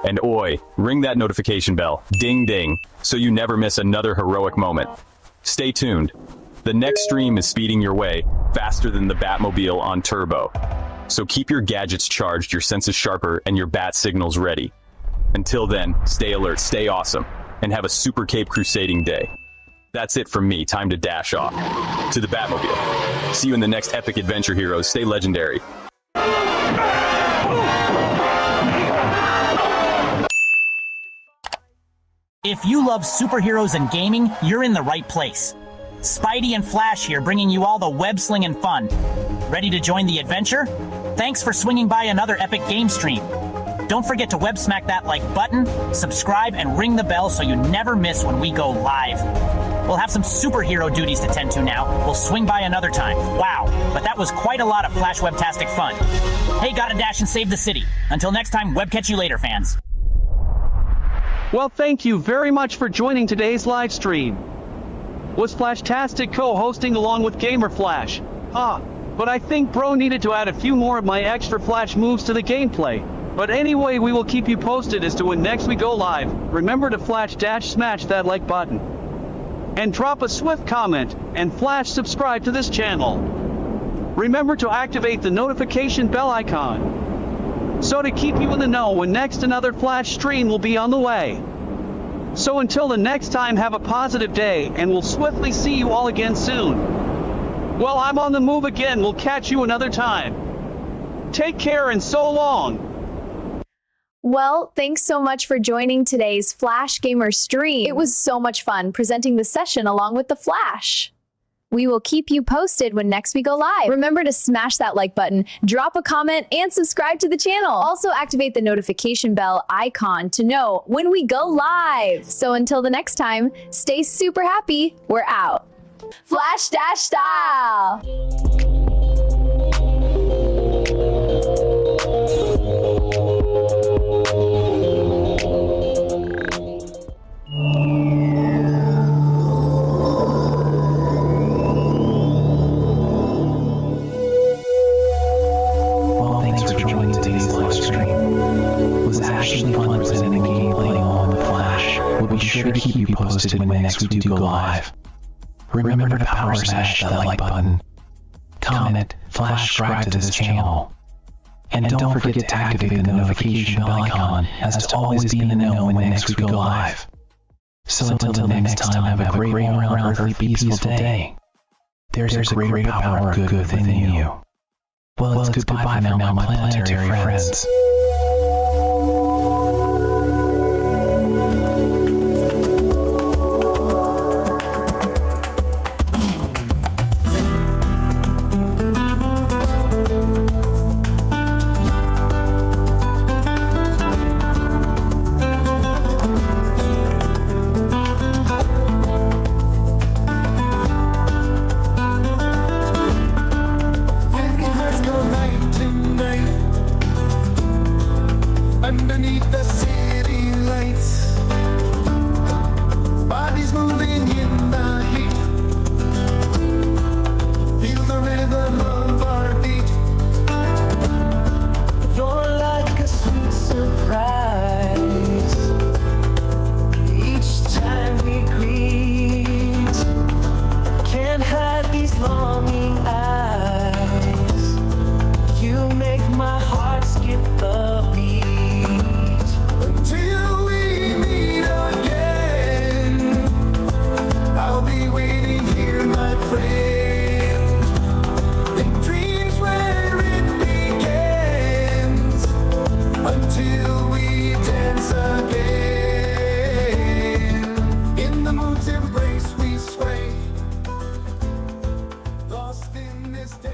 And oi, ring that notification bell, ding ding, so you never miss another heroic moment. Stay tuned. The next stream is speeding your way, faster than the Batmobile on turbo. So keep your gadgets charged, your senses sharper, and your bat signals ready. Until then, stay alert, stay awesome, and have a super cape crusading day. That's it from me, time to dash off. To the Batmobile. See you in the next epic adventure, heroes. Stay legendary. If you love superheroes and gaming, you're in the right place. Spidey and Flash here, bringing you all the web-slinging fun. Ready to join the adventure? Thanks for swinging by another epic game stream. Don't forget to web smack that like button, subscribe, and ring the bell so you never miss when we go live. We'll have some superhero duties to tend to now. We'll swing by another time. Wow, but that was quite a lot of Flash Webtastic fun. Hey, gotta dash and save the city. Until next time, web catch you later, fans. Well, thank you very much for joining today's live stream. Was Flashtastic co-hosting along with Gamer Flash? But I think Bro needed to add a few more of my extra Flash moves to the gameplay. But anyway, we will keep you posted as to when next we go live. Remember to smash that like button. And drop a swift comment, and Flash subscribe to this channel. Remember to activate the notification bell icon. So to keep you in the know when next another Flash stream will be on the way. So until the next time, have a positive day, and we'll swiftly see you all again soon. Well, I'm on the move again. We'll catch you another time. Take care and so long. Well, thanks so much for joining today's Flash Gamer stream. It was so much fun presenting the session along with the Flash. We will keep you posted when next we go live. Remember to smash that like button, drop a comment, and subscribe to the channel. Also activate the notification bell icon to know when we go live. So until the next time, stay super happy. We're out. Flash Dash style. Actually fun presenting gameplay on the Flash. We'll be sure to keep you posted when next we do go live. Remember to power smash that like button, comment, Flash subscribe to this channel, and don't forget to activate the notification bell icon as to always be in the know when next we go live. So until the next time, have a great all-around peaceful day. There's a greater power of good within you. Well, it's goodbye now, my planetary friends. And this day.